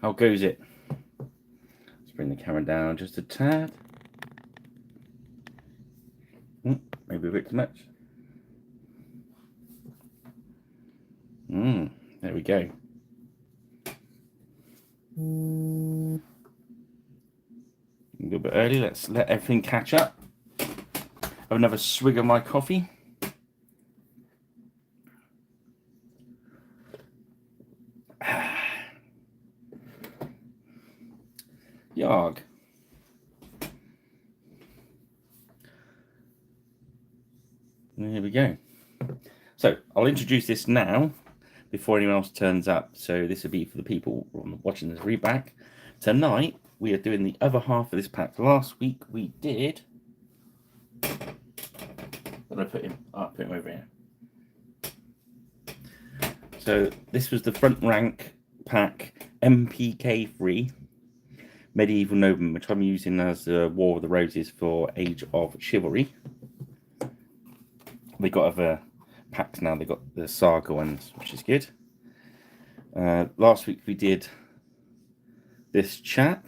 How goes it? Let's bring the camera down just a tad. Maybe a bit too much. There we go. A little bit early. Let's let everything catch up. Have another swig of my coffee. Yarg. And here we go. So I'll introduce this now before anyone else turns up. So this will be for the people watching this readback. Tonight we are doing the other half of this pack. Last week we did. Where did I put him? I'll put him over here. So this was the front rank pack MPK3 Medieval Nobleman, which I'm using as War of the Roses for Age of Chivalry. They got other packs now. They got the Saga ones, which is good. Last week we did this chap.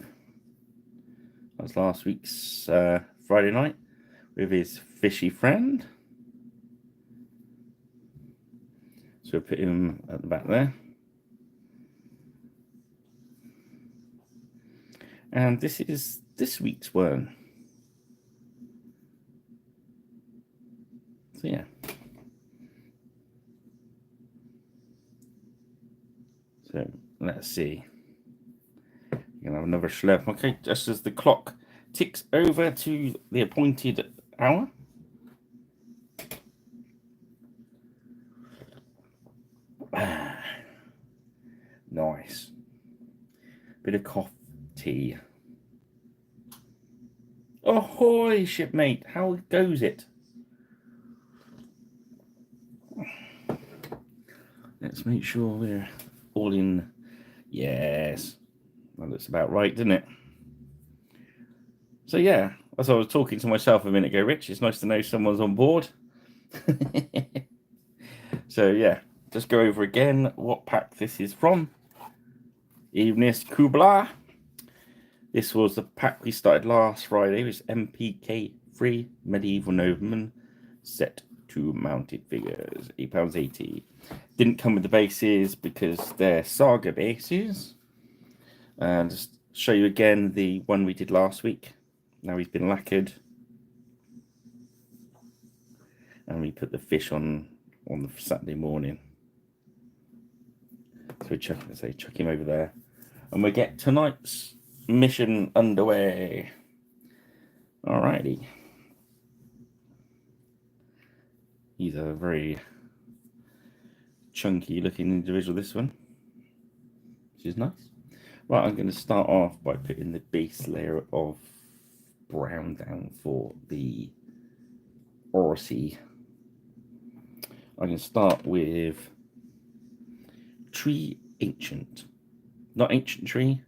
That was last week's Friday night with his fishy friend. So we'll put him at the back there. And this is this week's one. So yeah. So let's see. You're gonna have another slurp. Okay, just as the clock ticks over to the appointed hour. Nice. Bit of coffee. Tea. Ahoy, shipmate! How goes it? Let's make sure we're all in. Yes, that looks about right, doesn't it? So yeah, as I was talking to myself a minute ago, Rich, it's nice to know someone's on board. So yeah, just go over again what pack this is from. Evenis Kubla. This was the pack we started last Friday. It was MPK3 Medieval Nobleman set 2 mounted figures, £8.80. Didn't come with the bases because they're Saga bases. And just show you again the one we did last week. Now he's been lacquered. And we put the fish on the Saturday morning. So chuck him over there. And we get tonight's mission underway. Alrighty. He's a very chunky looking individual, this one, which is nice. Right, I'm going to start off by putting the base layer of brown down for the Orsey. I'm going to start with Tree Ancient. Not Ancient Tree,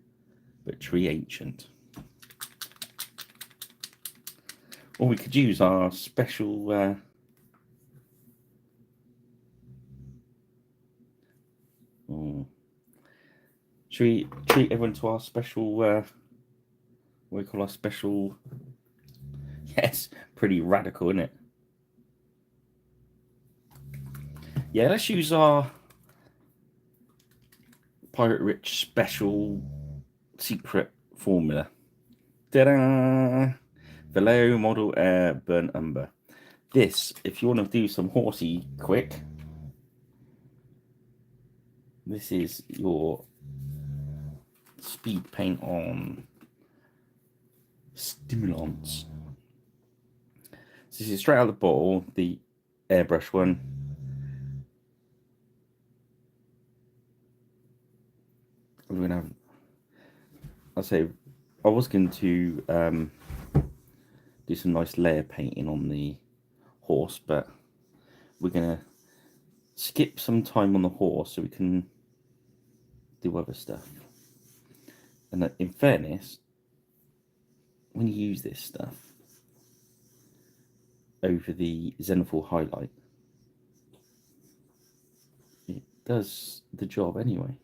but Tree Ancient. Or we could use our special treat everyone to our special what we call our special. Yes, pretty radical, isn't it? Yeah, let's use our Pirate Rich special secret formula. Ta-da! Vallejo Model Air Burnt Umber. This, if you want to do some horsey quick, this is your speed paint on stimulants. This is straight out of the bottle, the airbrush one. I'm gonna have. I'll say I was going to do some nice layer painting on the horse, but we're gonna skip some time on the horse so we can do other stuff. And in fairness, when you use this stuff over the Zenithal highlight, it does the job anyway.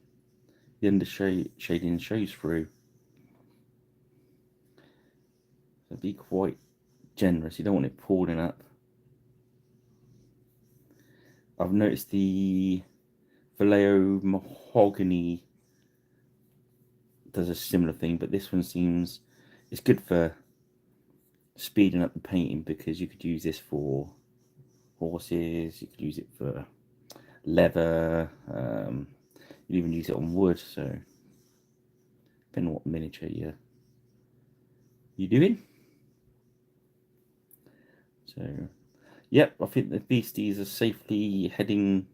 the under shading shows through. So be quite generous. You don't want it pooling up. I've noticed the Vallejo mahogany does a similar thing, but this one seems it's good for speeding up the painting because you could use this for horses, you could use it for leather, you even use it on wood. So depending on what miniature you're doing. So yep, I think the beasties are safely heading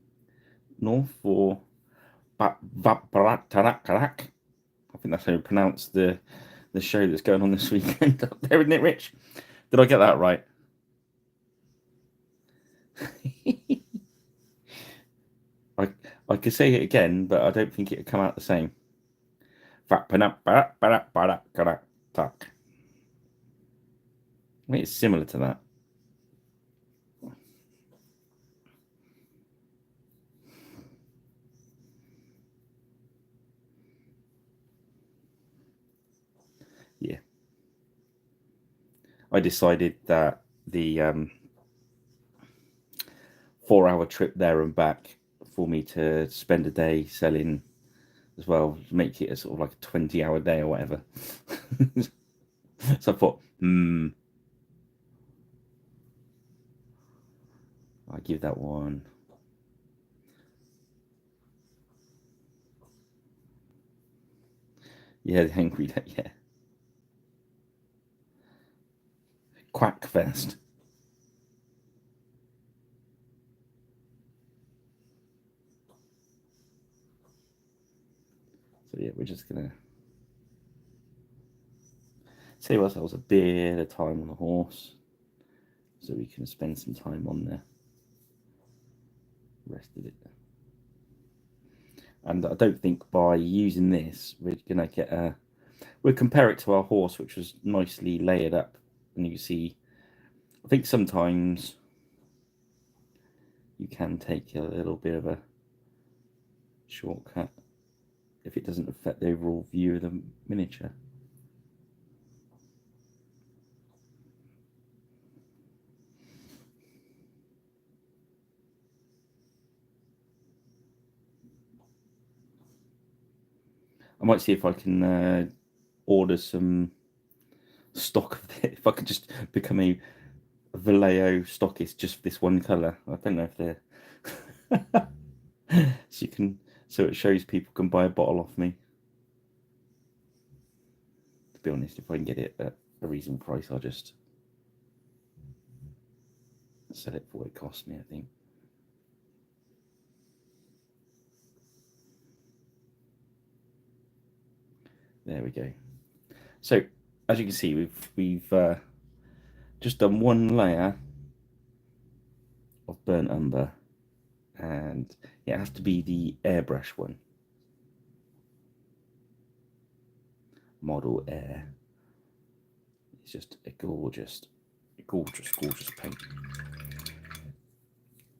north for Vaparatarak. I think that's how you pronounce the show that's going on this weekend up there, isn't it, Rich? Did I get that right? I could say it again, but I don't think it'd come out the same. I mean, it's similar to that. Yeah. I decided that the 4-hour trip there and back for me to spend a day selling as well, make it a sort of like a 20-hour day or whatever. So I thought, I give that one. Yeah, the angry, yeah. Quack fest. So yeah, we're just gonna save ourselves a bit of time on the horse so we can spend some time on the rest of it. And I don't think by using this we're gonna get a. We'll compare it to our horse, which was nicely layered up, and you see. I think sometimes you can take a little bit of a shortcut if it doesn't affect the overall view of the miniature. I might see if I can order some stock of it. If I could just become a Vallejo stockist just for this one colour. I don't know if they're so you can, so it shows people can buy a bottle off me. To be honest, if I can get it at a reasonable price, I'll just sell it for what it costs me, I think. There we go. So as you can see, we've just done one layer of burnt umber, and it has to be the airbrush one. Model Air. It's just a gorgeous paint.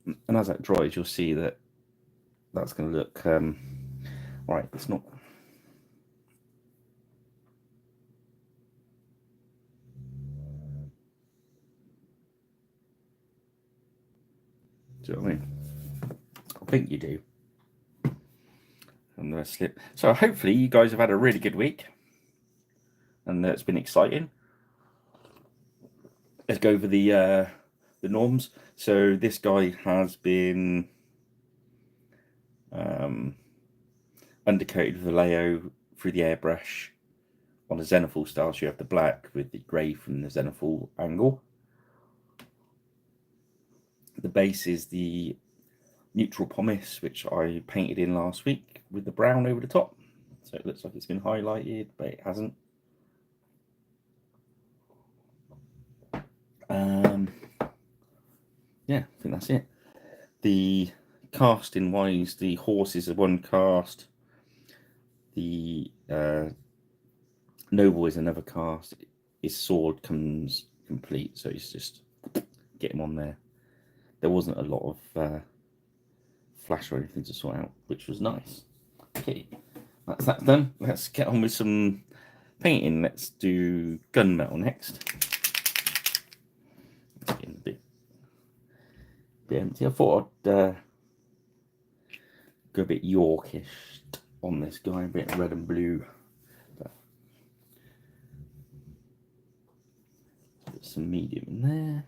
And as that dries, you'll see that that's going to look right. It's not. Do you know what I mean? I think you do. And the rest slip. So hopefully you guys have had a really good week, and it's been exciting. Let's go over the norms. So this guy has been undercoated Vallejo through the airbrush on a Zenithal style. So you have the black with the grey from the Zenithal angle. The base is the neutral pumice, which I painted in last week with the brown over the top. So it looks like it's been highlighted, but it hasn't. Yeah, I think that's it. The casting wise, the horses are one cast. The noble is another cast. His sword comes complete, so it's just get him on there. There wasn't a lot of flash or anything to sort out, which was nice. Okay, that's that done. Let's get on with some painting. Let's do gunmetal next. It's getting a bit empty. I thought I'd go a bit Yorkish on this guy, a bit red and blue. But put some medium in there.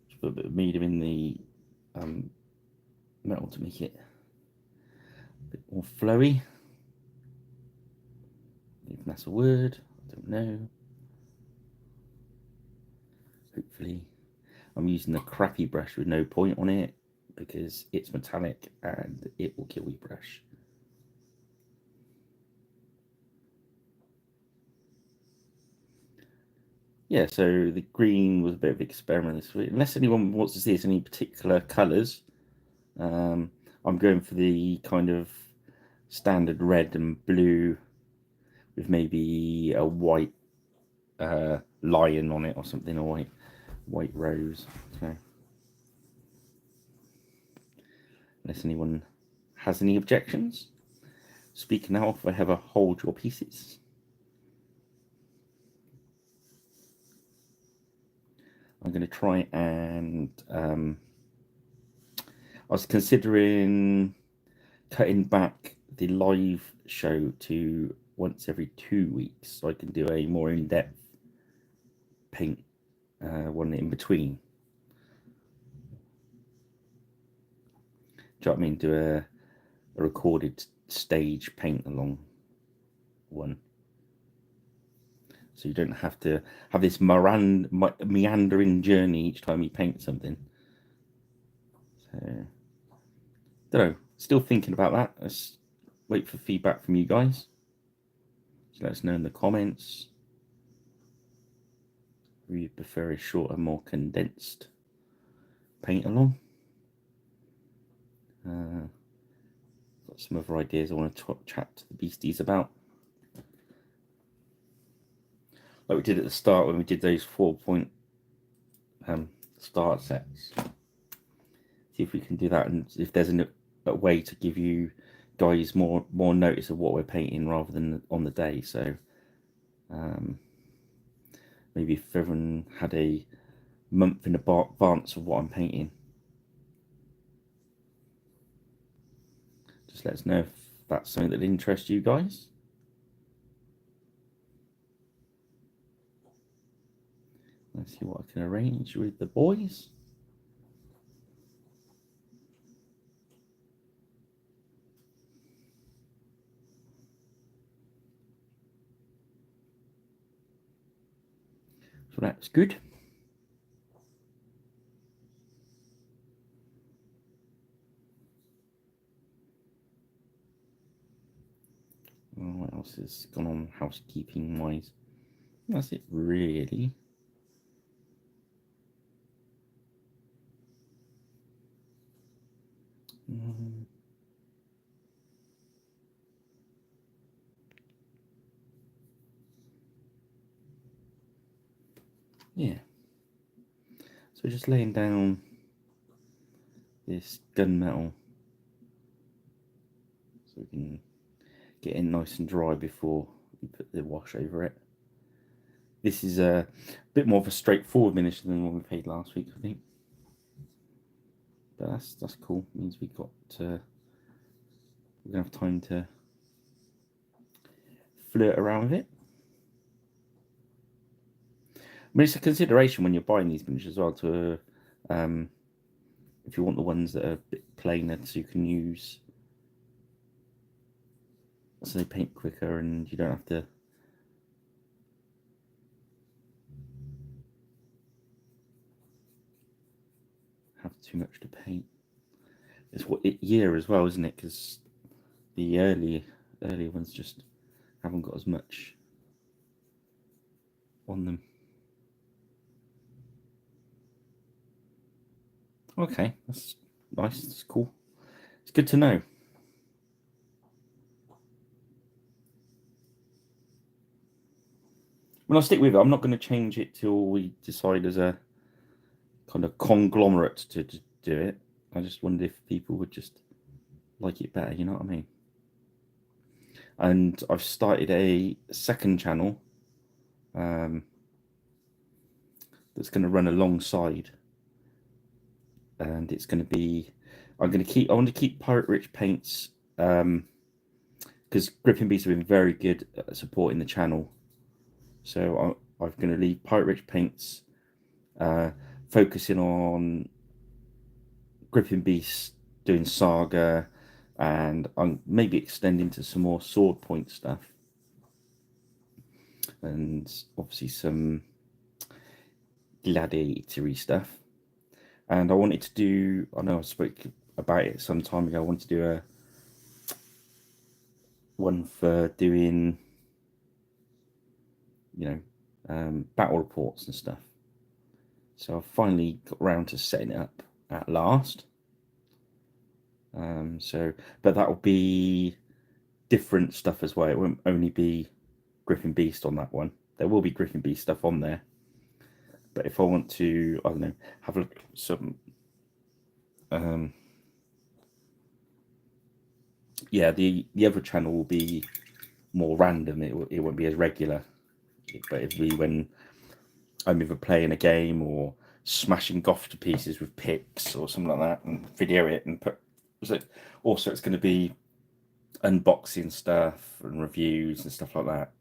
Just put a bit of medium in the metal to make it a bit more flowy. If that's a word, I don't know. Hopefully, I'm using a crappy brush with no point on it because it's metallic and it will kill your brush. Yeah, so the green was a bit of an experiment. Unless anyone wants to see any particular colours, I'm going for the kind of standard red and blue with maybe a white lion on it or something, or white rose. So, unless anyone has any objections, speak now if I have a hold your pieces. I'm going to try and I was considering cutting back the live show to once every 2 weeks so I can do a more in-depth paint one in between. Do you know what I mean? Do a recorded stage paint along one. So you don't have to have this meandering journey each time you paint something. So, don't know. Still thinking about that. Let's wait for feedback from you guys. So let us know in the comments. Would you prefer a shorter, more condensed paint along? Got some other ideas I want to chat to the beasties about. Like we did at the start when we did those 4-point start sets. See if we can do that, and if there's a way to give you guys more notice of what we're painting rather than on the day. So maybe if everyone had a month in advance of what I'm painting, just let us know if that's something that interests you guys. Let's see what I can arrange with the boys. So that's good. What else has gone on housekeeping wise? That's it really. Yeah. So just laying down this gunmetal so we can get it nice and dry before we put the wash over it. This is a bit more of a straightforward miniature than what we paid last week, I think. But that's cool. It means we're gonna have time to flirt around with it. I mean, it's a consideration when you're buying these miniatures as well to if you want the ones that are a bit plainer so you can use, so they paint quicker and you don't have to have too much to paint. It's what year as well, isn't it? Because the earlier ones just haven't got as much on them. Okay, that's nice. That's cool. It's good to know. When I stick with it, I'm not going to change it till we decide as a kind of conglomerate to do it. I just wondered if people would just like it better, you know what I mean? And I've started a second channel that's going to run alongside, and it's going to be, I want to keep Pirate Rich Paints, because Gripping Beasts have been very good at supporting the channel. So I'm going to leave Pirate Rich Paints, focusing on Gripping Beasts, doing Saga, and I'm maybe extending to some more sword point stuff, and obviously some gladiatory stuff. And I wanted to do, I know I spoke about it some time ago, I wanted to do a one for doing, battle reports and stuff. So I've finally got around to setting it up at last. But that will be different stuff as well. It won't only be Griffin Beast on that one. There will be Griffin Beast stuff on there. But if I want to, I don't know, have a look at some, the other channel will be more random. It won't be as regular. But it'll be when I'm either playing a game or smashing Goth to pieces with picks or something like that, and video it and put. So also, it's going to be unboxing stuff and reviews and stuff like that.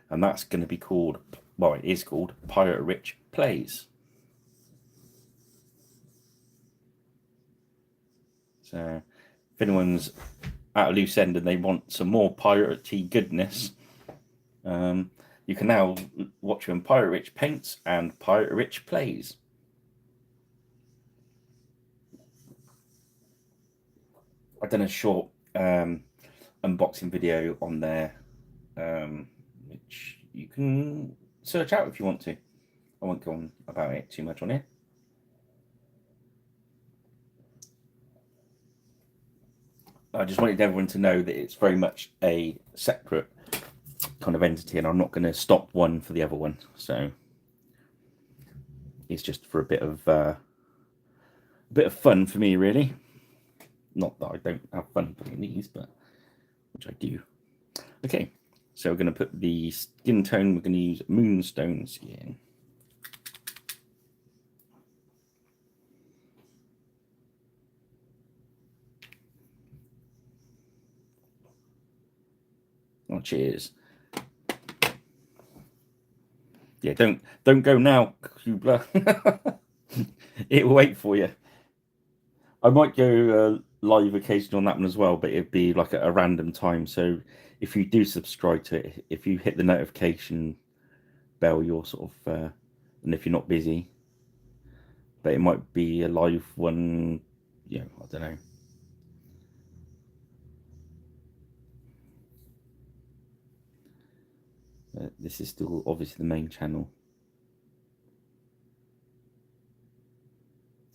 And that's going to be called, well, it is called Pirate Rich Plays. So if anyone's at a loose end and they want some more piratey goodness, you can now watch them Pirate Rich Paints and Pirate Rich Plays. I've done a short unboxing video on there, which you can search out if you want to. I won't go on about it too much on here. I just wanted everyone to know that it's very much a separate kind of entity, and I'm not going to stop one for the other one. So it's just for a bit of fun for me, really. Not that I don't have fun putting these, but which I do. Okay, so we're going to put the skin tone. We're going to use Moonstone Skin. Oh, cheers. Yeah, don't go now, Kubler. It will wait for you. I might go live occasionally on that one as well, but it'd be like at a random time. So if you do subscribe to it, if you hit the notification bell, you're sort of, and if you're not busy, but it might be a live one, I don't know. This is still obviously the main channel.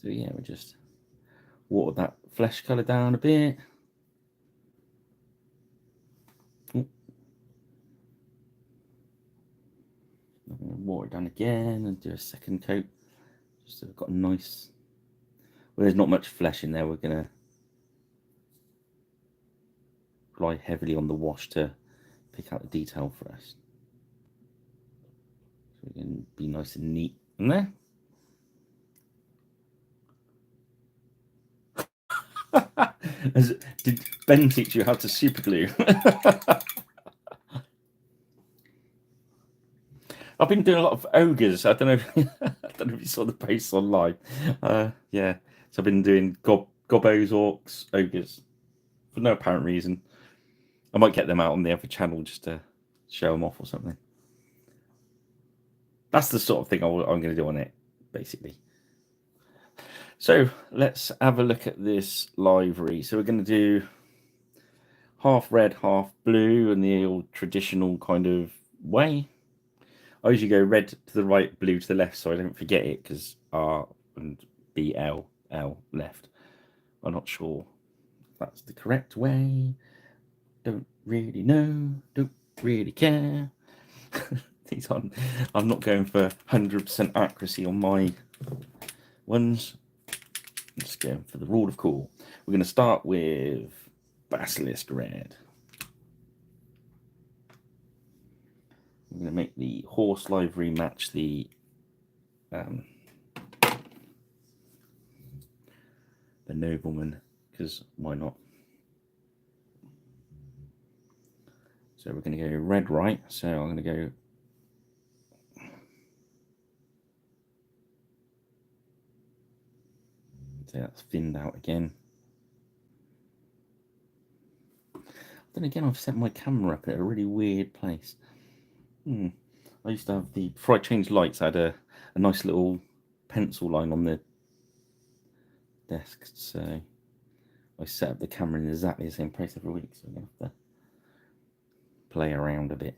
So yeah, we'll just water that flesh colour down a bit. Water it down again and do a second coat. Just so we've got a nice. Well, there's not much flesh in there. We're gonna rely heavily on the wash to pick out the detail for us. So we can be nice and neat in there. Did Ben teach you how to super glue? I've been doing a lot of ogres. I don't know if you saw the posts online. Yeah, so I've been doing gobos, orcs, ogres for no apparent reason. I might get them out on the other channel just to show them off or something. That's the sort of thing I'm going to do on it, basically. So let's have a look at this livery. So we're going to do half red, half blue in the old traditional kind of way. I usually go red to the right, blue to the left, so I don't forget it, because R and B, L, left. I'm not sure if that's the correct way. Don't really know. Don't really care. These on. I'm not going for 100% accuracy on my ones. I'm just going for the rule of cool. We're going to start with Basilisk Red. I'm going to make the horse livery match the nobleman, because why not? So we're going to go red right. So I'm going to go so that's thinned out again. Then again, I've set my camera up at a really weird place. I used to have before I changed lights, I had a nice little pencil line on the desk. So I set up the camera in exactly the same place every week. So I'm going to have to play around a bit.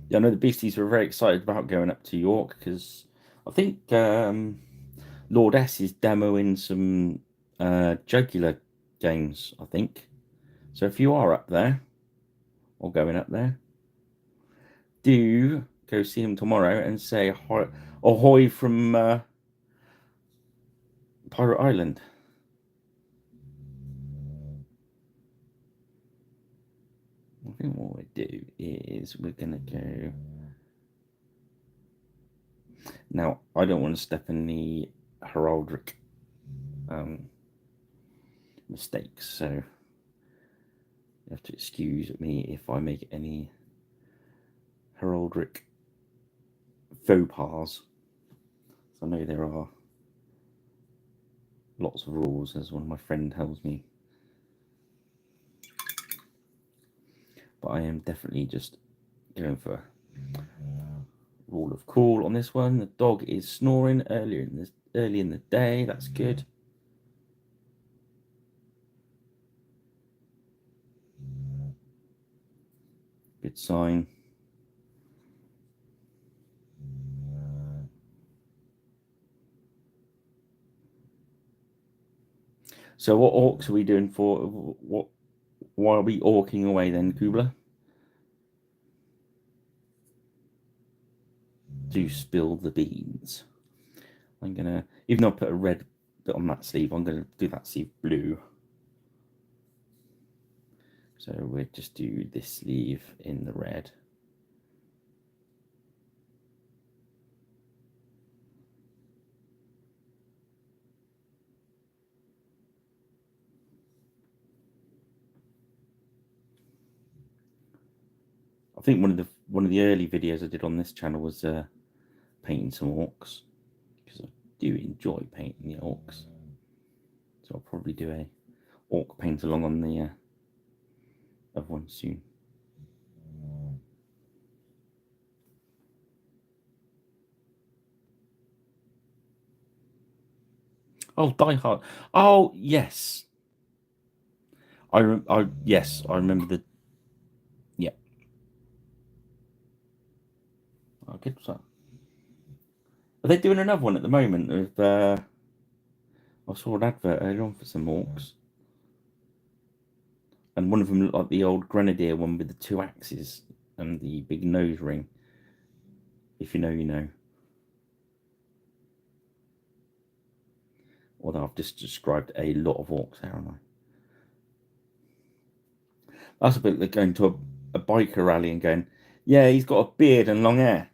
Yeah, I know the Beasties were very excited about going up to York because I think Lord S is demoing some jugular games, I think. So if you are up there or going up there, do go see him tomorrow and say ahoy from Pirate Island. I think what we do is we're going to go... Now, I don't want to step in the heraldic mistakes, so you have to excuse me if I make any heraldic faux pas. So I know there are lots of rules, as one of my friends tells me. But I am definitely just going for rule of cool on this one. The dog is snoring early in the day. That's good. Good sign. So what orcs are we doing for what? Why are we orking away then, Kubla? Do spill the beans. I'm gonna, even though I put a red bit on that sleeve, I'm gonna do that sleeve blue. So we'll just do this sleeve in the red. I think one of the early videos I did on this channel was painting some orcs, because I do enjoy painting the orcs. So I'll probably do a orc paint along on the other one soon. Oh, Die Hard. Oh, yes. Yes, I remember the... Yeah. Oh, good. So, are they doing another one at the moment with... I saw an advert earlier on for some orcs. And one of them looked like the old Grenadier one with the 2 axes and the big nose ring. If you know, you know. Although I've just described a lot of orcs, haven't I? That's a bit like going to a biker rally and going, yeah, he's got a beard and long hair.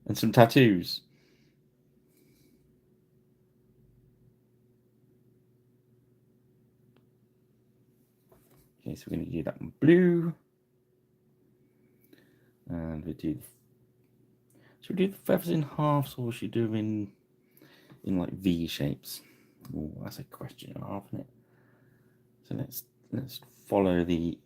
And some tattoos. Okay, so we're going to do that in blue. And we do... Should we do the feathers in halves, or should we do them in like V shapes? Oh, that's a question and a half, isn't it? So let's follow the...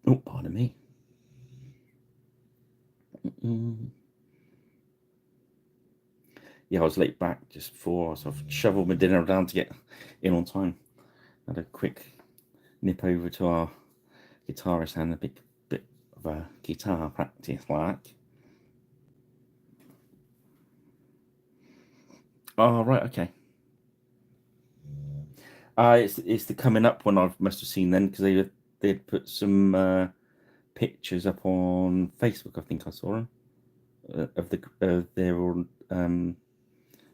Oh, pardon me. Yeah, I was late back just before, so I've shoveled my dinner down to get in on time. Had a quick nip over to our guitarist and a bit of a guitar practice like. Oh, right, okay. It's the coming up one I must have seen then, because they'd put some pictures up on Facebook. I think I saw them of they're all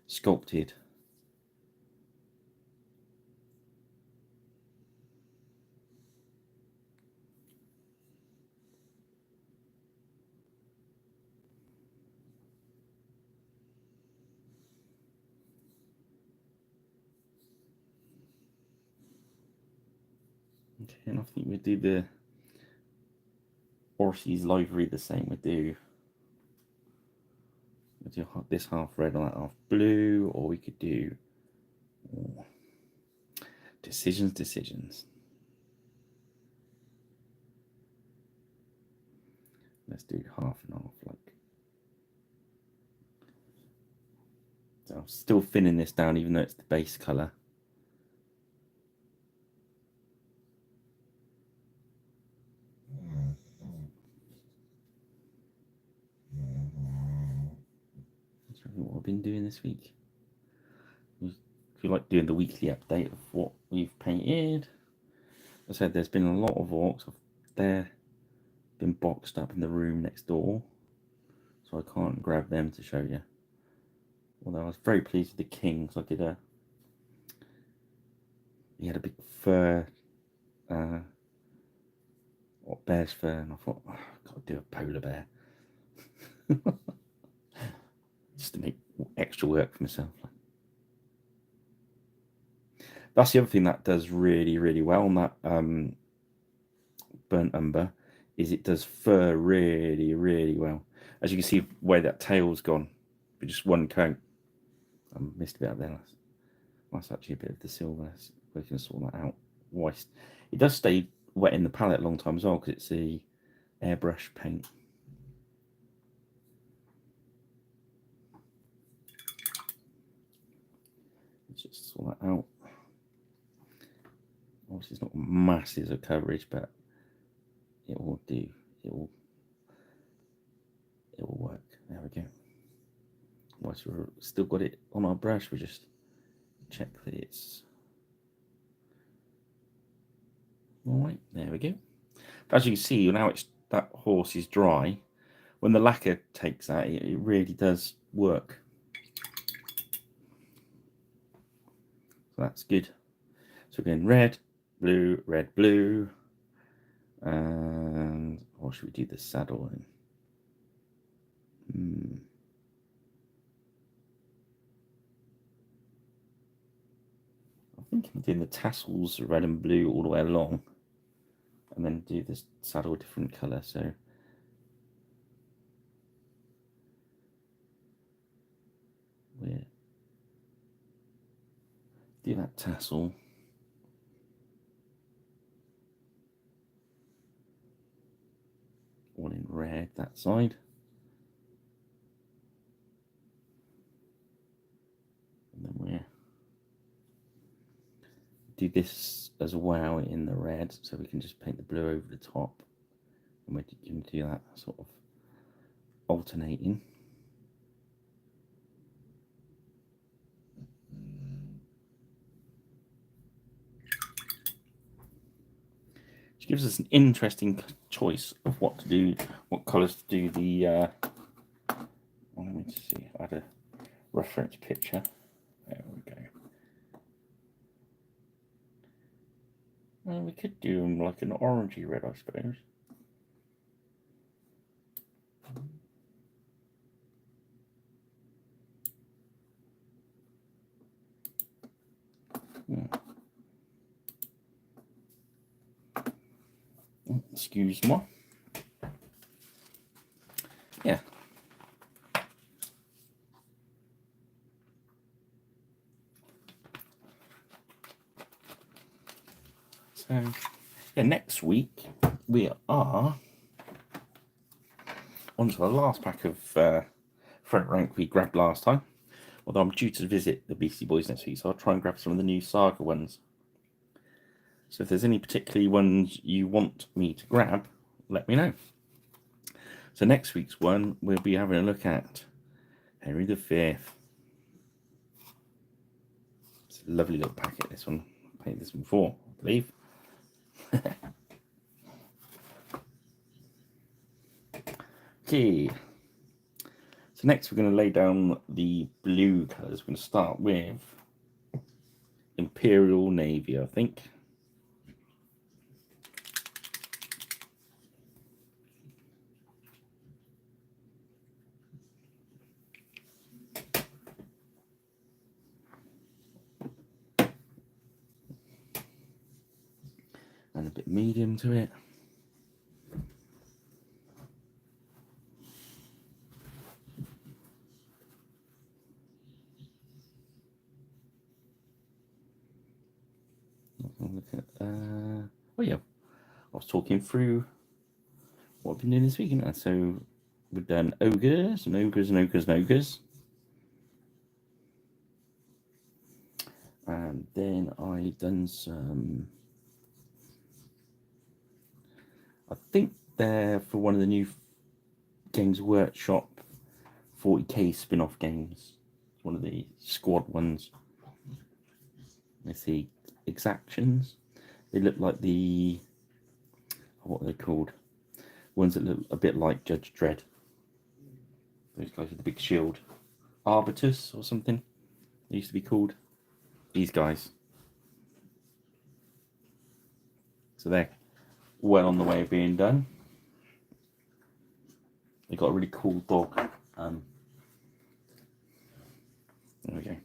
sculpted. Okay, and I think we do the Orsi's livery the same. We do this half red and that half blue, or we could do decisions. Let's do half and half. Like, so I'm still thinning this down, even though it's the base color. That's really what I've been doing this week. I feel like doing the weekly update of what we've painted. I said there's been a lot of orcs. They're been boxed up in the room next door, so I can't grab them to show you. Although I was very pleased with the king, because he had a big fur, bear's fur, and I thought, oh, I've got to do a polar bear. Just to make extra work for myself. That's the other thing that does really, really well on that burnt umber, is it does fur really, really well. As you can see where that tail's gone with just one coat. I missed a bit out there. That's actually a bit of the silver. We can sort that out. Moist. It does stay wet in the palette a long time as well, because it's the airbrush paint. Let's just sort that out. Obviously, it's not masses of coverage, but it will do. It will work. There we go. Once we've still got it on our brush, we just check that it's all right. There we go. As you can see, now that horse is dry. When the lacquer takes that, it really does work. So that's good. So again, red, blue, red, blue, and or should we do the saddle? I think I'm doing the tassels red and blue all the way along, and then do this saddle a different colour. So we do that tassel all in red that side, and then we do this as well in the red, so we can just paint the blue over the top, and we can do that sort of alternating. Which gives us an interesting choice of what to do, what colours to do the. Well, let me see. I had a reference picture. There we go. Well, we could do them like an orangey red, I suppose. Excuse me. Yeah. So, yeah, next week we are on to the last pack of front rank we grabbed last time. Although I'm due to visit the Beastie Boys next week, so I'll try and grab some of the new Saga ones. So if there's any particularly ones you want me to grab, let me know. So next week's one, we'll be having a look at Henry V. It's a lovely little packet, this one. I painted this one before, I believe. Okay. So next we're going to lay down the blue colours. We're going to start with Imperial Navy, I think. And a bit medium to it. Look at, oh yeah, I was talking through what I've been doing this week, and so we've done ogres and ogres and ogres and ogres. And then I've done some, I think they're for one of the new Games Workshop 40k spin-off games. One of the squad ones. Let's see, exactions. They look like the, what are they called? Ones that look a bit like Judge Dredd. Those guys with the big shield. Arbitus or something they used to be called. These guys. So they're well on the way of being done. They got a really cool dog. There we go.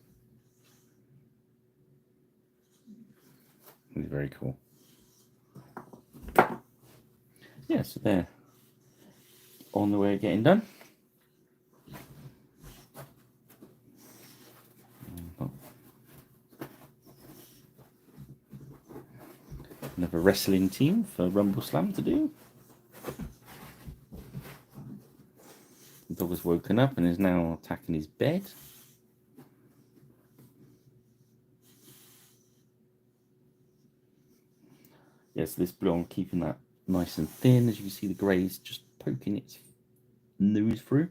It's very cool. Yeah, so they're on the way of getting done. Another wrestling team for Rumble Slam to do. The dog has woken up and is now attacking his bed. Yes, this blue, I'm keeping that nice and thin. As you can see, the grey is just poking its nose through.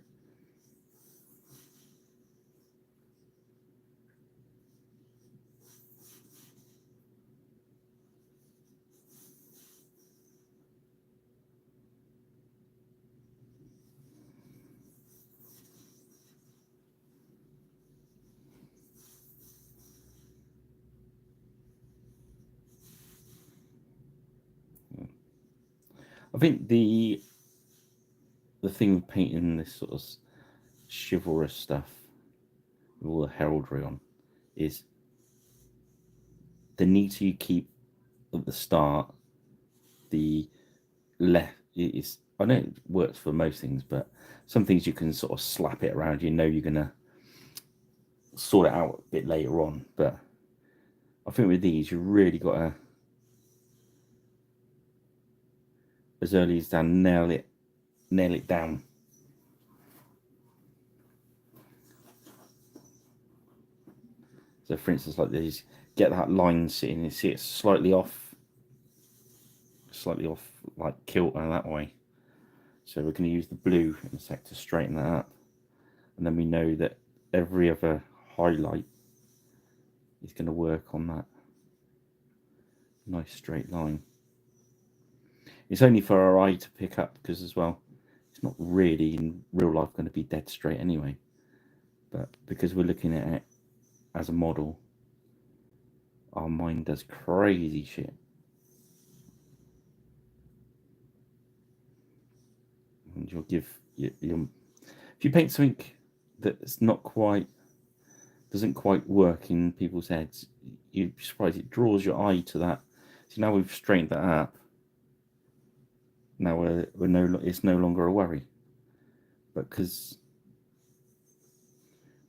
I think the thing with painting this sort of chivalrous stuff with all the heraldry on is the need to keep at the start the left is, I know it works for most things, but some things you can sort of slap it around, you know you're gonna sort it out a bit later on, but I think with these you really got to, as early as down, nail it down. So for instance, like these, get that line sitting, you see it's slightly off like kilter that way. So we're going to use the blue in a sec to straighten that up, and then we know that every other highlight is going to work on that nice straight line. It's only for our eye to pick up, because as well, it's not really in real life going to be dead straight anyway, but because we're looking at it as a model, our mind does crazy shit. And you'll give if you paint something that's not quite, doesn't quite work in people's heads, you'd be surprised it draws your eye to that. So now we've straightened that up. Now it's no longer a worry, but because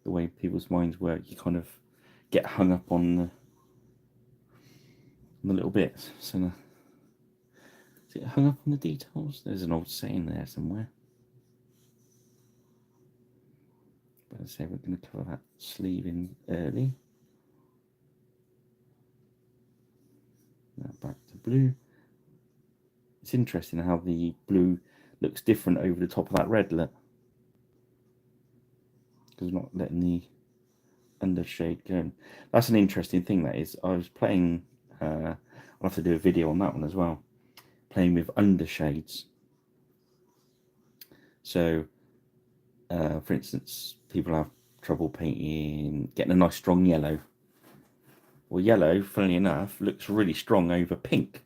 the way people's minds work, you kind of get hung up on the little bits. So is it hung up on the details? There's an old saying there somewhere. But I say we're going to cover that sleeve in early. Now back blue. It's interesting how the blue looks different over the top of that red, look. Because we're not letting the undershade go. That's an interesting thing, that is. I was playing, I'll have to do a video on that one as well, playing with undershades. So, for instance, people have trouble painting, getting a nice strong yellow. Well, yellow, funnily enough, looks really strong over pink.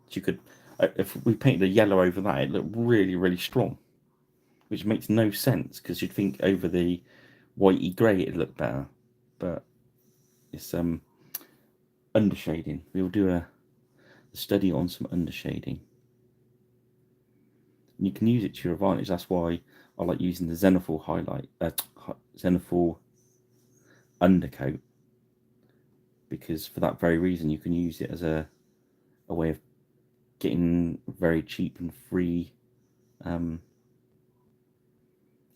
So you could, if we painted a yellow over that, it looked really, really strong, which makes no sense because you'd think over the whitey grey it'd look better, but it's undershading. We'll do a study on some undershading. And you can use it to your advantage. That's why I like using the Zenithal highlight, Zenithal undercoat, because for that very reason you can use it as a way of getting very cheap and free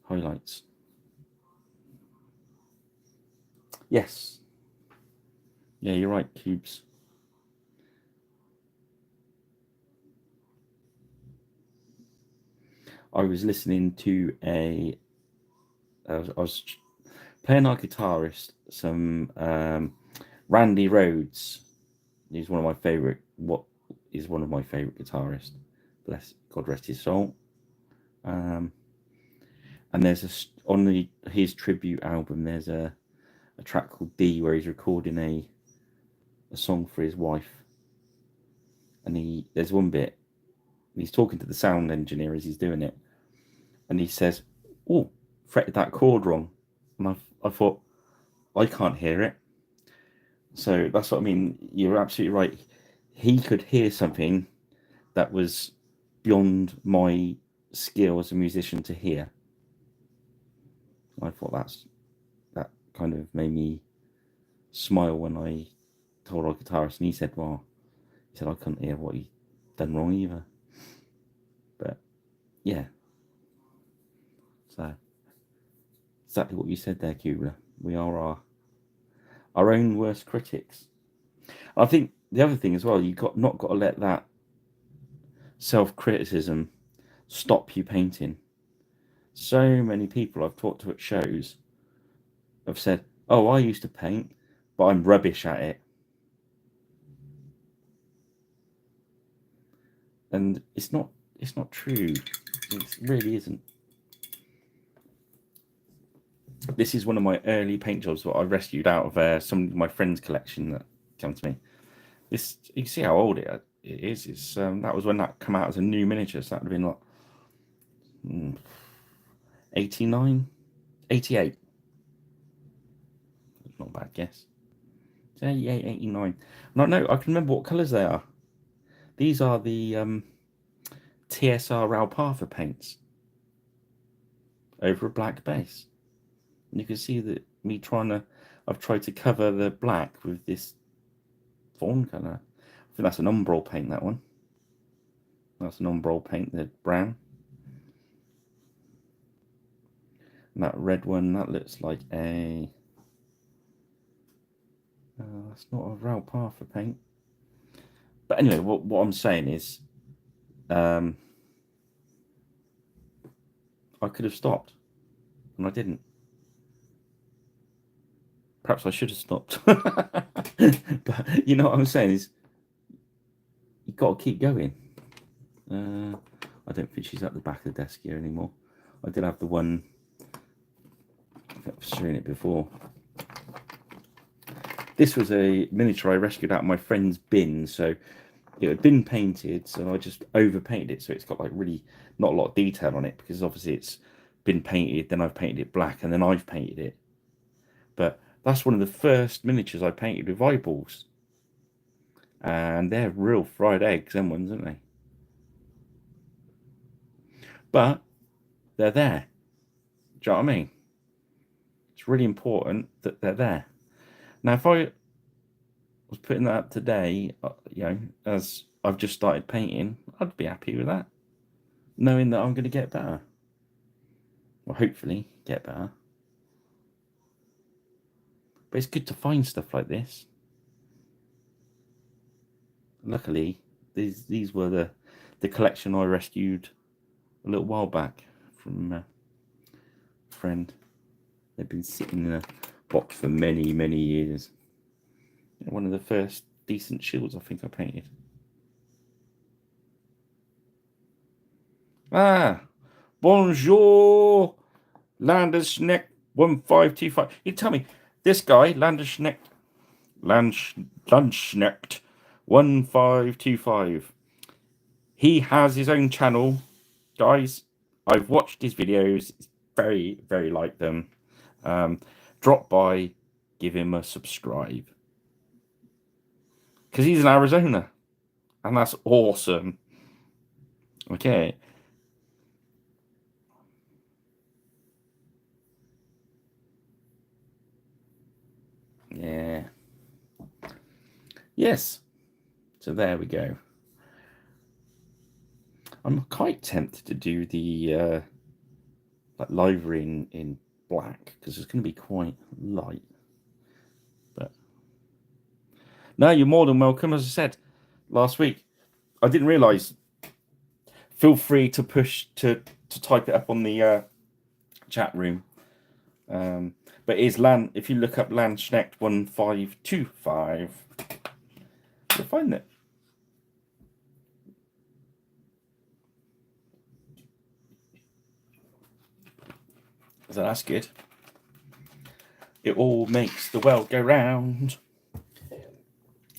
highlights. Yes. Yeah, you're right, Cubes. I was listening to I was playing our guitarist, some Randy Rhoads. He's one of my favourite, one of my favourite guitarists. Bless God rest his soul. And there's on his tribute album, there's a track called D where he's recording a song for his wife. And there's one bit, he's talking to the sound engineer as he's doing it, and he says, "Oh, fretted that chord wrong," and I thought, I can't hear it. So that's what I mean. You're absolutely right. He could hear something that was beyond my skill as a musician to hear. I thought that kind of made me smile when I told our guitarist, and he said, I couldn't hear what he done wrong either. But yeah, so exactly what you said there, Kubler. We are our own worst critics. I think the other thing as well, not got to let that self-criticism stop you painting. So many people I've talked to at shows have said, "Oh, I used to paint, but I'm rubbish at it." And it's not true. It really isn't. This is one of my early paint jobs that I rescued out of some of my friends' collection that came to me. This, you can see how old it is. It's that was when that came out as a new miniature, so that would have been like 89, 88. Not a bad guess. 88, 89. No, I can remember what colours they are. These are the TSR Ralpatha paints over a black base. And you can see that I've tried to cover the black with this fawn colour. I think that's an umbral paint, that one. That's an umbral paint, the brown. And that red one, that looks like a... that's not a Ralpatha paint. But anyway, what I'm saying is, I could have stopped, and I didn't. Perhaps I should have stopped. But you know what I'm saying is, you've got to keep going. I don't think she's at the back of the desk here anymore. I did have the one, I've shown it before. This was a miniature I rescued out of my friend's bin, so it had been painted, so I just overpainted it, so it's got like really not a lot of detail on it, because obviously it's been painted, then I've painted it black, and then I've painted it. But that's one of the first miniatures I painted with eyeballs, and they're real fried eggs, them ones, aren't they? But they're there. Do you know what I mean? It's really important that they're there. Now, if I was putting that up today, as I've just started painting, I'd be happy with that, knowing that I'm going to get better. Well, hopefully get better. But it's good to find stuff like this. luckily, these were the collection I rescued a little while back from a friend. They've been sitting in a box for many, many years. One of the first decent shields I think I painted. Ah, bonjour, Landerschneck 1525. You tell me, this guy, Landerschneck 1525, he has his own channel, guys. I've watched his videos. It's very, very like them. Drop by, give him a subscribe. Because he's in Arizona. And that's awesome. Okay. Yeah. Yes. So there we go. I'm quite tempted to do the like livery in black because it's going to be quite light. But no, you're more than welcome. As I said last week, I didn't realise. Feel free to push to type it up on the chat room. But it's Land. If you look up Landschnecht 1525, you'll find it. So that's good. It all makes the world go round.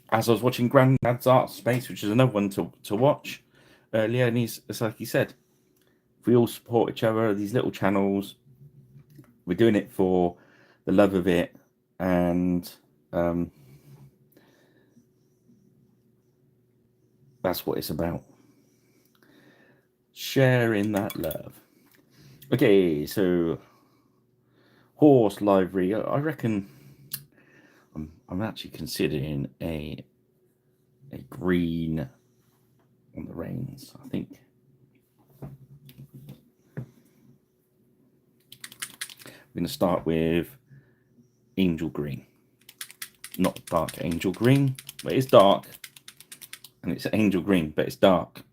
As I was watching Grandad's Art Space, which is another one to watch earlier, and it's like he said, if we all support each other, these little channels, we're doing it for the love of it, and that's what it's about. Sharing that love. Okay, so horse livery. I reckon I'm actually considering a green on the reins. I think we're going to start with angel green, not dark angel green, but it's dark, and it's angel green, but it's dark.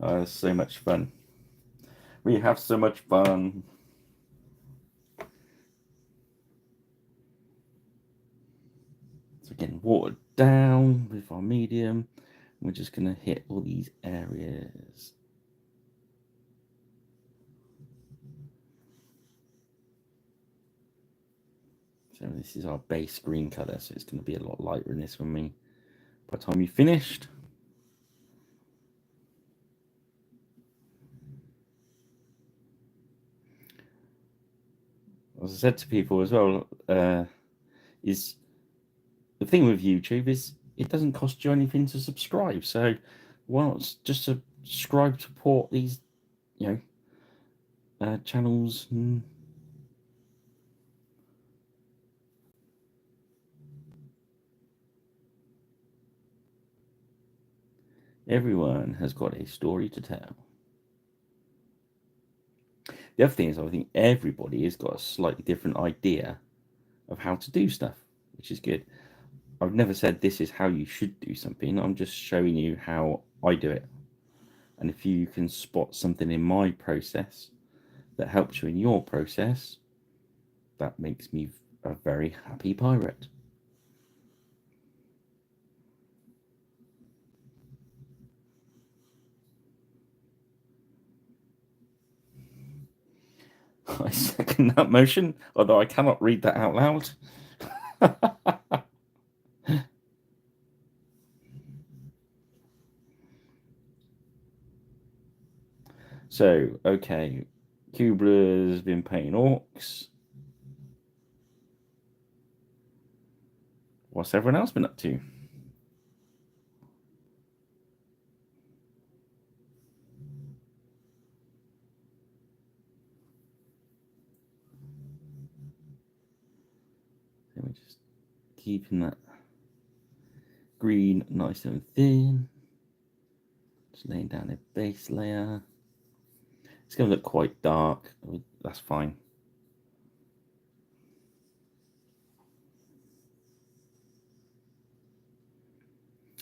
Oh, it's so much fun. We have so much fun. So getting watered down with our medium. We're just going to hit all these areas. So this is our base green colour, so it's going to be a lot lighter in this by the time you finished. As I said to people as well, is the thing with YouTube is it doesn't cost you anything to subscribe. So why not just subscribe, support these, channels. Everyone has got a story to tell. The other thing is, I think everybody has got a slightly different idea of how to do stuff, which is good. I've never said this is how you should do something. I'm just showing you how I do it. And if you can spot something in my process that helps you in your process, that makes me a very happy pirate. I second that motion, although I cannot read that out loud. So, okay, Kubler's been painting orcs. What's everyone else been up to? We're just keeping that green nice and thin. Just laying down a base layer. It's going to look quite dark. That's fine.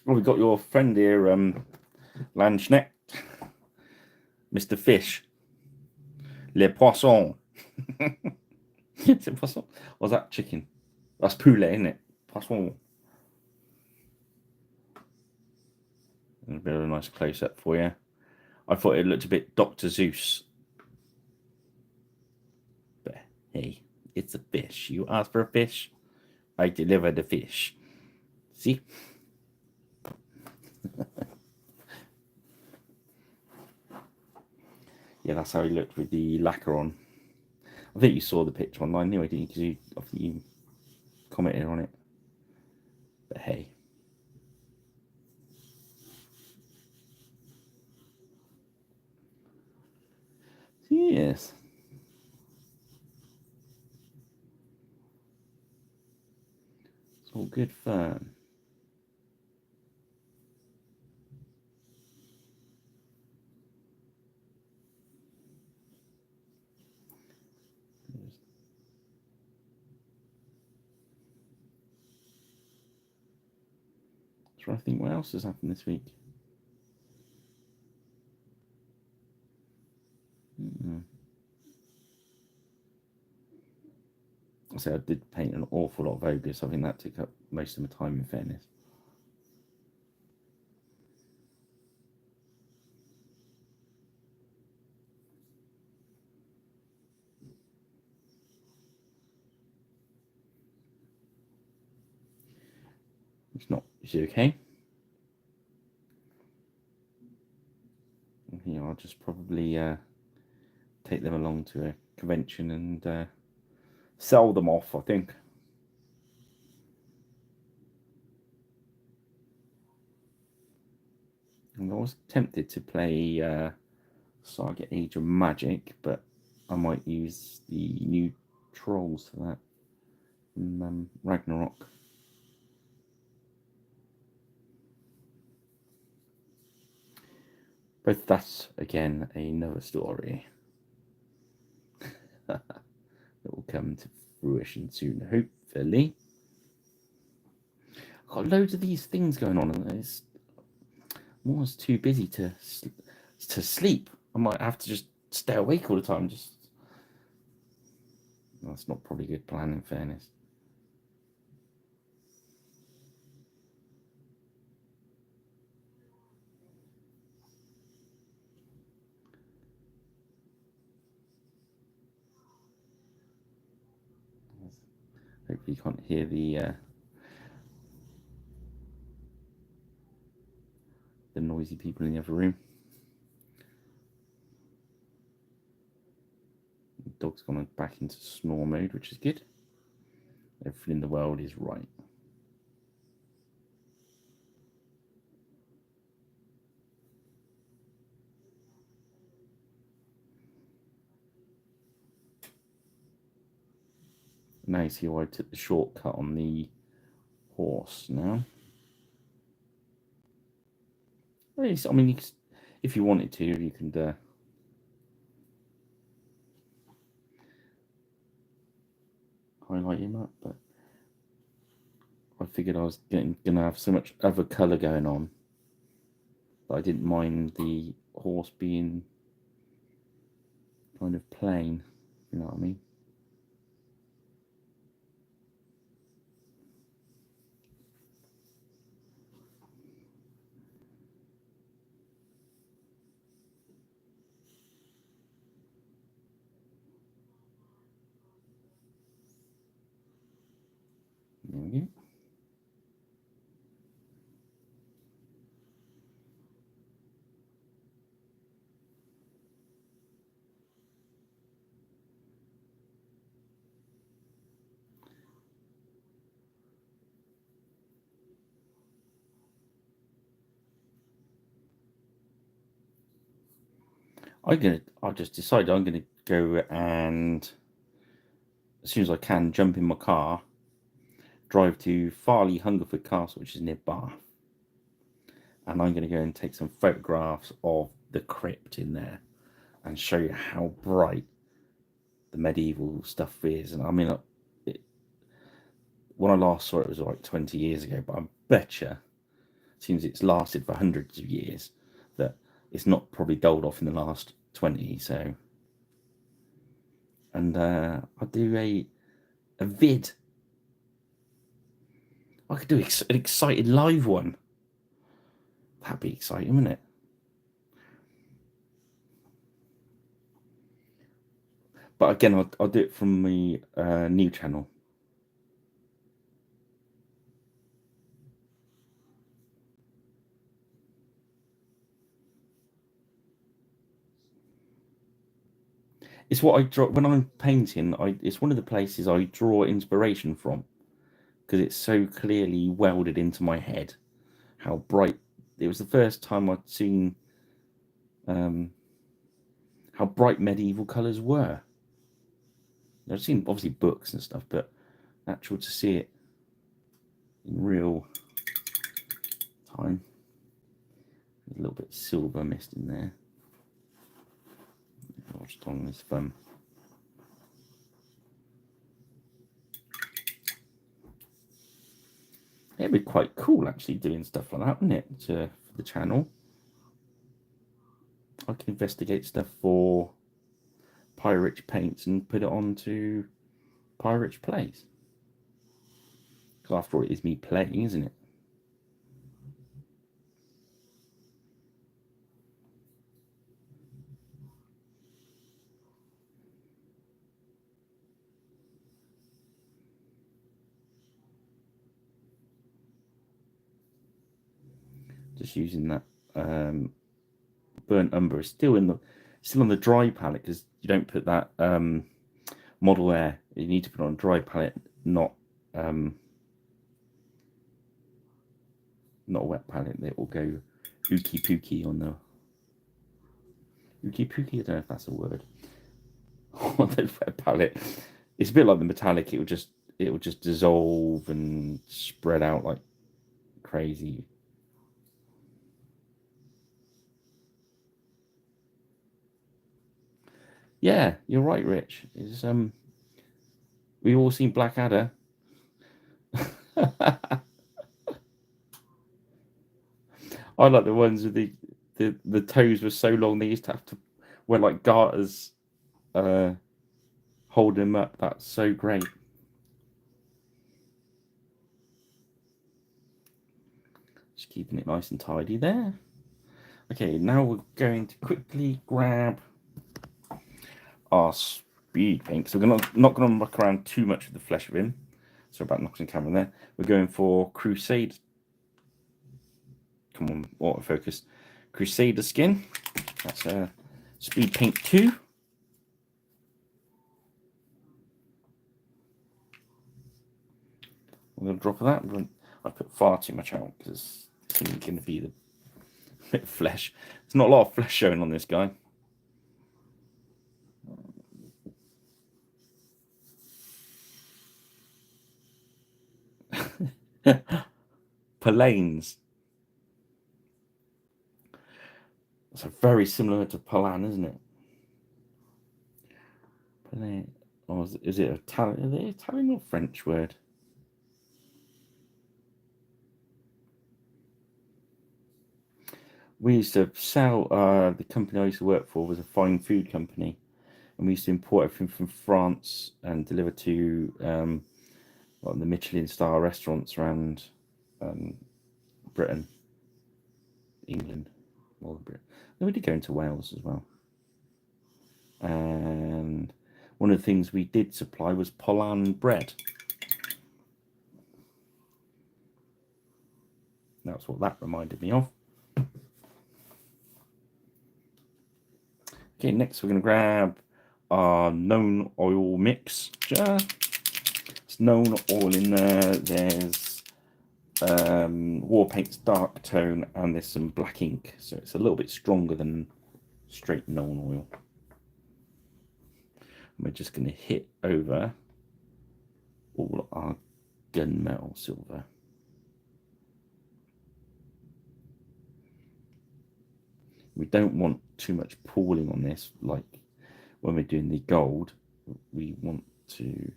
Well, we got your friend here, Lanschneck, Mr. Fish, Le Poisson. Is it poisson? Or is that chicken? That's poulet, isn't it? Poisson. A bit of a nice close up for you. I thought it looked a bit Dr. Zeus. But hey, it's a fish. You ask for a fish, I deliver the fish. See? Yeah, that's how he looked with the lacquer on. I think you saw the picture online anyway, didn't you? Because I think you commented on it. But hey. Yes. It's all good fun. Trying to think what else has happened this week. I said I did paint an awful lot of ogres, so I think that took up most of my time, in fairness. It's not. Is she okay? Yeah, I'll just probably take them along to a convention and sell them off, I think. And I was tempted to play Saga Age of Magic, but I might use the new trolls for that in Ragnarok. But that's again another story. It will come to fruition soon, hopefully. I've got loads of these things going on, and it's I'm almost too busy to sleep. I might have to just stay awake all the time. Just that's not probably a good plan, in fairness. Hopefully, you can't hear the noisy people in the other room. The dog's gone back into snore mode, which is good. Everything in the world is right. Now you see why I took the shortcut on the horse now. I mean, if you wanted to, you can highlight him up, but I figured I was gonna have so much other colour going on that I didn't mind the horse being kind of plain. You know what I mean? There we go. I just decided I'm gonna go and as soon as I can jump in my car, drive to Farley Hungerford Castle, which is near Bath, and I'm gonna go and take some photographs of the crypt in there and show you how bright the medieval stuff is. And I mean, when I last saw it was like 20 years ago, but I bet you seems it's lasted for hundreds of years, that it's not probably dulled off in the last 20. So, and I'll do a vid. I could do an excited live one. That'd be exciting, wouldn't it? But again, I'll do it from the new channel. It's what I draw when I'm painting. It's one of the places I draw inspiration from, because it's so clearly welded into my head. How bright! It was the first time I'd seen how bright medieval colours were. I've seen obviously books and stuff, but actual to see it in real time. A little bit of silver mist in there. Just on this thumb. It'd be quite cool actually doing stuff like that, wouldn't it? For the channel. I can investigate stuff for Pyrich paints and put it onto Pyrich plays. Because after all, it is me playing, isn't it? Just using that burnt umber is still on the dry palette, because you don't put that model air. You need to put it on a dry palette, not a wet palette. That will go ooky pooky on the ooky pooky. I don't know if that's a word. On the wet palette, it's a bit like the metallic. It will just dissolve and spread out like crazy. Yeah, you're right, Rich. Is we've all seen Blackadder. I like the ones with the toes were so long they used to have to wear like garters holding them up. That's so great. Just keeping it nice and tidy there. Okay, now we're going to quickly grab our speed paint. So we're not going to muck around too much with the flesh of him. Sorry about knocking the camera there. We're going for Crusade. Come on, autofocus. Crusader skin. That's speed paint 2. I'm going to drop of that. I put far too much out because it's going to be the bit of flesh. There's not a lot of flesh showing on this guy. Palanes. That's very similar to Palan, isn't it? Palan. Or is it Italian? Is it Italian or French word? We used to sell, the company I used to work for was a fine food company, and we used to import everything from France and deliver to the Michelin star restaurants around Britain, England, all of Britain. Then we did go into Wales as well. And one of the things we did supply was Polan bread. That's what that reminded me of. Okay, next we're going to grab our known oil mixture. It's known oil in there. There's war paint's dark tone, and there's some black ink, so it's a little bit stronger than straight known oil. And we're just going to hit over all our gunmetal silver. We don't want too much pooling on this, like when we're doing the gold. We want to,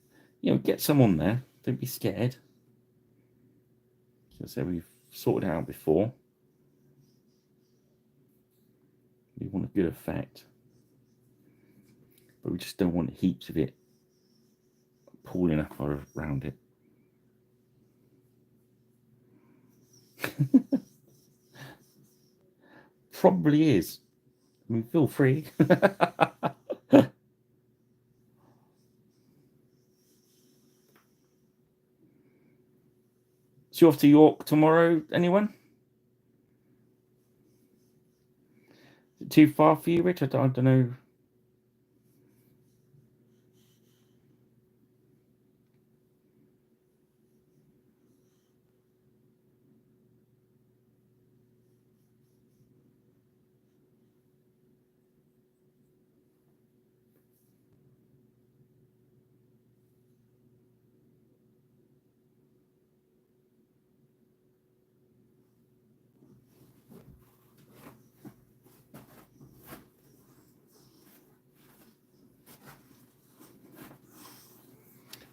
get some on there. Don't be scared. So we've sorted it out before. We want a good effect, but we just don't want heaps of it pooling up around it. Probably is. I mean, feel free. So you off to York tomorrow, anyone? Is it too far for you, Rich? I don't know.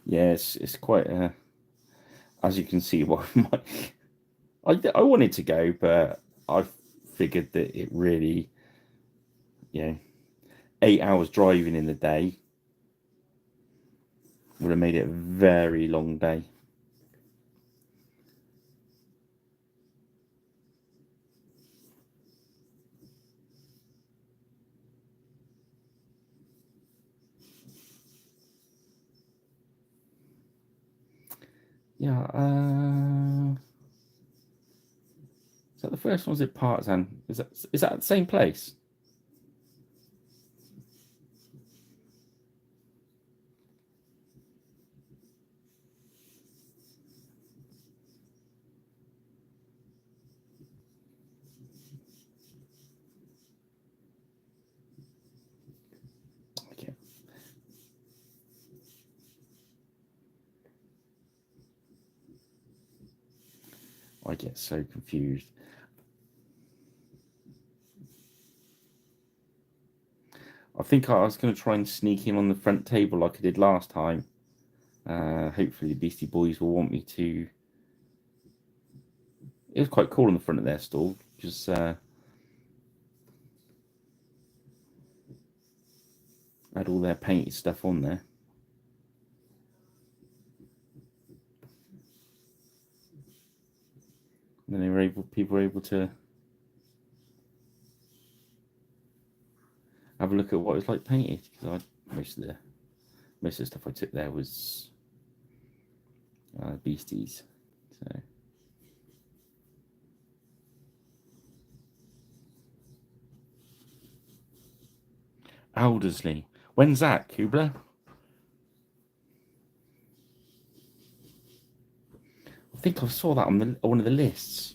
Yes, it's quite as you can see, what I wanted to go, but I figured that it really, 8 hours driving in the day would have made it a very long day. Yeah, is that the first one? Was it Partisan? Is that the same place? Okay. I get so confused. I think I was going to try and sneak in on the front table like I did last time. Hopefully the Beastie Boys will want me to. It was quite cool on the front of their stall. Just had all their painted stuff on there. And then people were able to have a look at what it was like painted, because most of the stuff I took there was Beasties. So Aldersley, when's that, Kubler? I think I saw that on one of the lists.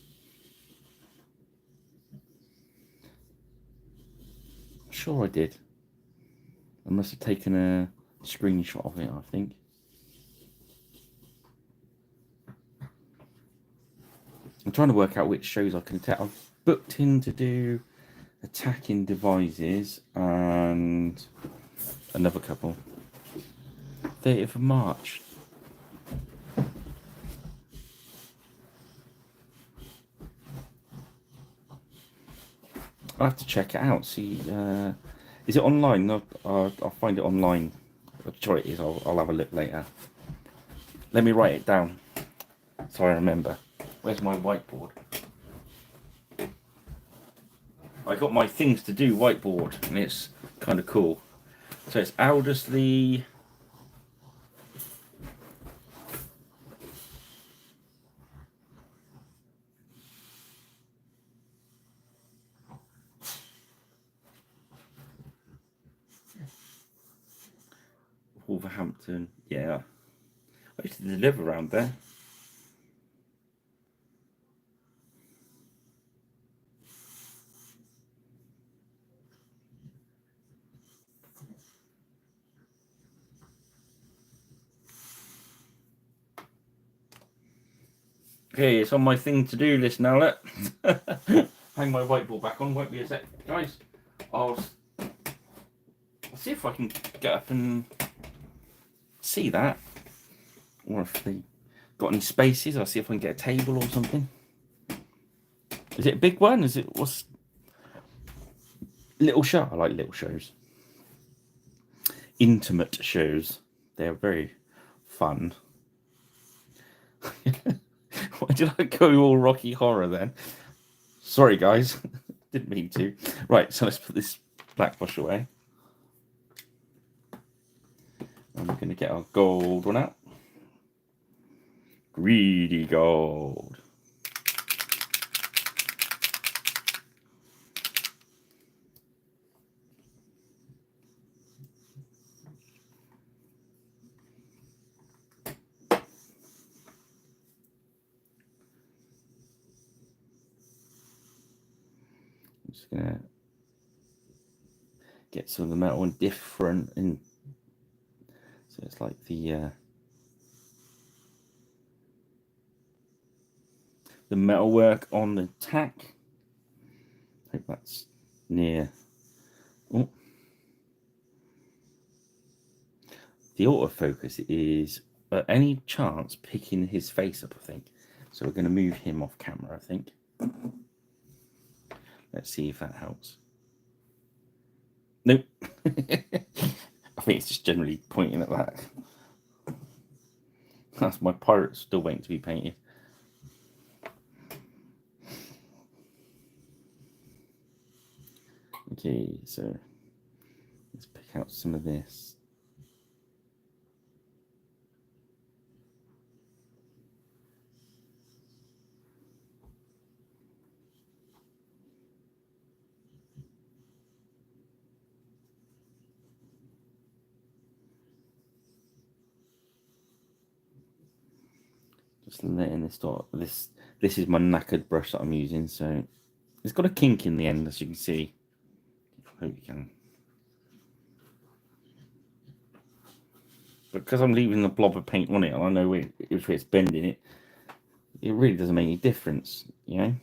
Sure, I did. I must have taken a screenshot of it, I think. I'm trying to work out which shows I can take. I've booked in to do Attacking Devices and another couple. 30th of March. I'll have to check it out. See, is it online? I'll find it online. I'm sure it is. I'll have a look later. Let me write it down so I remember. Where's my whiteboard? I got my things to do whiteboard, and it's kind of cool. So it's Aldersley. Wolverhampton. Yeah. I used to live around there. Okay, it's on my thing to do list now. Look. Hang my whiteboard back on. Won't be a sec, guys. I'll see if I can get up and see that, or if they got any spaces. I'll see if I can get a table or something. Is it a big one? Is it what's little show? I like little shows. Intimate shows. They're very fun. Why did I go all Rocky Horror then? Sorry, guys. Didn't mean to. Right, so let's put this black brush away. And we're going to get our gold one out. Greedy gold. I'm just going to get some of the metal in different. So it's like the metal work on the tack. I hope that's near. Oh. The autofocus is at any chance picking his face up, I think. So we're going to move him off camera, I think. Let's see if that helps. Nope. I think it's just generally pointing at that. That's my pirate still waiting to be painted. Okay, so let's pick out some of this. Just letting this start. This is my knackered brush that I'm using, so it's got a kink in the end, as you can see. I hope you can. But because I'm leaving the blob of paint on it, and I know if it's bending it, it really doesn't make any difference, you know,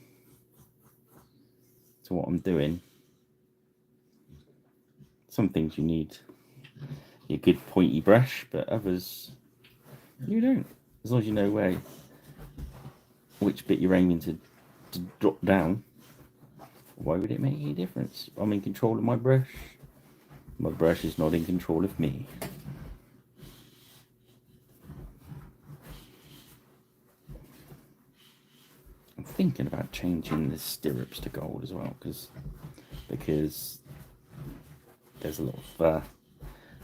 to what I'm doing. Some things you need a good pointy brush, but others you don't. As long as you know which bit you're aiming to drop down, why would it make any difference? I'm in control of my brush. My brush is not in control of me. I'm thinking about changing the stirrups to gold as well, because there's a lot of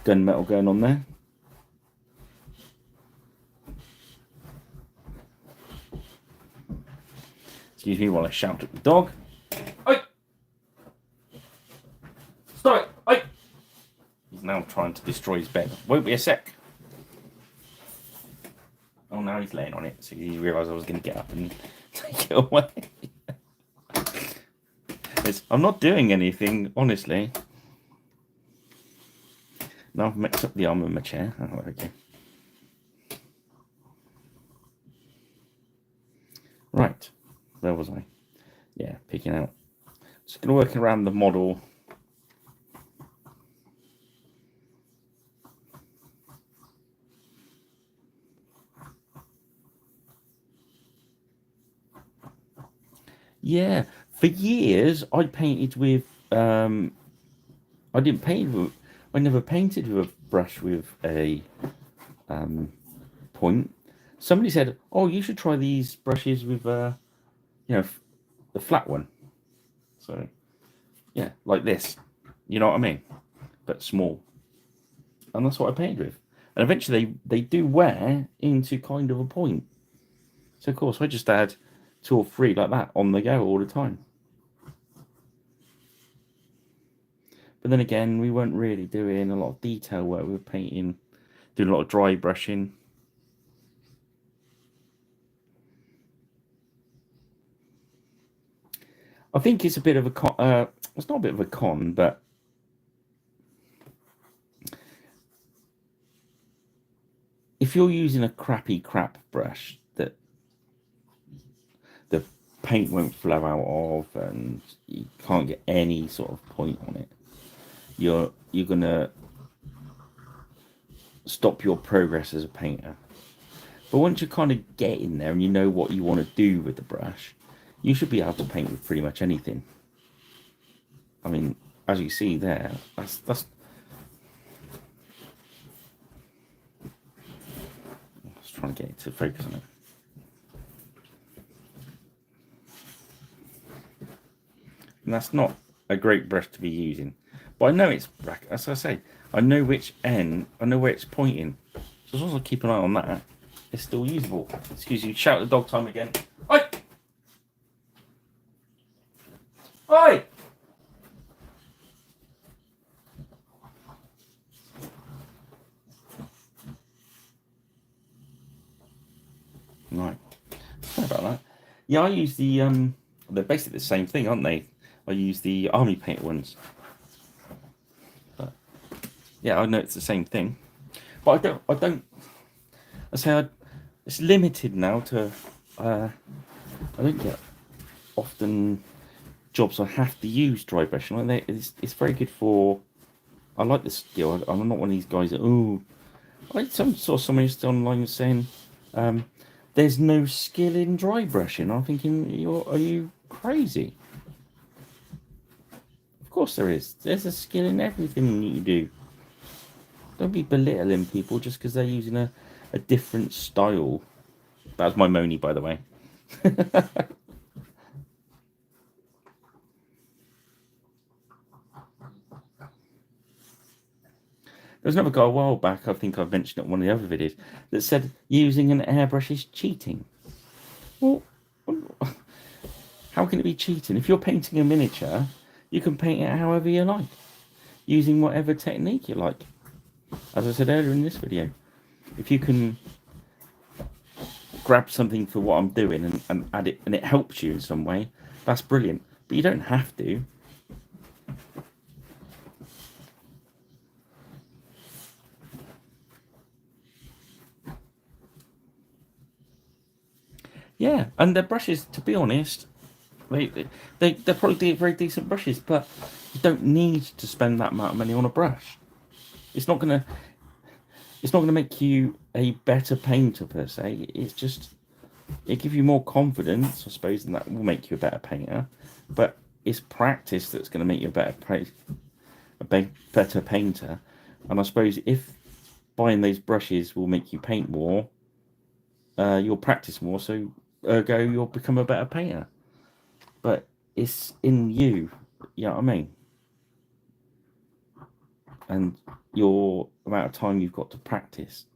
gunmetal going on there. Excuse me while I shout at the dog. Oi! Stop it! Oi! He's now trying to destroy his bed. Won't be a sec. Oh, now he's laying on it, so he realised I was going to get up and take it away. I'm not doing anything, honestly. Now I've mixed up the arm of my chair. Oh, okay. Right. Where was I? Yeah, picking out. Just going to work around the model. Yeah, for years I painted with. I never painted with a brush with a point. Somebody said, "Oh, you should try these brushes with the flat one." So, yeah, like this. You know what I mean? But small. And that's what I painted with. And eventually they do wear into kind of a point. So of course I just add 2 or 3 like that on the go all the time. But then again, we weren't really doing a lot of detail work. We were painting, doing a lot of dry brushing. I think it's a bit of a con. It's not a bit of a con, but if you're using a crap brush that the paint won't flow out of and you can't get any sort of point on it, you're gonna stop your progress as a painter. But once you kind of get in there and you know what you want to do with the brush, You should be able to paint with pretty much anything. I mean, as you see there, that's I was trying to get it to focus on it. And that's not a great brush to be using. But I know it's, as I say, I know which end, I know where it's pointing. So as long as I keep an eye on that, it's still usable. Excuse you, shout the dog time again. Oi! Oi! Right. Sorry about that. Yeah, I use the they're basically the same thing, aren't they? I use the army paint ones. But yeah, I know it's the same thing. But I say it's limited now to I don't get often jobs I have to use dry brushing. Like it's very good for. I like the skill. I'm not one of these guys that I saw somebody just online saying there's no skill in dry brushing. I'm thinking, are you crazy? Of course there is. There's a skill in everything you do. Don't be belittling people just because they're using a different style. That was my Moni, by the way. There was another guy a while back, I think I've mentioned it in one of the other videos, that said using an airbrush is cheating. Well, how can it be cheating? If you're painting a miniature, you can paint it however you like, using whatever technique you like. As I said earlier in this video, if you can grab something for what I'm doing and add it, and it helps you in some way, that's brilliant. But you don't have to. Yeah, and the brushes, to be honest, they're probably very decent brushes, but you don't need to spend that amount of money on a brush. It's not gonna make you a better painter per se. It's just it gives you more confidence, I suppose, and that will make you a better painter. But it's practice that's going to make you a better painter. And I suppose if buying those brushes will make you paint more, you'll practice more. So ergo, you'll become a better painter. But it's in you. You know what I mean? And your amount of time you've got to practice.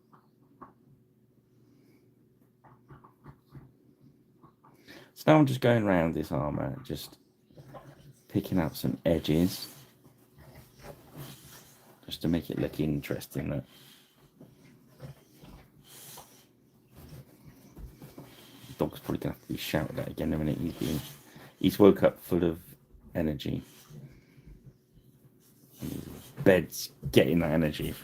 So now I'm just going around this armour, just picking out some edges, just to make it look interesting. The dog's probably going to have to be shouted at again in a minute. He's woke up full of energy. And his bed's getting that energy.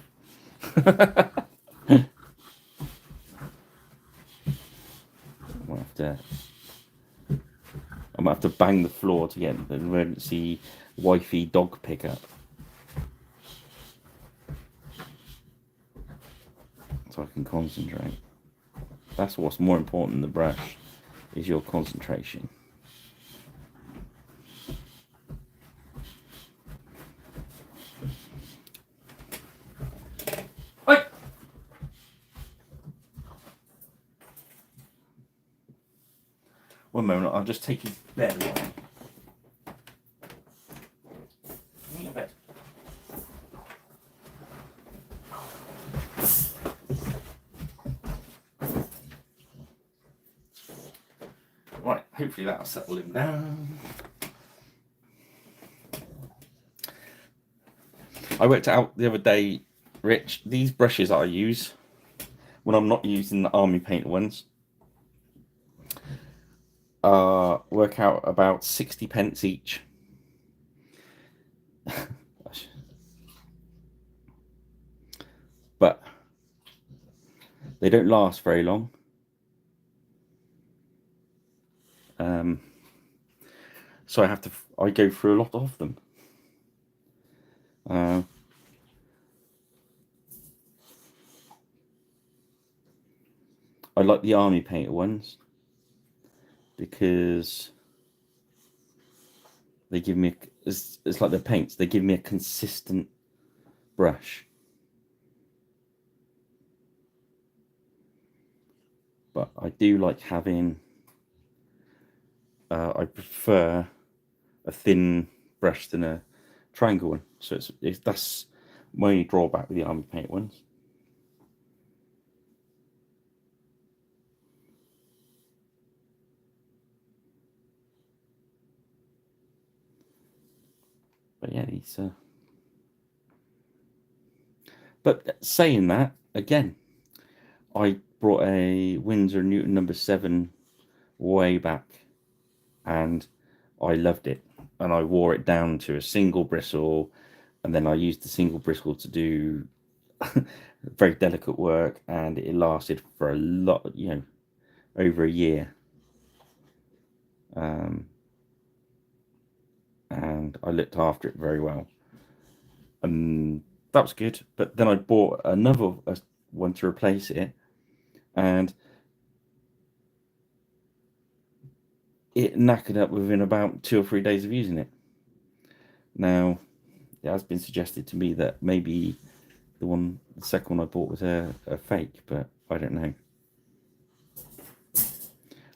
I might have to bang the floor to get the emergency wifey dog pickup. So I can concentrate. That's what's more important than the brush, is your concentration. Oi! One moment, I'll just take his bed away. Right, hopefully that'll settle him down. I worked out the other day, Rich, these brushes that I use when I'm not using the army paint ones work out about 60 pence each. But they don't last very long. So I go through a lot of them. I like the army painter ones because They give me it's like the paints. They give me a consistent brush. But I do like having. I prefer a thin brush than a triangle one. So that's my only drawback with the army paint ones. But yeah, these. But saying that again, I brought a Winsor Newton number 7 way back, and I loved it. And I wore it down to a single bristle, and then I used the single bristle to do very delicate work, and it lasted for a lot, over a year. And I looked after it very well, and that was good. But then I bought another one to replace it, and it knackered up within about 2 or 3 days of using it. Now, it has been suggested to me that maybe the second one I bought was a fake, but I don't know.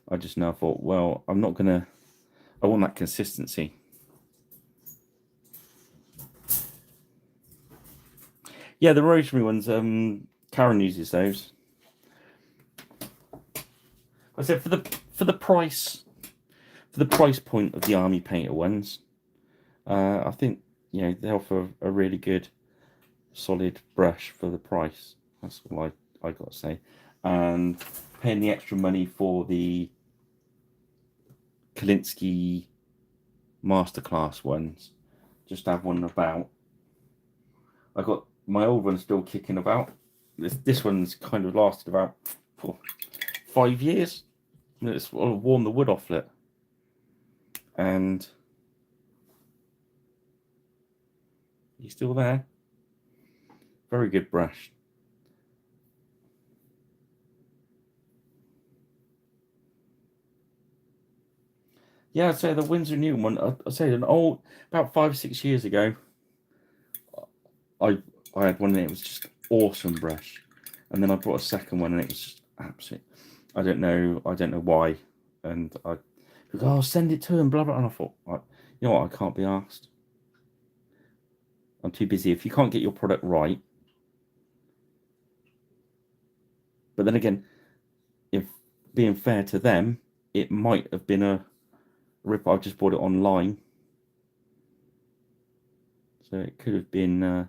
I just now thought, well, I want that consistency. Yeah, the rosemary ones, Karen uses those. I said for the price point of the army painter ones, I think they offer a really good solid brush for the price. That's all I got to say. And paying the extra money for the Kalinsky masterclass ones, just have one about. I got my old one still kicking about. This one's kind of lasted about 5 years. It's worn the wood off it, and he's still there. Very good brush. Yeah, I'd say the Winsor Newton one. I'd say about 5-6 years ago. I had one and it was just awesome brush, and then I bought a second one and it was just absolute. I don't know why, and I go, I'll send it to him, blah blah. And I thought, you know what, I can't be asked. I'm too busy. If you can't get your product right, but then again, if being fair to them, it might have been a rip. I've just bought it online, so it could have been.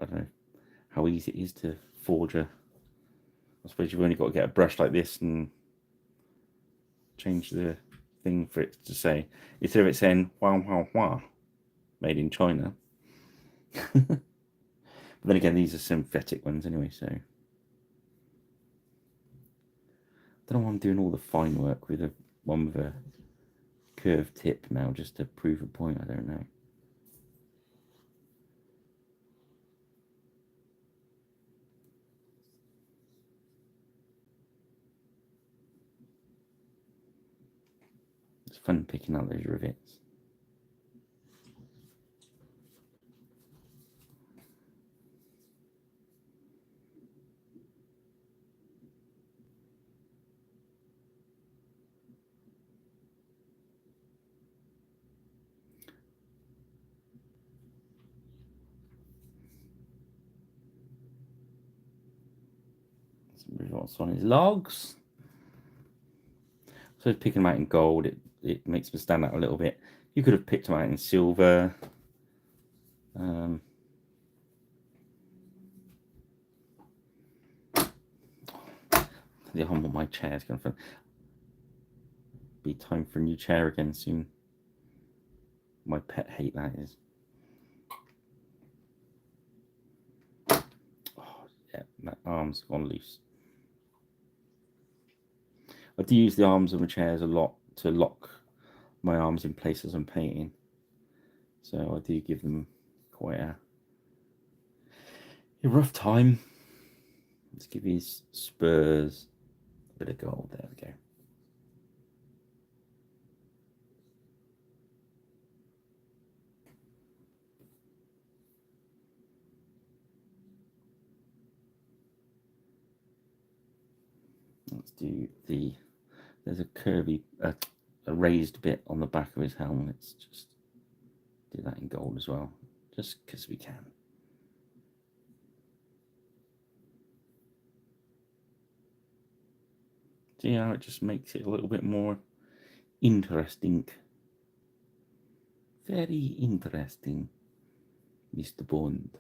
I don't know how easy it is to forge a. I suppose you've only got to get a brush like this and change the thing for it to say, instead of it saying "Wow Wow Wow," made in China. But then again, these are synthetic ones anyway, so I don't know why I'm doing all the fine work with one with a curved tip now, just to prove a point. I don't know. It's fun picking out those rivets. What's on his logs? So picking them out in gold, it makes them stand out a little bit. You could have picked them out in silver. The arm on my chair is going to be time for a new chair again soon. My pet hate that is. Oh, yeah, that arm's gone loose. I do use the arms of my chairs a lot to lock my arms in place as I'm painting. So I do give them quite a rough time. Let's give these spurs a bit of gold. There we go. Let's do there's a curvy, a raised bit on the back of his helmet. Let's just do that in gold as well, just because we can. See how it just makes it a little bit more interesting. Very interesting, Mr. Bond.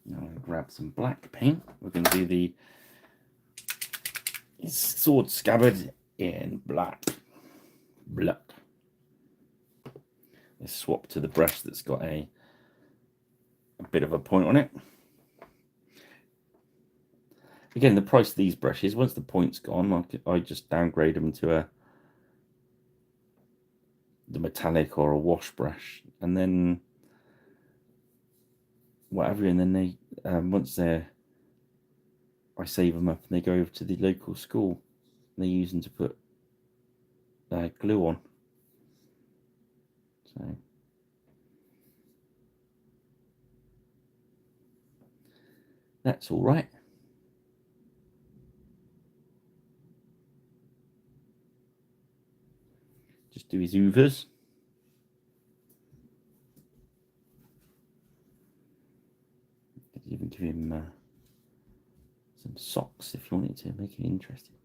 Now I'm going to grab some black paint. We're going to do the sword scabbard in black. Let's swap to the brush that's got a bit of a point on it. Again, the price of these brushes, once the point's gone, I just downgrade them to the metallic or a wash brush, and then whatever, and then they once they're, I save them up and they go over to the local school and they use them to put glue on. So that's all right. Just do his hoovers. Could even give him some socks if you wanted to make it interesting.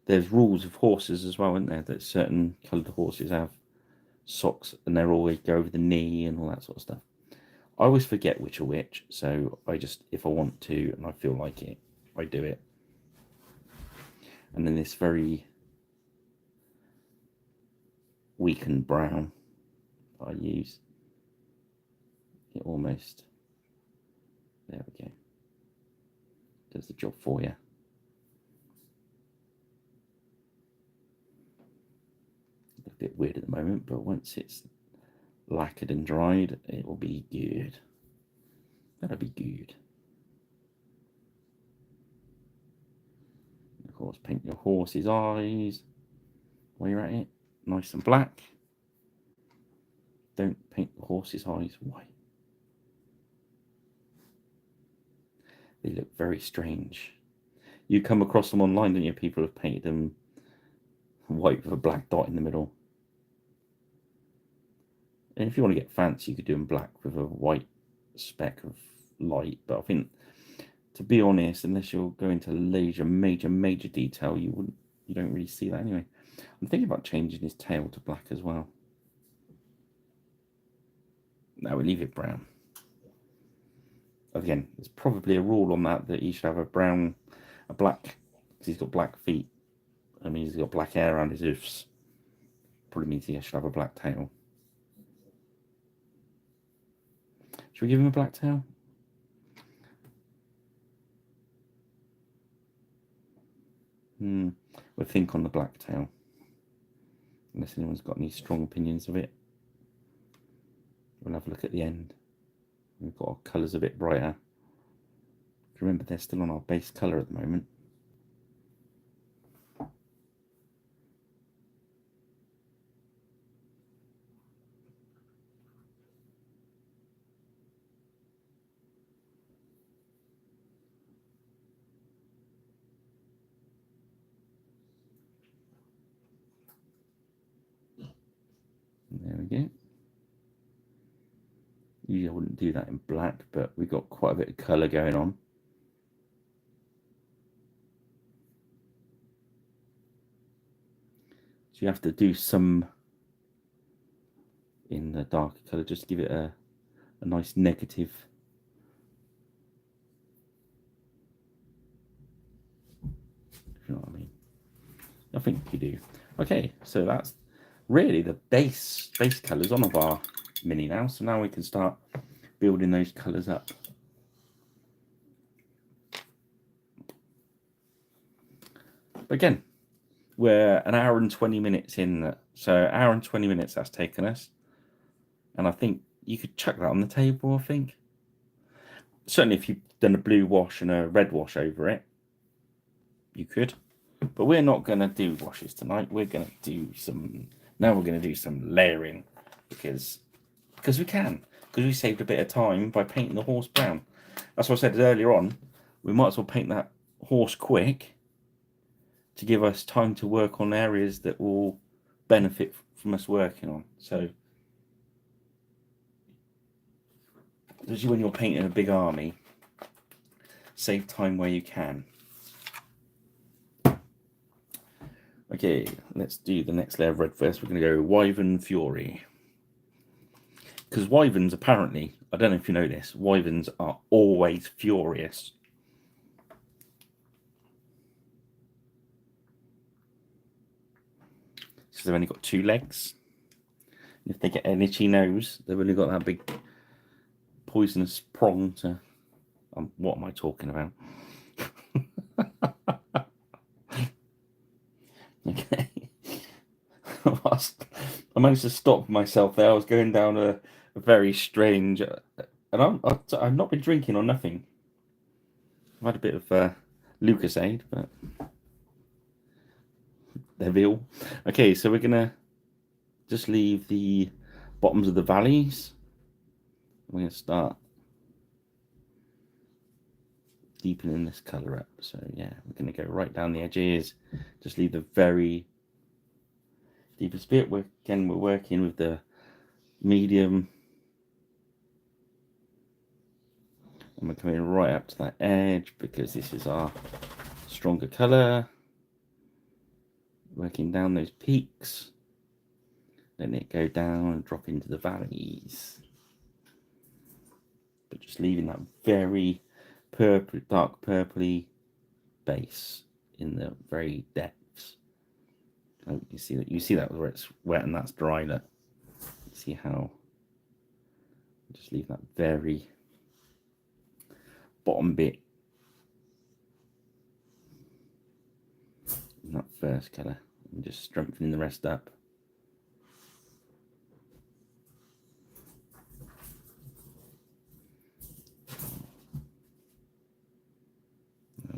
There's rules of horses as well, isn't there? That certain coloured horses have socks and they're always go over the knee and all that sort of stuff. I always forget which are which, so I just, if I want to and I feel like it, I do it. And then this very weakened brown I use, it almost, there we go, does the job for you. A bit weird at the moment, but once it's lacquered and dried, it will be good. That'll be good. Of course, paint your horse's eyes while you're at it, nice and black. Don't paint the horse's eyes white. They look very strange. You come across them online, don't you? People have painted them white with a black dot in the middle. And if you want to get fancy, you could do them black with a white speck of light. But I think, to be honest, unless you're going to major detail, you don't really see that anyway. I'm thinking about changing his tail to black as well. Now we leave it brown. Again, there's probably a rule on that he should have a black, because he's got black feet. I mean, he's got black hair around his hoofs. Probably means he should have a black tail. Should we give him a black tail? We'll think on the black tail. Unless anyone's got any strong opinions of it. We'll have a look at the end. We've got our colours a bit brighter. Remember, they're still on our base colour at the moment. There we go. Usually I wouldn't do that in black, but we've got quite a bit of colour going on. So you have to do some in the darker colour, just to give it a nice negative. If you know what I mean. I think you do. Okay, so that's really the base colours on of our mini now. So now we can start building those colours up. Again, we're an hour and 20 minutes in, so hour and 20 minutes that's taken us. And I think you could chuck that on the table, I think. Certainly if you've done a blue wash and a red wash over it, you could. But we're not going to do washes tonight. We're going to do some, now we're going to do some layering, because because we can, because we saved a bit of time by painting the horse brown. That's what I said earlier on. We might as well paint that horse quick to give us time to work on areas that will benefit from us working on. So, especially when you're painting a big army, save time where you can. Okay, let's do the next layer of red first. We're going to go Wyvern Fury. Because wyverns, apparently, I don't know if you know this, wyverns are always furious. So they've only got 2 legs. If they get an itchy nose, they've only got that big poisonous prong to... what am I talking about? Okay. I managed to stop myself there. I was going down a very strange... and I've not been drinking or nothing. I've had a bit of Lucasade, but... they're real. Okay, so we're going to just leave the bottoms of the valleys. We're going to start deepening this colour up. So yeah, we're going to go right down the edges. Just leave the very deepest bit. We're working with the medium. And we're coming right up to that edge because this is our stronger colour. Working down those peaks. Letting it go down and drop into the valleys. But just leaving that very purple, dark purpley base in the very depths. Oh, you see that where it's wet and that's dry. Look, see how just leave that very bottom bit in that first colour and just strengthening the rest up.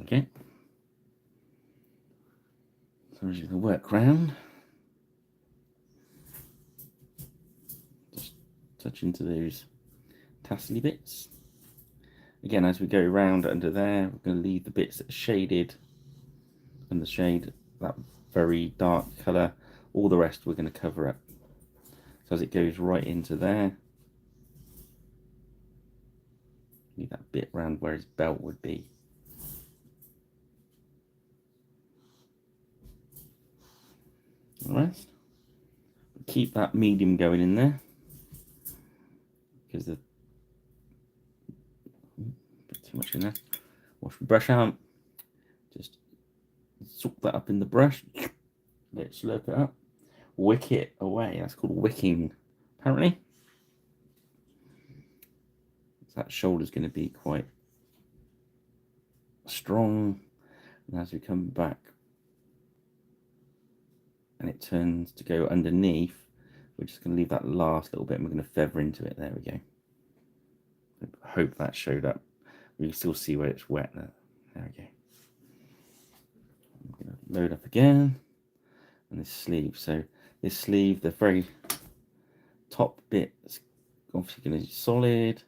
Okay, so we're just going to work round, just touch into those tassely bits. Again, as we go round under there, we're going to leave the bits that are shaded and the shade, that very dark colour. All the rest we're going to cover up. So as it goes right into there, leave that bit round where his belt would be. The rest, keep that medium going in there because the bit too much in there. Wash the brush out. Just soak that up in the brush. Let it slurp it up. Wick it away. That's called wicking, apparently. So that shoulder's going to be quite strong, and as we come back and it turns to go underneath, we're just going to leave that last little bit and we're going to feather into it. There we go. I hope that showed up. We can still see where it's wet there. There we go. I'm going to load up again. And this sleeve. So this sleeve, the very top bit is obviously going to be solid.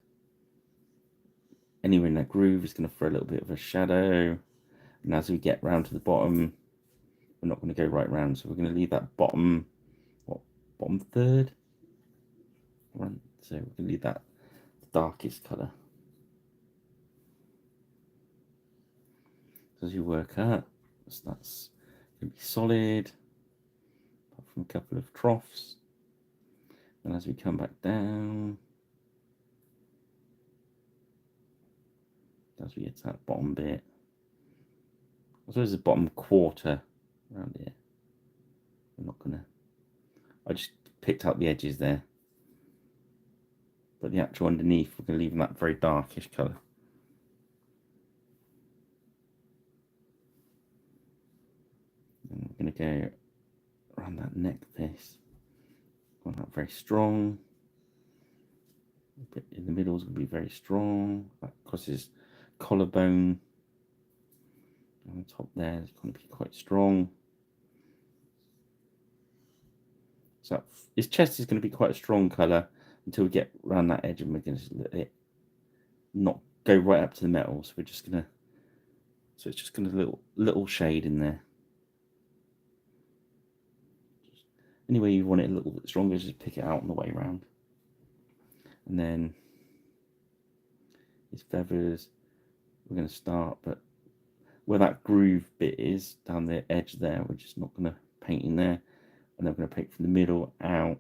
Anywhere in that groove is going to throw a little bit of a shadow. And as we get round to the bottom, we're not going to go right round, so we're going to leave that bottom, bottom third? Right, so we're going to leave that darkest colour. So as you work out, so that's going to be solid, apart from a couple of troughs. And as we come back down, as we get to that bottom bit, I suppose the bottom quarter around here. I'm not gonna, I just picked out the edges there, but the actual underneath we're going to leave that very darkish colour. And we're going to go around that neck piece. Want that very strong. A bit in the middle is going to be very strong. That crosses collarbone. On the top there is going to be quite strong. So his chest is going to be quite a strong colour, until we get around that edge, and we're going to let it not go right up to the metal. So we're just going to, so it's just going to little shade in there. Any way you want it a little bit stronger, just pick it out on the way around. And then his feathers, we're going to start, but where that groove bit is down the edge there, we're just not going to paint in there. And then we're going to paint from the middle out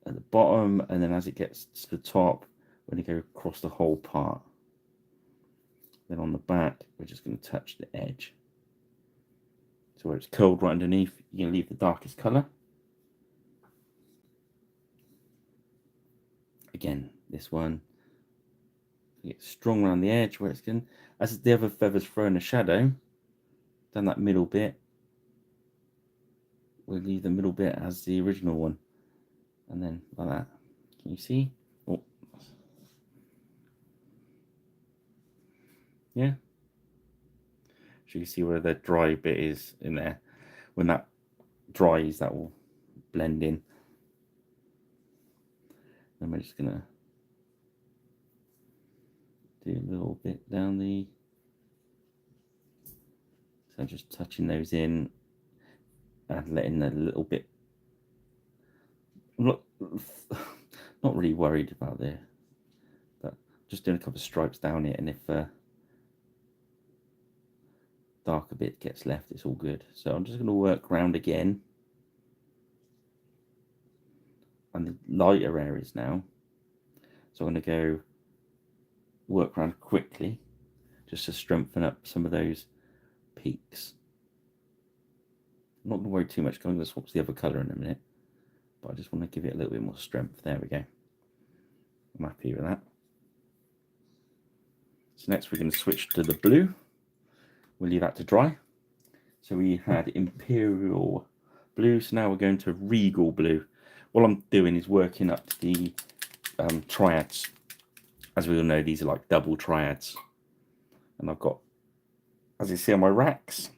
at the bottom, and then as it gets to the top, we're going to go across the whole part. Then on the back, we're just going to touch the edge. So where it's curled right underneath, you're going to leave the darkest colour. Again, this one, get strong around the edge where it's going, as the other feathers throw in a shadow, down that middle bit, we'll leave the middle bit as the original one. And then like that. Can you see? Oh. Yeah. So you see where the dry bit is in there. When that dries, that will blend in. And we're just gonna do a little bit down the, so just touching those in and letting a little bit, not really worried about there, but just doing a couple of stripes down it, and if darker bit gets left, it's all good. So I'm just going to work around again on the lighter areas now. So I'm going to go work around quickly just to strengthen up some of those peaks. I'm not going to worry too much, because I'm going to swap to the other colour in a minute, but I just want to give it a little bit more strength. There we go. I'm happy with that. So next we're going to switch to the blue. We'll leave that to dry. So we had Imperial Blue, so now we're going to Regal Blue. What I'm doing is working up to the triads. As we all know, these are like double triads. And I've got, as you see on my racks,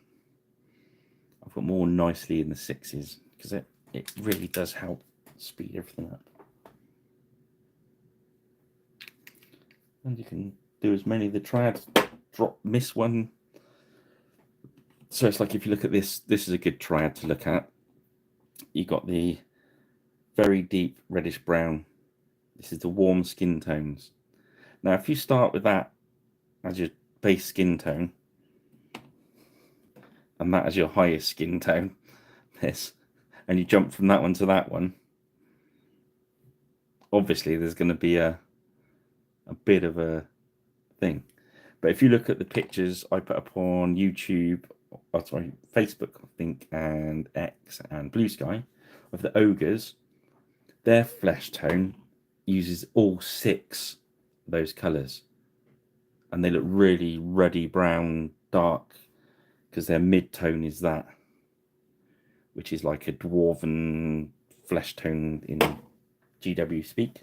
I've got more nicely in the 6s, because it really does help speed everything up. And you can do as many of the triads, miss one. So it's like, if you look at this, this is a good triad to look at. You got the very deep reddish brown. This is the warm skin tones. Now, if you start with that as your base skin tone, and that as your highest skin tone, this, and you jump from that one to that one, obviously there's going to be a bit of a thing. But if you look at the pictures I put up on YouTube, Facebook, I think, and X and Blue Sky, of the ogres, their flesh tone uses all 6 of those colours, and they look really ruddy brown, dark, because their mid tone is that, which is like a dwarven flesh tone in GW speak.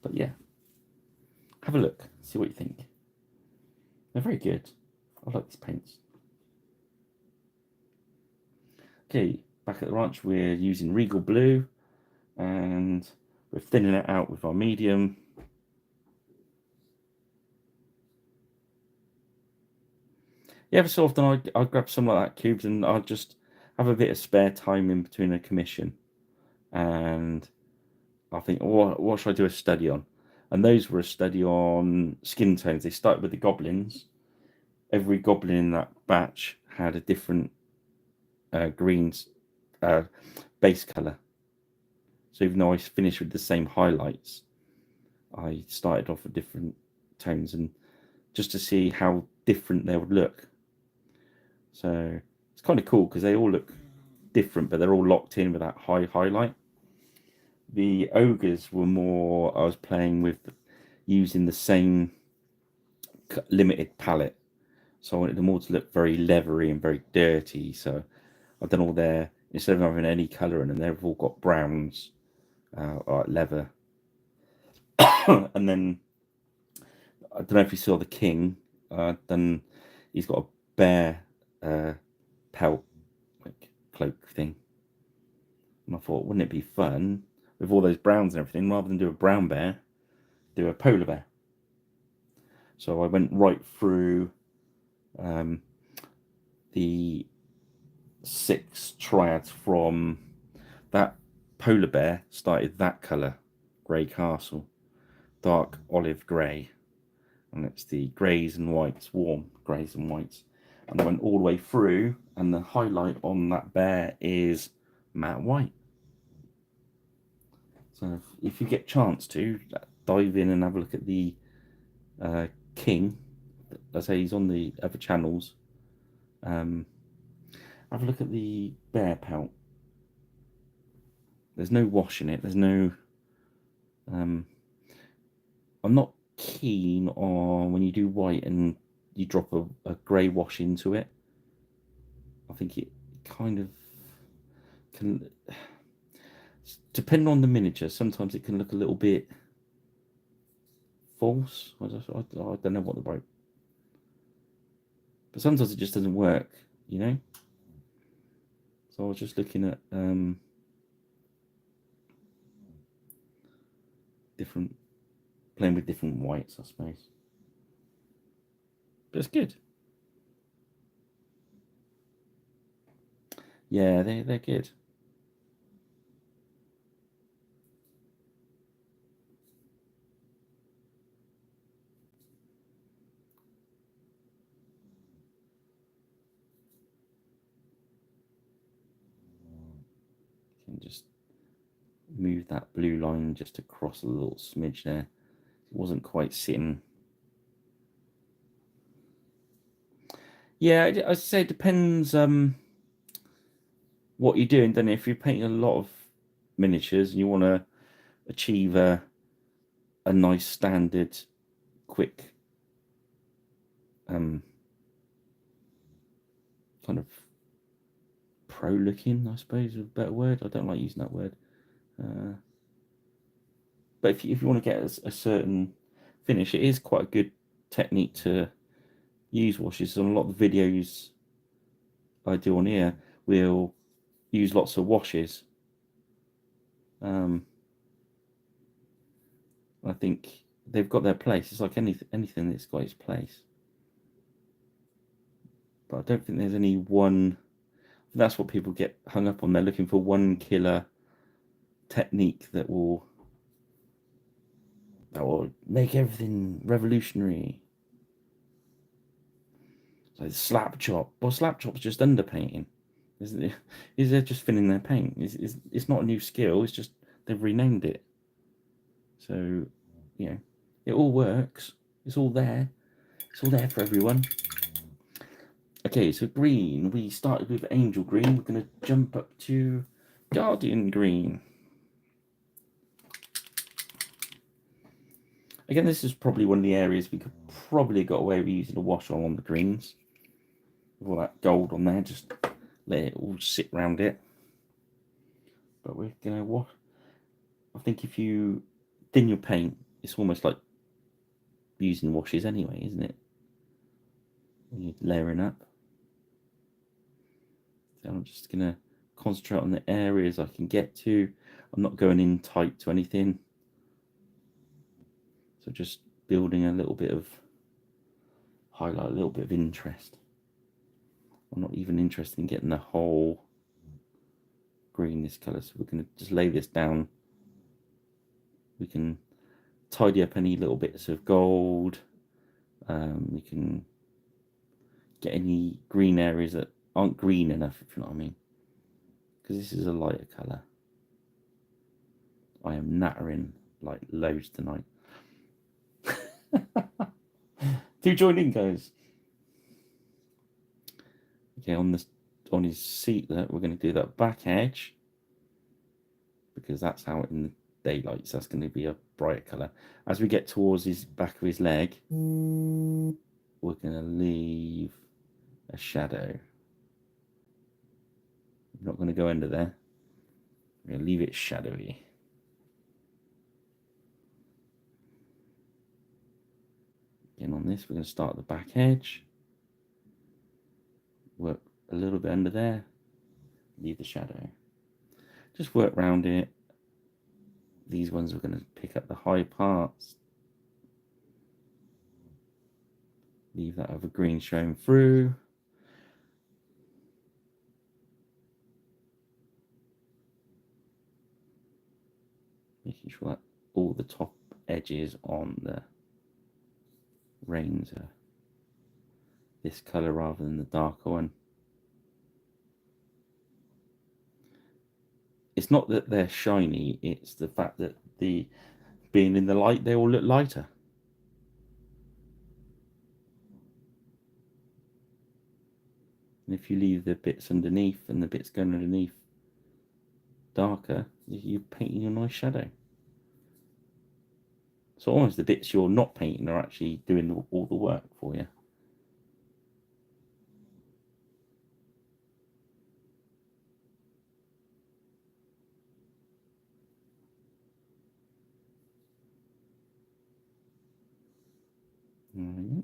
But yeah, have a look, see what you think. They're very good. I like these paints. Okay, back at the ranch, we're using Regal Blue, and we're thinning it out with our medium. Yeah, every so often I grab some like that cubes, and I'll just have a bit of spare time in between a commission, and I think, what should I do a study on? And those were a study on skin tones. They started with the goblins. Every goblin in that batch had a different greens base color. So even though I finished with the same highlights, I started off with different tones, and just to see how different they would look. So it's kind of cool, because they all look different, but they're all locked in with that high highlight. The ogres were more, I was playing with using the same limited palette, so I wanted them all to look very leathery and very dirty. So I've done all their, instead of having any colour in them, they've all got browns, like leather. And then I don't know if you saw the king, then he's got a bear pelt, like cloak thing. And I thought, wouldn't it be fun with all those browns and everything, rather than do a brown bear, do a polar bear. So I went right through the 6 triads from that polar bear. Started that colour, grey castle, dark olive grey, and it's the greys and whites, warm greys and whites. And I went all the way through, and the highlight on that bear is matte white. So if you get a chance to dive in and have a look at the king, I say he's on the other channels. Have a look at the bear pelt. There's no wash in it. There's no. I'm not keen on when you do white and you drop a grey wash into it. I think it kind of can, depending on the miniature, sometimes it can look a little bit false. I don't know what the right, but sometimes it just doesn't work, you know. So I was just looking at playing with different whites, I suppose. But it's good. Yeah, they're good. You can just move that blue line just across a little smidge there. It wasn't quite sitting. Yeah, I'd say it depends what you're doing, don't it? If you're painting a lot of miniatures and you want to achieve a nice standard quick kind of pro looking, I suppose is a better word. I don't like using that word. But if you want to get a certain finish, it is quite a good technique to use washes. On a lot of the videos I do on here, we'll use lots of washes. I think they've got their place. It's like anything that's got its place. But I don't think there's any one. That's what people get hung up on. They're looking for one killer technique that will make everything revolutionary. So slap chop. Well, slap chop's just underpainting. Is they're just filling their paint. It's not a new skill. It's just they've renamed it. So, you know, it all works. It's all there. It's all there for everyone. Okay, so green. We started with angel green. We're going to jump up to guardian green. Again, this is probably one of the areas we could probably got away with using a wash on the greens. With all that gold on there, just let it all sit around it. But we're going to wash. I think if you thin your paint, it's almost like using washes anyway, isn't it? When you're layering up. So I'm just going to concentrate on the areas I can get to. I'm not going in tight to anything. So just building a little bit of highlight, a little bit of interest. I'm not even interested in getting the whole green this colour. So we're going to just lay this down. We can tidy up any little bits of gold. We can get any green areas that aren't green enough, if you know what I mean. Because this is a lighter colour. I am nattering like loads tonight. Do join in, guys. Okay, on his seat there, we're going to do that back edge because that's out in the daylight, so that's going to be a brighter colour. As we get towards his back of his leg, we're going to leave a shadow. I'm not going to go under there. We're going to leave it shadowy. Again, on this, we're going to start at the back edge. Work a little bit under there. Leave the shadow. Just work around it. These ones are going to pick up the high parts. Leave that other green showing through. Making sure that all the top edges on the reins are this colour rather than the darker one. It's not that they're shiny, it's the fact that being in the light, they all look lighter. And if you leave the bits underneath and the bits going underneath darker, you're painting a nice shadow. So almost the bits you're not painting are actually doing all the work for you. Right.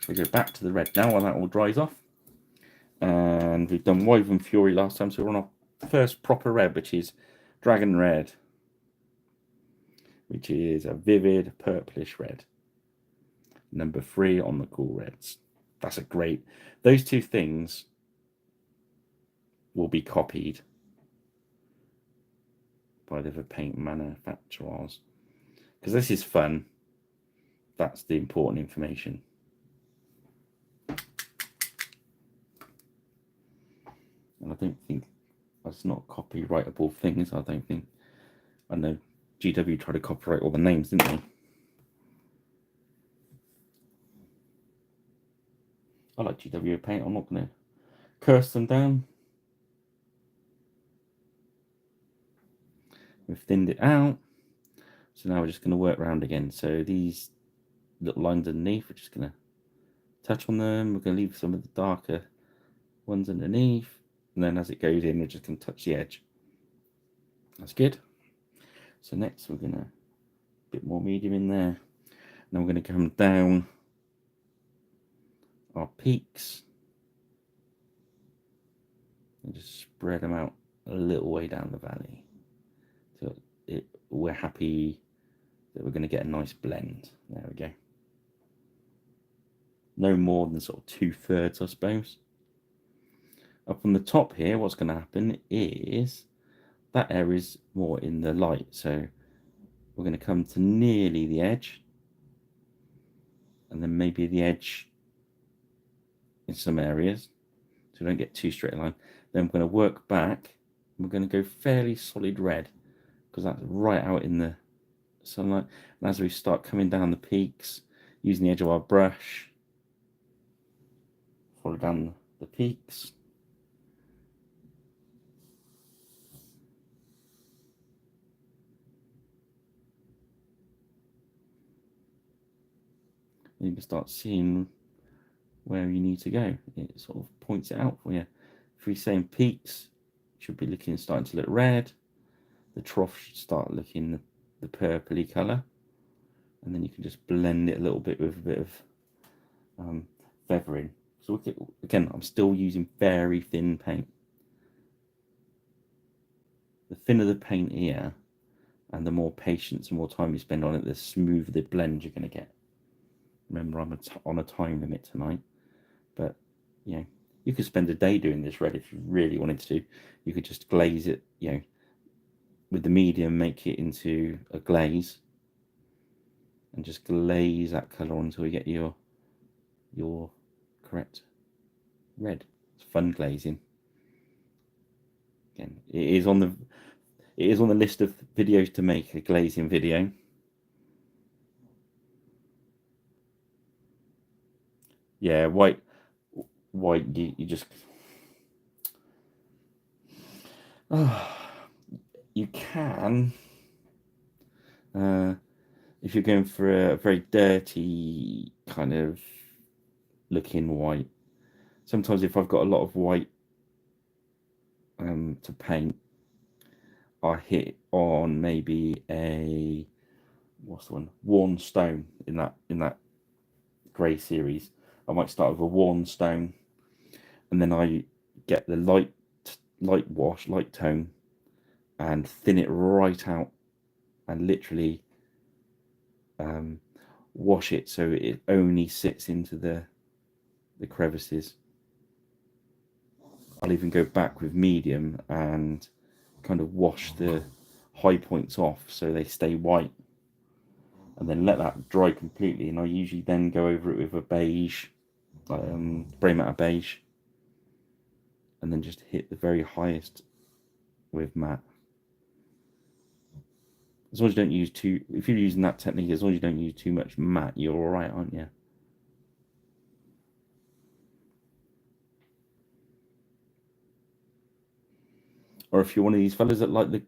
So we go back to the red now while that all dries off. And we've done Woven Fury last time, so we're on our first proper red, which is Dragon Red, which is a vivid purplish red. Number 3 on the cool reds. That's a great... Those two things will be copied by the other paint manufacturers. Because this is fun. That's the important information. And I don't think that's not copyrightable things. I don't think. I know GW tried to copyright all the names, didn't they? I like GW paint. I'm not going to curse them down. We've thinned it out. So now we're just going to work around again. So these little lines underneath, we're just going to touch on them. We're going to leave some of the darker ones underneath. And then as it goes in, we're just going to touch the edge. That's good. So next we're going to a bit more medium in there. Now we're going to come down our peaks and just spread them out a little way down the valley. So we're happy that we're going to get a nice blend. There we go. No more than sort of 2/3, I suppose. Up on the top here, what's going to happen is that area is more in the light. So we're going to come to nearly the edge. And then maybe the edge in some areas. So we don't get too straight a line. Then we're going to work back. We're going to go fairly solid red. Because that's right out in the sunlight. And as we start coming down the peaks, using the edge of our brush, follow down the peaks. And you can start seeing where you need to go. It sort of points it out for you. If we say in peaks, it should be starting to look red. The trough should start looking the purpley colour. And then you can just blend it a little bit with a bit of feathering. So again, I'm still using very thin paint. The thinner the paint here, and the more patience and more time you spend on it, the smoother the blend you're going to get. Remember, I'm on a time limit tonight, but you know, you could spend a day doing this red if you really wanted to. You could just glaze it, you know, with the medium, make it into a glaze, and just glaze that colour until you get your correct red. It's fun glazing. Again, it is on the list of videos to make, a glazing video. Yeah, white, you just... you can, if you're going for a very dirty kind of looking white. Sometimes if I've got a lot of white to paint, I hit on maybe a, what's the one, worn stone in that grey series. I might start with a worn stone, and then I get the light wash, light tone, and thin it right out, and literally wash it so it only sits into the crevices. I'll even go back with medium and kind of wash the high points off so they stay white, and then let that dry completely. And I usually then go over it with a beige, spray matte beige, and then just hit the very highest with matte. As long as you don't use too, if you're using that technique, as long as you don't use too much matte, you're all right, aren't you? Or if you're one of these fellas that like the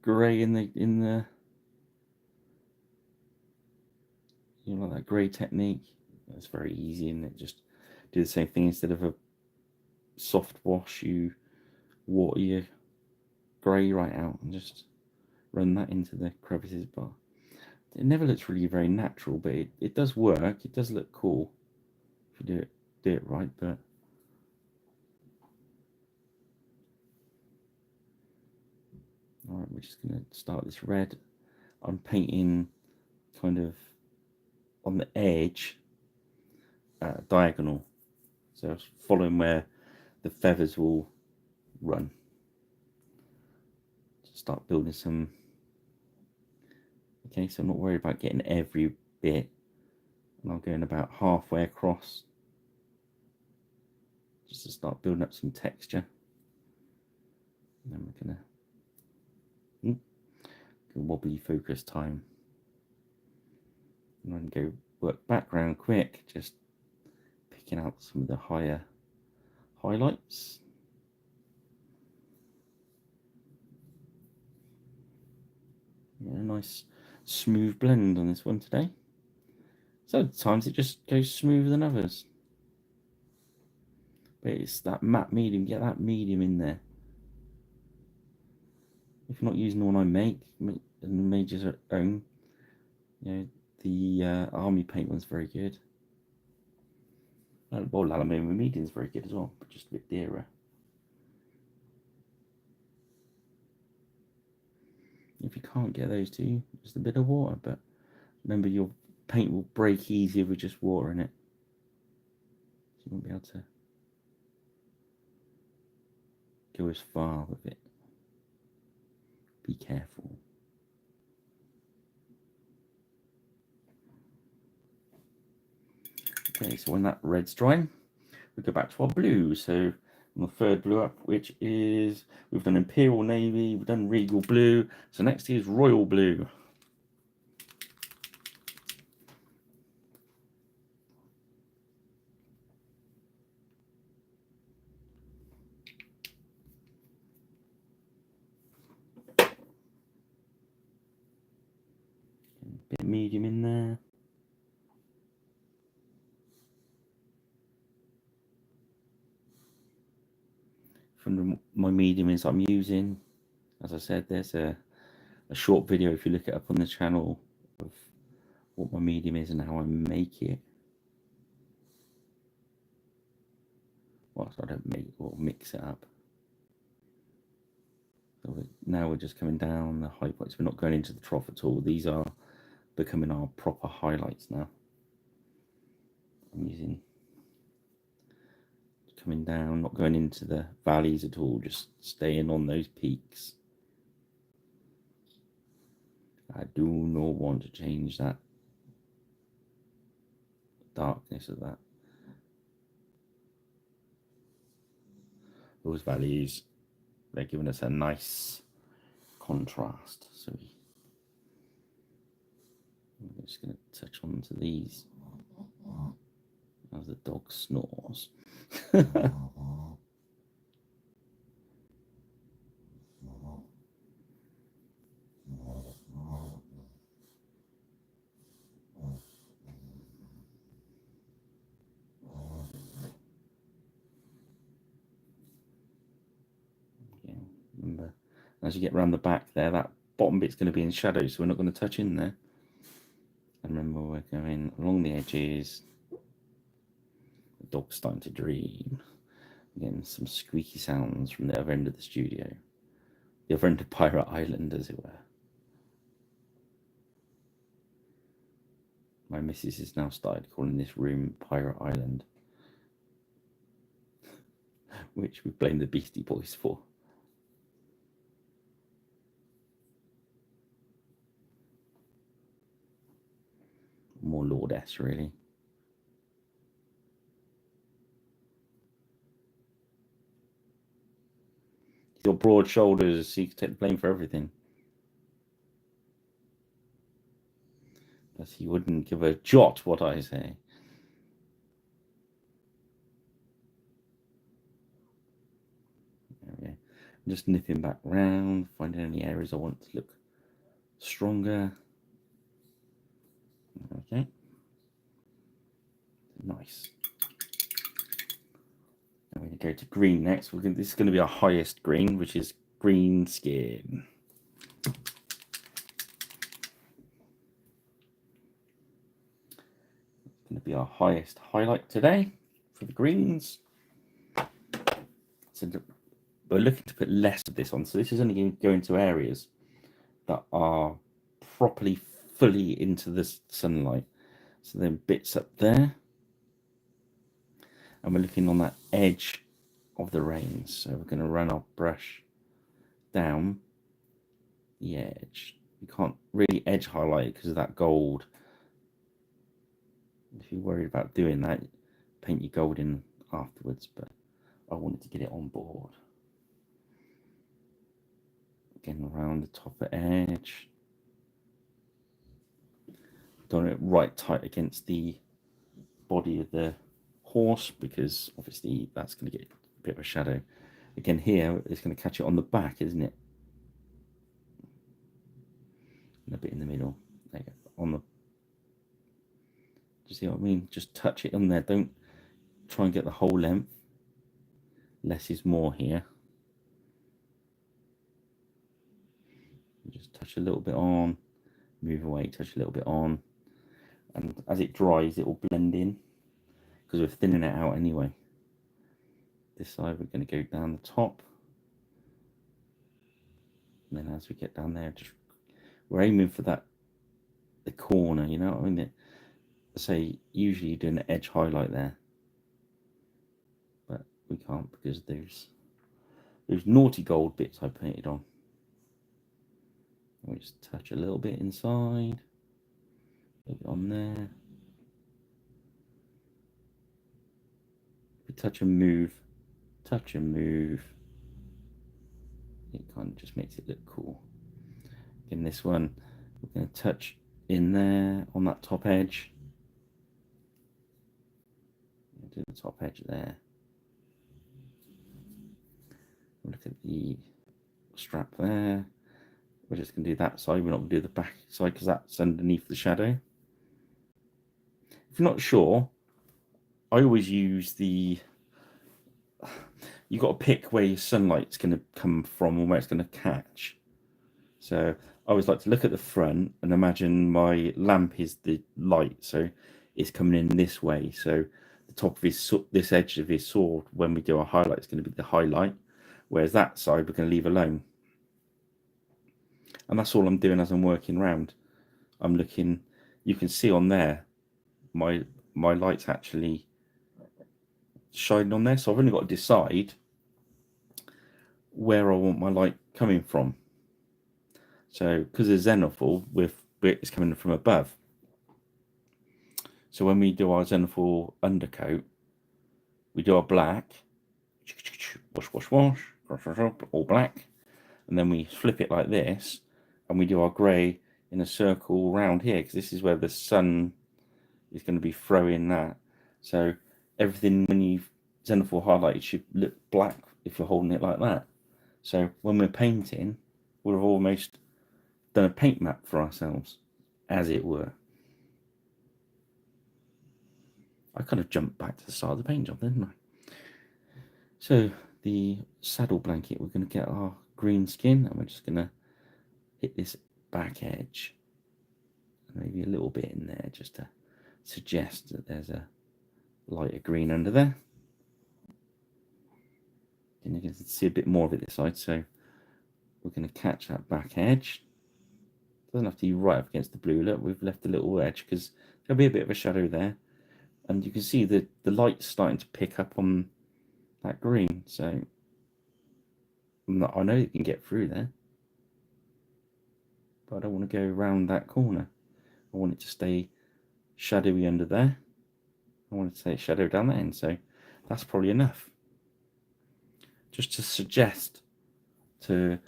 grey in the you know, like that grey technique, that's very easy, and it just do the same thing. Instead of a soft wash, you water your grey right out and just run that into the crevices. But it never looks really very natural, but it does work. It does look cool if you do it right. But all right, we're just gonna start this red. I'm painting kind of on the edge, diagonal, so following where the feathers will run. Just start building some. Okay, so I'm not worried about getting every bit, and I'm going about halfway across just to start building up some texture. And then we're gonna wobbly focus time, and then go work background quick, just picking out some of the higher highlights. Yeah, a nice smooth blend on this one today. Sometimes it just goes smoother than others, but it's that matte medium. Get that medium in there. If you're not using the one I make and made your own, you know, the army paint one's very good. Well, aluminium medium is very good as well, but just a bit dearer. If you can't get those two, just a bit of water. But remember, your paint will break easier with just water in it, so you won't be able to go as far with it. Be careful. Okay, so when that red's drying, we go back to our blue. So on the third blue up, which is, we've done Imperial Navy, we've done Regal Blue. So next is Royal Blue. Bit medium in there. From my medium is I'm using, as I said, there's a short video if you look it up on the channel of what my medium is and how I make it. Well, I don't make or mix it up. So now we're just coming down the high points. We're not going into the trough at all. These are becoming our proper highlights now. I'm using coming down, not going into the valleys at all, just staying on those peaks. I do not want to change that darkness of that. Those valleys, they're giving us a nice contrast. So I'm just going to touch onto these as the dog snores. Remember, as you get around the back there, that bottom bit's going to be in shadow, so we're not going to touch in there. And remember, we're going along the edges. The dog's starting to dream. Getting some squeaky sounds from the other end of the studio. The other end of Pirate Island, as it were. My missus has now started calling this room Pirate Island, which we blame the Beastie Boys for. More Lord-esque, really. Your broad shoulders, so you can take the blame for everything. But he wouldn't give a jot what I say. There we go. I'm just nipping back round, finding any areas I want to look stronger. Okay. Nice. I'm going to go to green next. This is going to be our highest green, which is green skin. It's going to be our highest highlight today for the greens. So we're looking to put less of this on. So this is only going to go into areas that are properly fully into the sunlight. So then bits up there. And we're looking on that edge of the reins. So we're going to run our brush down the edge. You can't really edge highlight because of that gold. If you're worried about doing that, paint your gold in afterwards, but I wanted to get it on board. Again, around the top of edge. Don't want it right tight against the body of the horse because obviously that's going to get a bit of a shadow. Again, here it's going to catch it on the back, isn't it? And a bit in the middle. There you go. On the. Do you see what I mean? Just touch it on there. Don't try and get the whole length. Less is more here. Just touch a little bit on, move away, touch a little bit on, and as it dries, it will blend in because we're thinning it out anyway. This side, we're going to go down the top, and then as we get down there, just we're aiming for that the corner. You know what I mean? Say usually you do an edge highlight there, but we can't because those naughty gold bits I painted on. We just touch a little bit inside, leave it on there. We touch and move, touch and move. It kind of just makes it look cool. In this one, we're going to touch in there on that top edge. Do the top edge there. Look at the strap there. We're just going to do that side. We're not going to do the back side because that's underneath the shadow. If you're not sure, I always use the. You've got to pick where your sunlight's going to come from and where it's going to catch. So I always like to look at the front and imagine my lamp is the light, so it's coming in this way. So the top of this edge of his sword, when we do our highlight, is going to be the highlight, whereas that side we're going to leave alone. And that's all I'm doing as I'm working around. I'm looking. You can see on there, my light's actually shining on there, so I've only got to decide where I want my light coming from. So because the zenithal it's coming from above. So when we do our zenithal undercoat, we do our black, wash, wash, wash, all black, and then we flip it like this, and we do our grey in a circle around here because this is where the sun is going to be throwing that. So everything when you zenithal highlight, it should look black if you're holding it like that. So when we're painting, we've almost done a paint map for ourselves, as it were. I kind of jumped back to the start of the paint job, didn't I? So the saddle blanket, we're going to get our green skin, and we're just going to hit this back edge, maybe a little bit in there, just to suggest that there's a lighter green under there. And you can see a bit more of it this side, so we're going to catch that back edge. Doesn't have to be right up against the blue. Look, we've left a little edge because there'll be a bit of a shadow there. And you can see that the light's starting to pick up on that green. So I know you can get through there, but I don't want to go around that corner. I want it to stay shadowy under there. I want it to stay shadow down that end. So that's probably enough. Just to suggest to,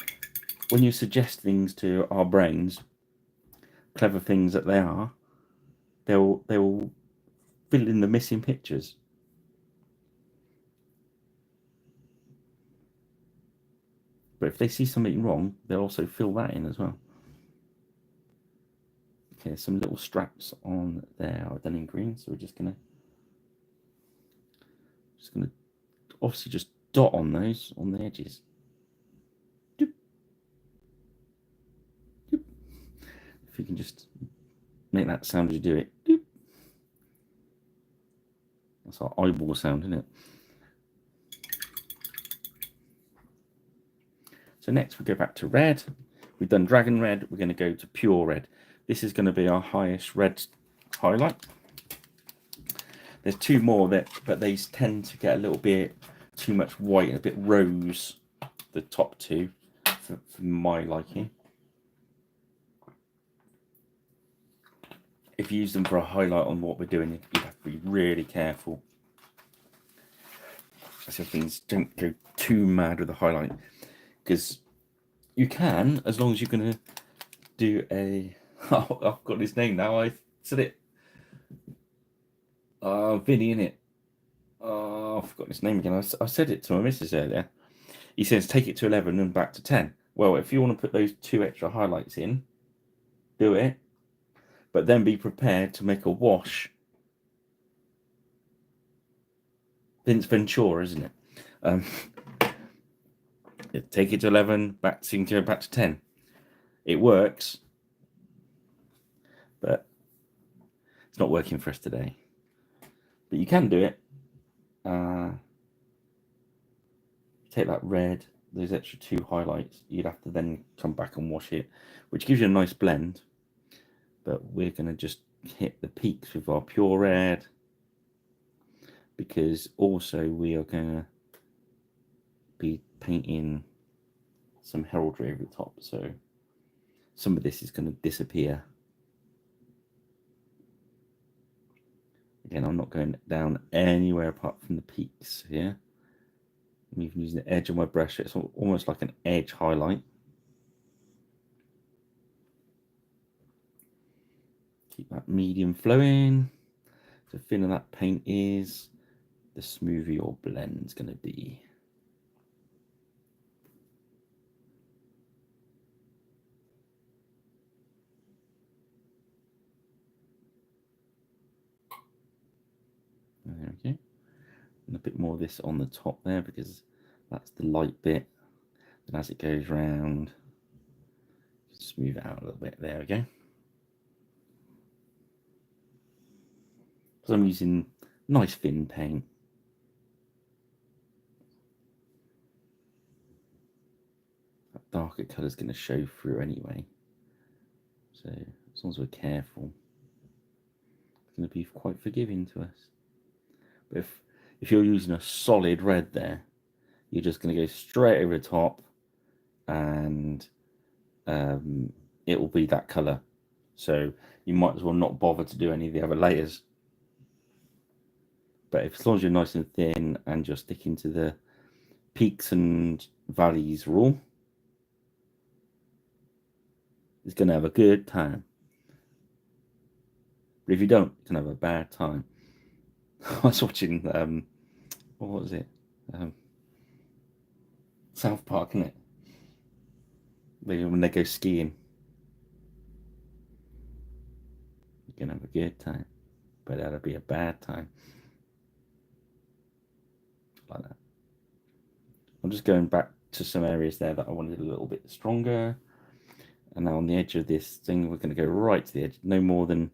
when you suggest things to our brains, clever things that they are, they'll fill in the missing pictures. But if they see something wrong, they'll also fill that in as well. Okay, some little straps on there are done in green, so we're just gonna obviously just dot on those on the edges. Doop. Doop. If you can just make that sound as you do it. Doop. That's our eyeball sound, isn't it? So next we go back to red. We've done dragon red. We're going to go to pure red. This is going to be our highest red highlight. There's two more that, but these tend to get a little bit too much white and a bit rose. The top two, for my liking. If you use them for a highlight on what we're doing, you have to be really careful. So things don't go too mad with the highlight, because you can, as long as you're going to do a... Oh, I've got his name now. I said it. Vinny, innit? Oh, I've forgotten his name again. I said it to my missus earlier. He says take it to 11 and back to 10. Well, if you want to put those 2 extra highlights in, do it. But then be prepared to make a wash. Vince Ventura, isn't it? Take it to 11, back to 10. It works, but it's not working for us today. But you can do it. Take that red, those extra 2 highlights, you'd have to then come back and wash it, which gives you a nice blend. But we're going to just hit the peaks with our pure red, because also we are going to be painting some heraldry over the top, so some of this is going to disappear. Again, I'm not going down anywhere apart from the peaks here. I'm even using the edge of my brush. It's almost like an edge highlight. Keep that medium flowing. The thinner that paint is, the smoother your blend's going to be. There we go. And a bit more of this on the top there, because that's the light bit. And as it goes round, smooth it out a little bit. There we go. So I'm using nice thin paint. That darker colour is going to show through anyway. So as long as we're careful, it's going to be quite forgiving to us. But if you're using a solid red there, you're just going to go straight over the top, and it will be that colour. So you might as well not bother to do any of the other layers. But as long as you're nice and thin and you're sticking to the peaks and valleys rule, it's going to have a good time. But if you don't, it's going to have a bad time. I was watching, what was it? South Park, isn't it? When they go skiing. You're going to have a good time, but that'll be a bad time. Like that. I'm just going back to some areas there that I wanted a little bit stronger. And now on the edge of this thing, we're going to go right to the edge, no more than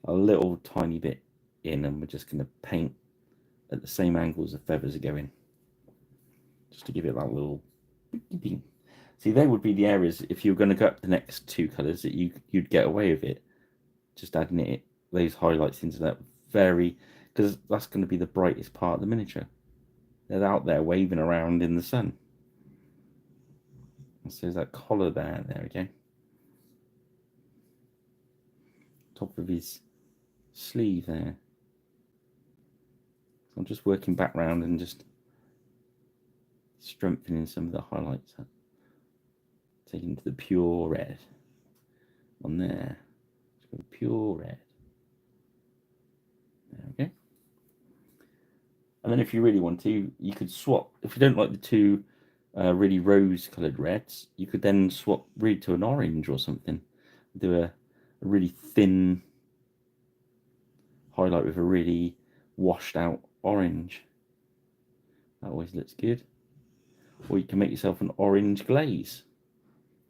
a little tiny bit in, and we're just going to paint at the same angle as the feathers are going. just to give it that little ding. See, there would be the areas if you were going to go up the next two colours that you'd get away with it. Just adding it those highlights into that because that's going to be the brightest part of the miniature. They're out there waving around in the sun. And so there's that collar there. There we go. Top of his sleeve there. So I'm just working back round and just strengthening some of the highlights up. Taking to the pure red on there. Pure red. There we go. And then if you really want to, you could swap. If you don't like the two really rose-coloured reds, you could then swap really to an orange or something. Do a really thin highlight with a really washed-out orange. That always looks good. Or you can make yourself an orange glaze.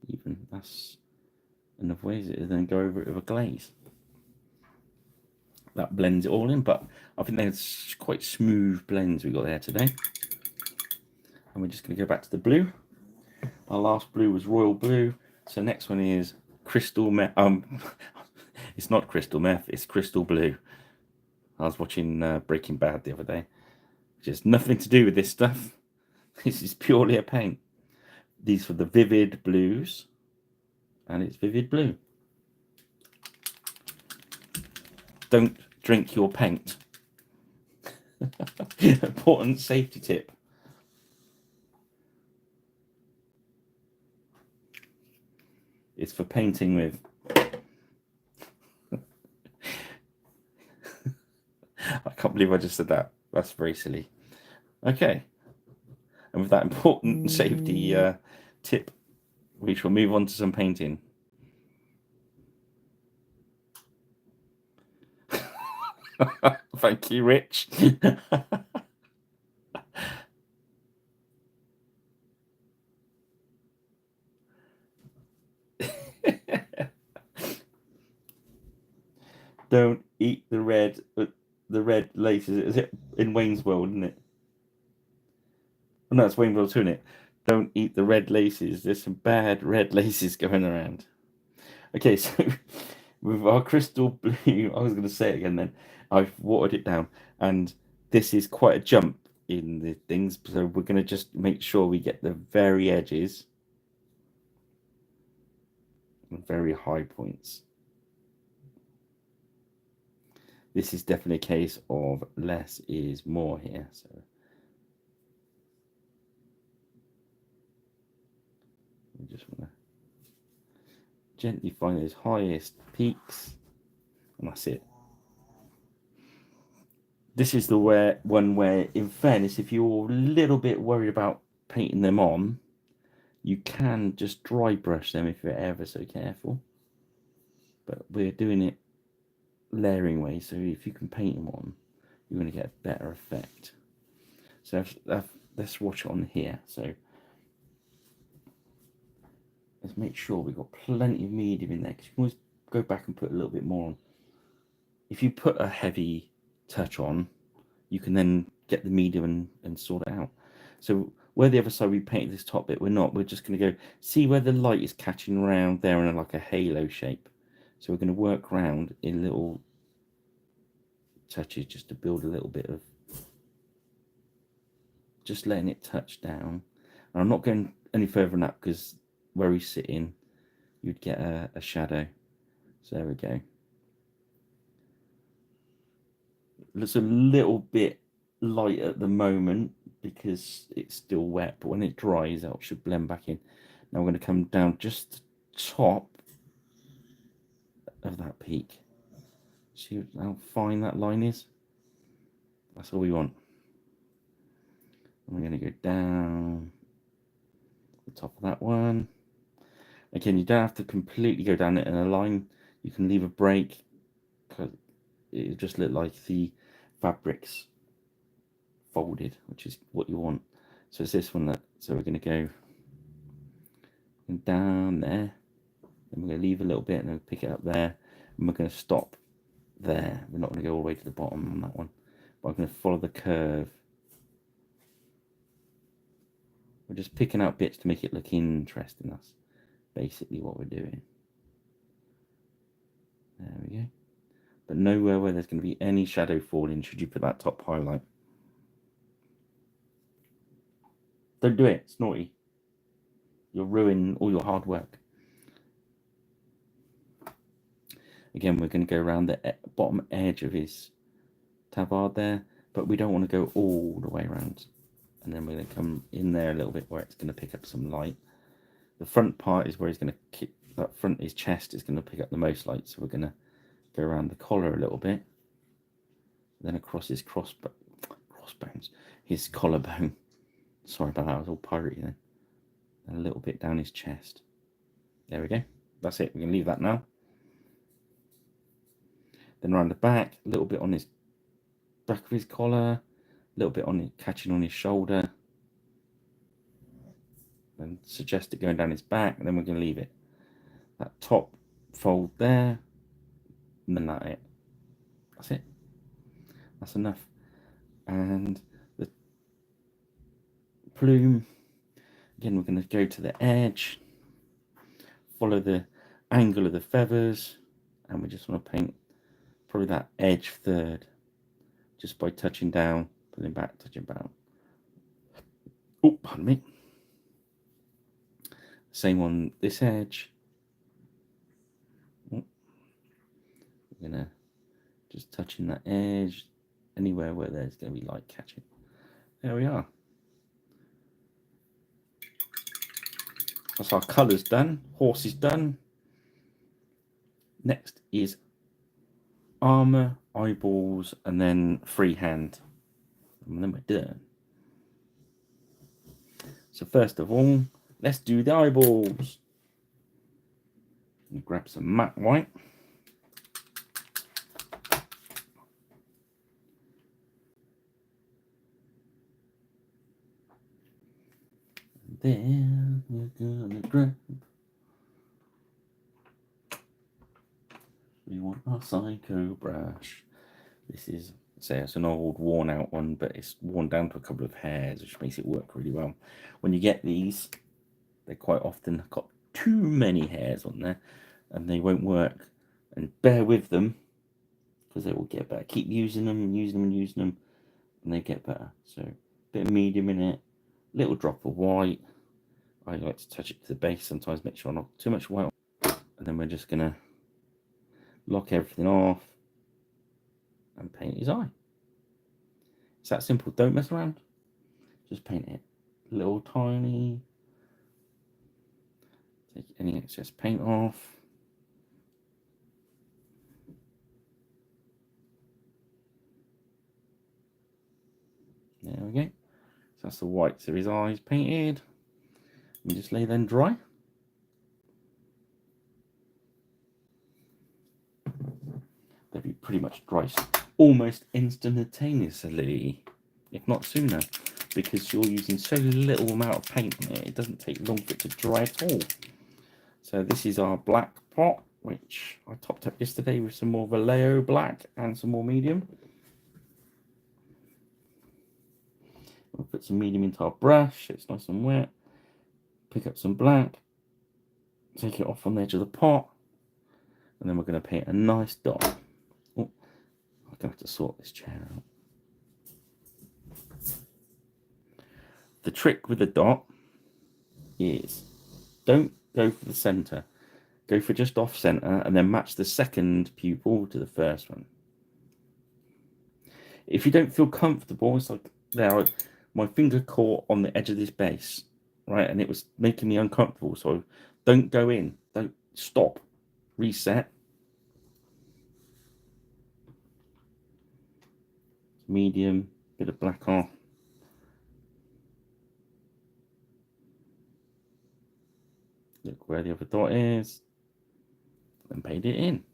Even that's enough ways it, and then go over it with a glaze. That blends it all in, but I think there's quite smooth blends we got there today. And we're just going to go back to the blue. Our last blue was royal blue, so next one is crystal meth. It's not crystal meth, it's crystal blue. I was watching Breaking Bad the other day, which has nothing to do with this stuff. This is purely a paint. These were the vivid blues, and it's vivid blue. Don't drink your paint. Important safety tip. It's for painting with. I can't believe I just said that. That's very silly. Okay. And with that important safety tip, we shall move on to some painting. Thank you, Rich. Don't eat the red laces. Is it in Wayne's World, isn't it? Oh, no, it's Wayne's World 2, isn't it? Don't eat the red laces. There's some bad red laces going around. Okay, so with our crystal blue, I was going to say it again then. I've watered it down, and this is quite a jump in the things, so we're going to just make sure we get the very edges and very high points. This is definitely a case of less is more here. So we just want to gently find those highest peaks, and that's it. This is the one where, in fairness, if you're a little bit worried about painting them on, you can just dry brush them if you're ever so careful. But we're doing it layering way, so if you can paint them on, you're going to get a better effect. So let's watch it on here. So let's make sure we've got plenty of medium in there, because you can always go back and put a little bit more on. If you put a heavy touch on, you can then get the medium and sort it out. So where the other side we painted this top bit, we're just going to go see where the light is catching around there in like a halo shape. So we're going to work around in little touches just to build a little bit of, just letting it touch down. And I'm not going any further than that, because where he's sitting, you'd get a shadow. So there we go. It looks a little bit light at the moment because it's still wet, but when it dries out, it should blend back in. Now we're going to come down just the top of that peak. See how fine that line is? That's all we want. And we're going to go down the top of that one. Again, you don't have to completely go down it in a line. You can leave a break, because it just look like the fabrics folded, which is what you want. So it's this one so we're going to go down there, and we're going to leave a little bit and then pick it up there, and we're going to stop there. We're not going to go all the way to the bottom on that one, but I'm going to follow the curve We're just picking out bits to make it look interesting. That's basically what we're doing. There we go. But nowhere where there's going to be any shadow falling should you put that top highlight. Don't do it. It's naughty. You'll ruin all your hard work. Again, we're going to go around the bottom edge of his tabard there, but we don't want to go all the way around. And then we're going to come in there a little bit where it's going to pick up some light. The front part is where he's going to kick, that front, his chest is going to pick up the most light. So we're going to go around the collar a little bit, then across his crossbones, his collarbone. Sorry about that, I was all piratey then. And a little bit down his chest. There we go. That's it. We can leave that now. Then around the back, a little bit on his back of his collar, a little bit on it, catching on his shoulder. Then suggest it going down his back, and then we're going to leave it. That top fold there, and then that's it. That's enough. And the plume, again, we're going to go to the edge, follow the angle of the feathers, and we just want to paint probably that edge third, just by touching down, pulling back, touching down. Oh, pardon me. Same on this edge. Oh. We're gonna just touching that edge, anywhere where there's going to be light catching. There we are. That's our colours done. Horse is done. Next is armour, eyeballs, and then freehand. And then we're done. So first of all, let's do the eyeballs. Grab some matte white. And then we're gonna grab. We want our psycho brush. This is, say, it's an old worn out one, but it's worn down to a couple of hairs, which makes it work really well. When you get these, they quite often got too many hairs on there and they won't work. And bear with them because they will get better. Keep using them and using them and using them, and they get better. So a bit of medium in it, little drop of white. I like to touch it to the base sometimes, make sure not too much white. And then we're just gonna lock everything off and paint his eye. It's that simple. Don't mess around. Just paint it. Little tiny. Take any excess paint off. There we go. So that's the whites of his eyes painted. And just lay them dry. They'll be pretty much dry almost instantaneously, if not sooner, because you're using so little amount of paint on it. It doesn't take long for it to dry at all. So this is our black pot, which I topped up yesterday with some more Vallejo black and some more medium. We'll put some medium into our brush. It's nice and wet. Pick up some black. Take it off on the edge of the pot. And then we're going to paint a nice dot. Oh, I'm going to have to sort this chair out. The trick with the dot is don't go for the center. Go for just off center and then match the second pupil to the first one. If you don't feel comfortable, it's like there, my finger caught on the edge of this base, right? And it was making me uncomfortable. So don't go in, don't stop, reset. Medium, bit of black off. Look where the other dot is, and paint it in.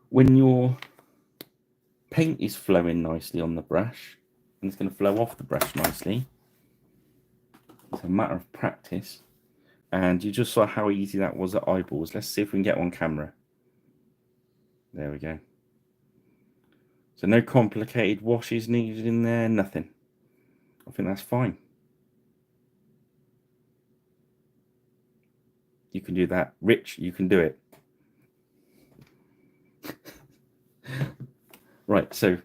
When your paint is flowing nicely on the brush, and it's going to flow off the brush nicely, it's a matter of practice. And you just saw how easy that was at eyeballs. Let's see if we can get on camera. There we go. So no complicated washes needed in there, nothing. I think that's fine. You can do that. Rich, you can do it. Right, so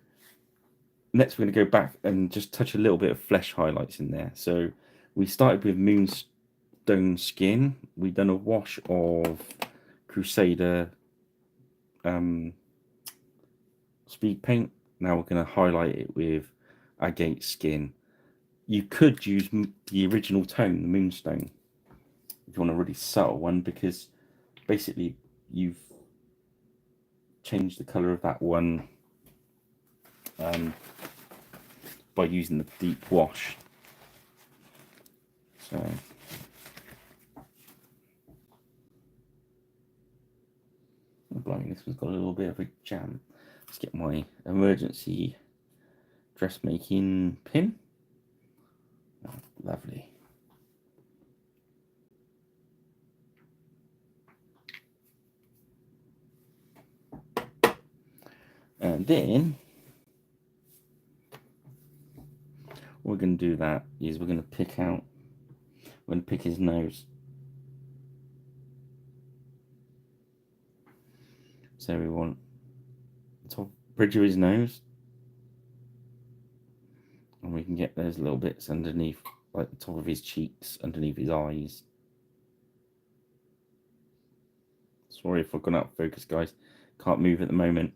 next we're going to go back and just touch a little bit of flesh highlights in there. So we started with Moonstone Skin. We've done a wash of Crusader speed paint. Now we're going to highlight it with Agate Skin. You could use the original tone, the Moonstone, if you want a really subtle one, because basically you've changed the colour of that one by using the deep wash. So oh, blimey, this one's got a little bit of a jam. Let's get my emergency dressmaking pin. Oh, lovely. And then we're going to do that is we're going to pick out, we're going to pick his nose. So we want the top bridge of his nose, and we can get those little bits underneath, like the top of his cheeks, underneath his eyes. Sorry if I've gone out of focus, guys. Can't move at the moment.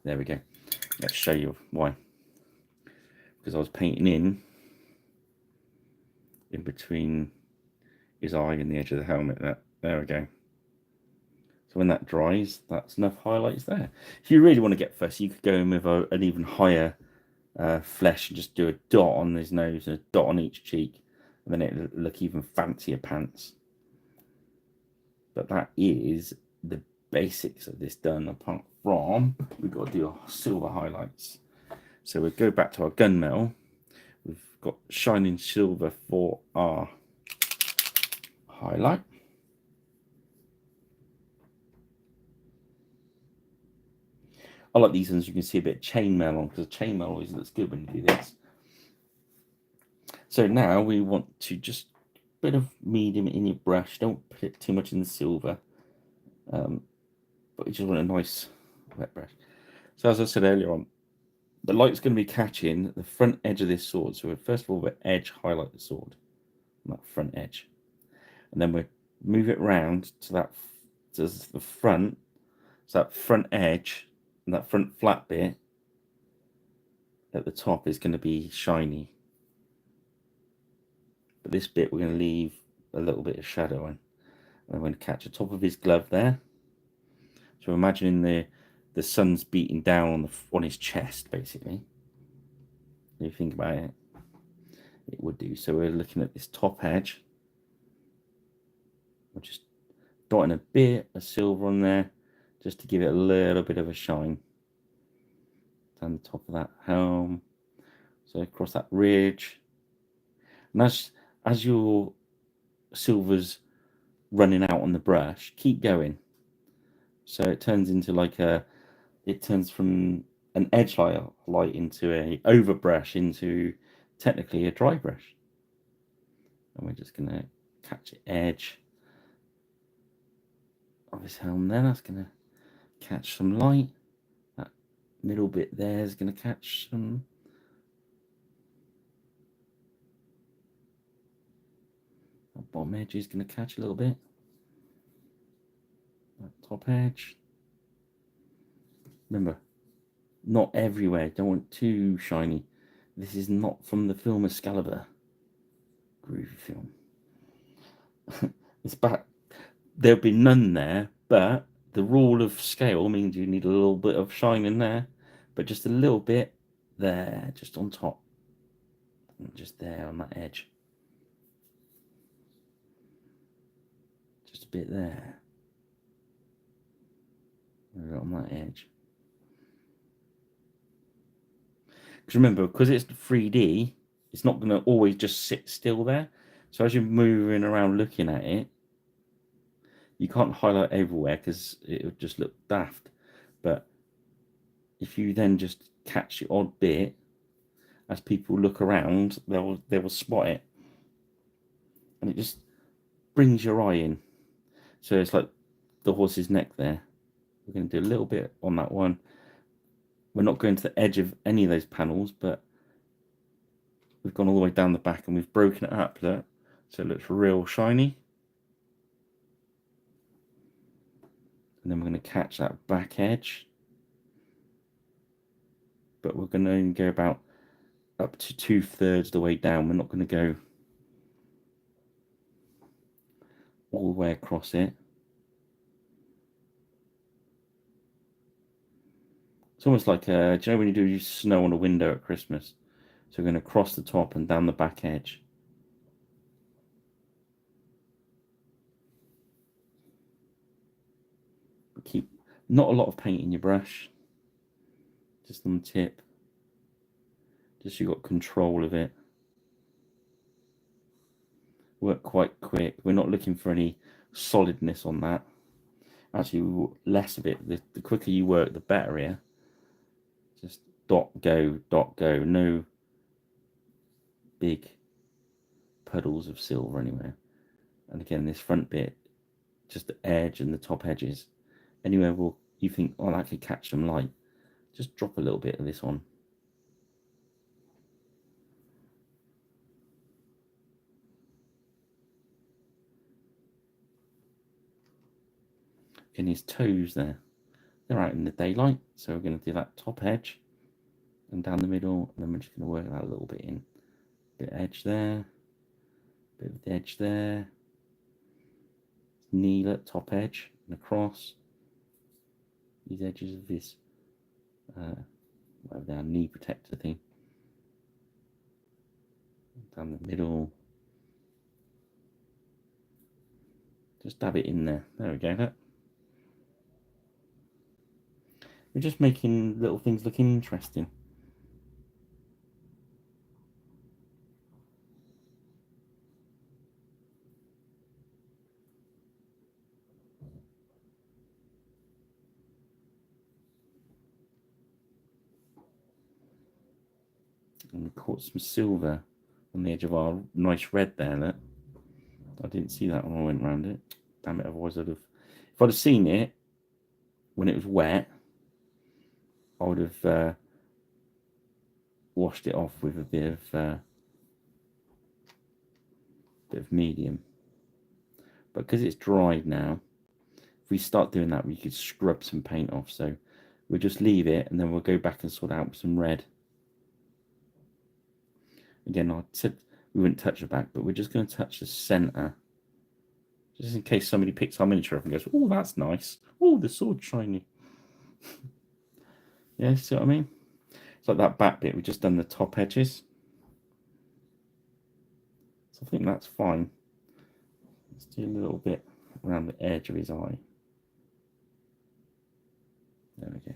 There we go. Let's show you why. Because I was painting in between his eye and the edge of the helmet. There we go. So when that dries, that's enough highlights there. If you really want to get fussy, you could go in with an even higher flesh and just do a dot on his nose and a dot on each cheek, and then it'll look even fancier pants. But that is the basics of this done, apart from we've got to do our silver highlights. So we'll go back to our gunmetal. We've got shining silver for our highlight. I like these ones. You can see a bit of chainmail on, because chainmail always looks good when you do this. So now we want to just a bit of medium in your brush. Don't put it too much in the silver, but you just want a nice wet brush. So as I said earlier on, the light's going to be catching the front edge of this sword. So first of all, we edge highlight the sword on that front edge, and then we move it round to that, to the front. So that front edge and that front flat bit at the top is going to be shiny, but this bit we're going to leave a little bit of shadow in. I'm going to catch the top of his glove there. So imagining the sun's beating down on his chest, basically. If you think about it, it would do. So we're looking at this top edge. We're just dotting a bit of silver on there, just to give it a little bit of a shine. Down the top of that helm. So across that ridge. And as your silver's running out on the brush, keep going. So it turns into like it turns from an edge light into a overbrush into technically a dry brush. And we're just going to catch the edge of his helm there. That's going to catch some light. That middle bit there is going to catch some. That bottom edge is going to catch a little bit. That top edge. Remember, not everywhere. Don't want too shiny. This is not from the film Excalibur. Groovy film. It's back. There'll be none there, but the rule of scale means you need a little bit of shine in there, but just a little bit there, just on top, and just there on that edge. Just a bit there. On that edge. Because remember, because it's 3D, it's not going to always just sit still there. So as you're moving around looking at it, you can't highlight everywhere because it would just look daft. But if you then just catch the odd bit, as people look around, they will spot it, and it just brings your eye in. So it's like the horse's neck there. We're going to do a little bit on that one. We're not going to the edge of any of those panels, but we've gone all the way down the back and we've broken it up there, so it looks real shiny. And then we're going to catch that back edge, but we're going to go about up to 2/3 the way down. We're not going to go all the way across it. It's almost like, do you know when you do snow on a window at Christmas? So we're going to cross the top and down the back edge. Keep not a lot of paint in your brush, just on the tip, just so you've got control of it. Work quite quick. We're not looking for any solidness on that. Actually, less of it. The quicker you work, the better here. Just dot go, no big puddles of silver anywhere. And again, this front bit, just the edge and the top edges, anywhere you think, oh, that could catch some light, just drop a little bit of this on. And his toes there, they're out in the daylight, so we're going to do that top edge and down the middle, and then we're just going to work that a little bit in. Bit of edge there, bit of the edge there, knee at top edge and across these edges of this whatever they are, knee protector thing, down the middle. Just dab it in there. There we go. Look. We're just making little things look interesting. And we caught some silver on the edge of our nice red there. Look. I didn't see that when I went around it. Damn it, otherwise I'd have... If I'd have seen it when it was wet, I would have washed it off with a bit of medium. But because it's dried now, if we start doing that, we could scrub some paint off. So we'll just leave it, and then we'll go back and sort out with some red. Again, I said we wouldn't touch the back, but we're just going to touch the center, just in case somebody picks our miniature up and goes, oh, that's nice. Oh, the sword's shiny. Yeah, see what I mean? It's like that back bit, we've just done the top edges. So I think that's fine. Let's do a little bit around the edge of his eye. There we go.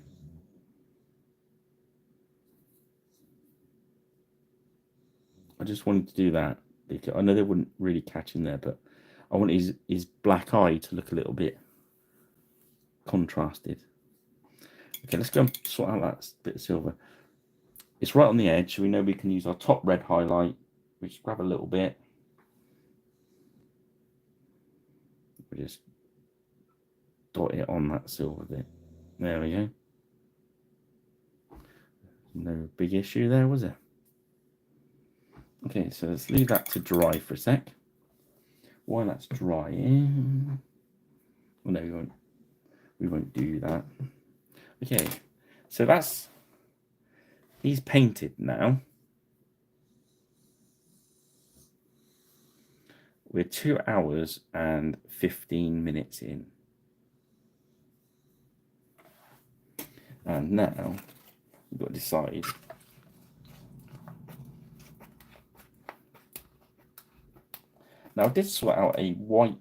I just wanted to do that because I know they wouldn't really catch in there, but I want his black eye to look a little bit contrasted. Okay, let's go and sort out that bit of silver. It's right on the edge, so we know we can use our top red highlight. We just grab a little bit. We just dot it on that silver bit. There we go. No big issue there, was it? Okay, so let's leave that to dry for a sec. While that's drying, well, no, we won't do that. Okay, so he's painted now. We're 2 hours and 15 minutes in. And now we've got to decide now I did sort out a white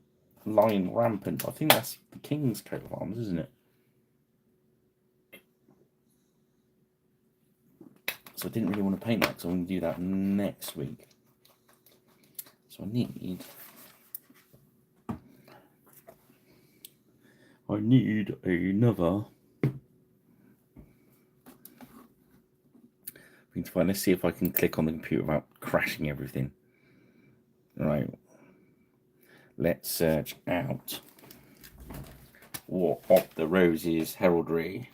line rampant. I think that's the King's coat of arms, isn't it? So I didn't really want to paint that because I'm going to do that next week. So I need another. We can fine. Let's see if I can click on the computer without crashing everything. Right. Let's search out War of the Roses heraldry.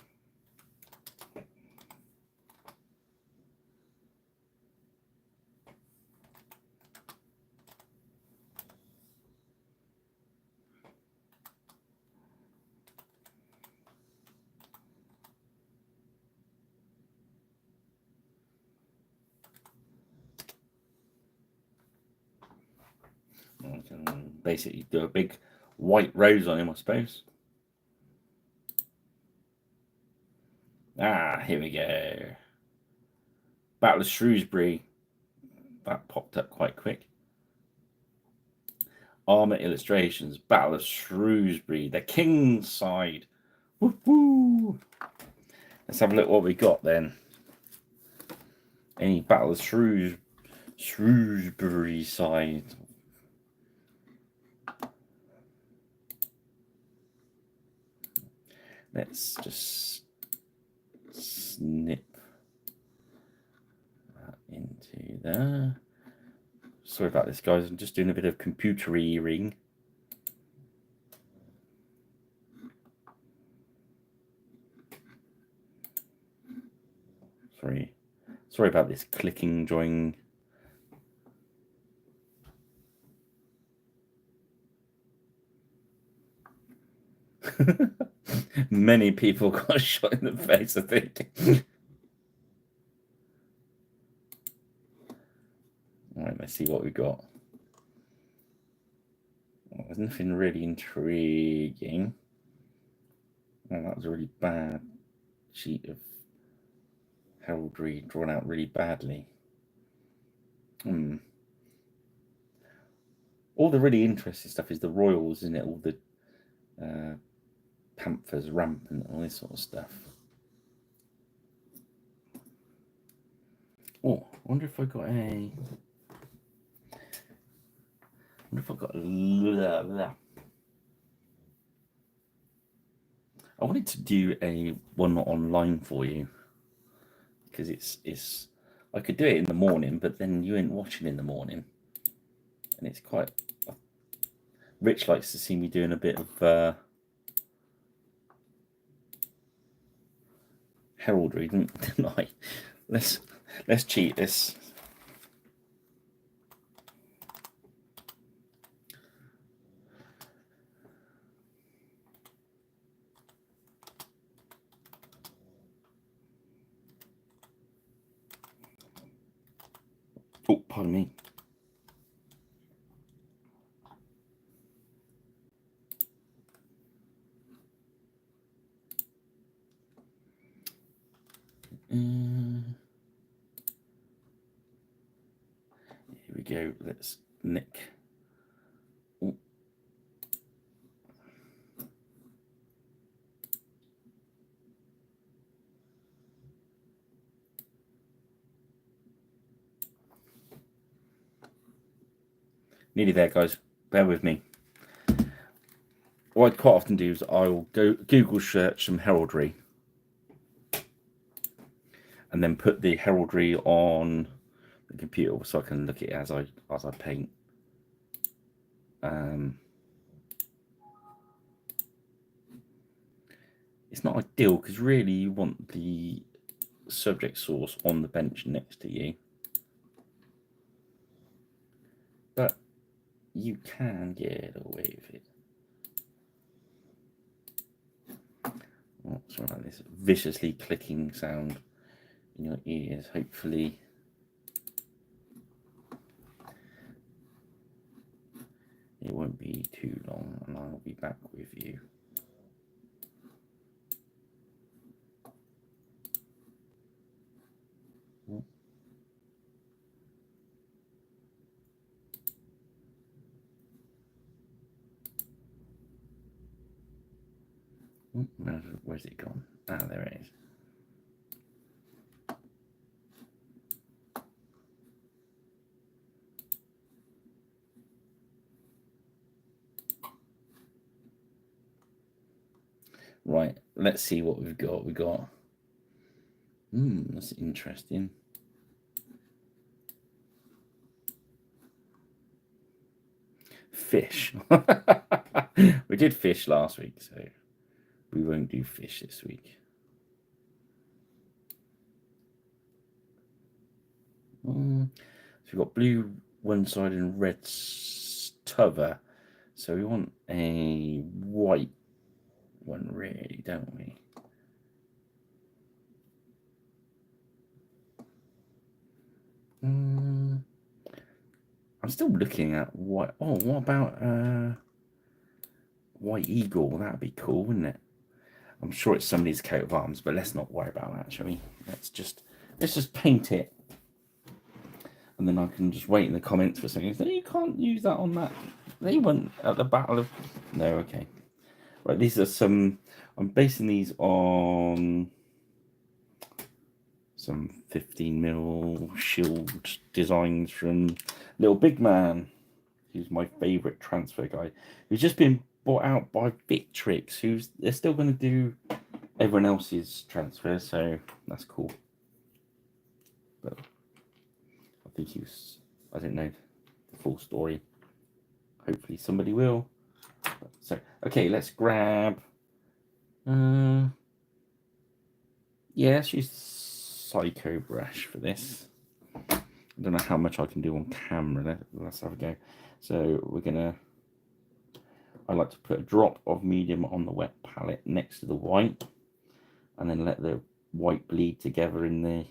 I can basically do a big white rose on him, I suppose. Ah, here we go. Battle of Shrewsbury. That popped up quite quick. Armour illustrations. Battle of Shrewsbury. The King's Side. Woohoo! Let's have a look what we got then. Any Battle of Shrewsbury side. Let's just snip that into there. Sorry about this, guys. I'm just doing a bit of computer-ing. Sorry about this clicking drawing. Many people got shot in the face, I think. All right, let's see what we got. Well, there's nothing really intriguing. Oh, that was a really bad sheet of heraldry drawn out really badly. All the really interesting stuff is the royals, isn't it? All the panthers rampant, all this sort of stuff. Oh, I wonder if I got a. I wanted to do a one online for you because it's. I could do it in the morning, but then you ain't watching in the morning, and it's quite. Rich likes to see me doing a bit of heraldry, didn't I? Let's cheat this. Oh, pardon me. Here we go. Let's nick. Oh. Nearly there, guys. Bear with me. What I quite often do is I'll go Google search some heraldry and then put the heraldry on the computer so I can look at it as I paint. It's not ideal because really you want the subject source on the bench next to you, but you can get away with it. Oh, sorry about this viciously clicking sound in your ears. Hopefully it won't be too long and I'll be back with you. Where's it gone? Ah, there it is. Right, let's see what we've got. That's interesting. fish. We did fish last week, so we won't do fish this week. So we've got blue one side and red cover. So we want a white one, really, don't we? I'm still looking at what. Oh, what about white eagle? That'd be cool, wouldn't it? I'm sure it's somebody's coat of arms, but let's not worry about that, shall we? Let's just paint it, and then I can just wait in the comments for something. You can't use that on that. They went at the Battle of. No, okay. Right, these are some. I'm basing these on some 15mm shield designs from Little Big Man, who's my favourite transfer guy, who's just been bought out by Victrix, they're still going to do everyone else's transfers, so that's cool. But I think I don't know the full story. Hopefully somebody will. So, okay, let's grab. Yeah, let's use Psycho Brush for this. I don't know how much I can do on camera. Let's have a go. So we're gonna. I like to put a drop of medium on the wet palette next to the white, and then let the white bleed together in the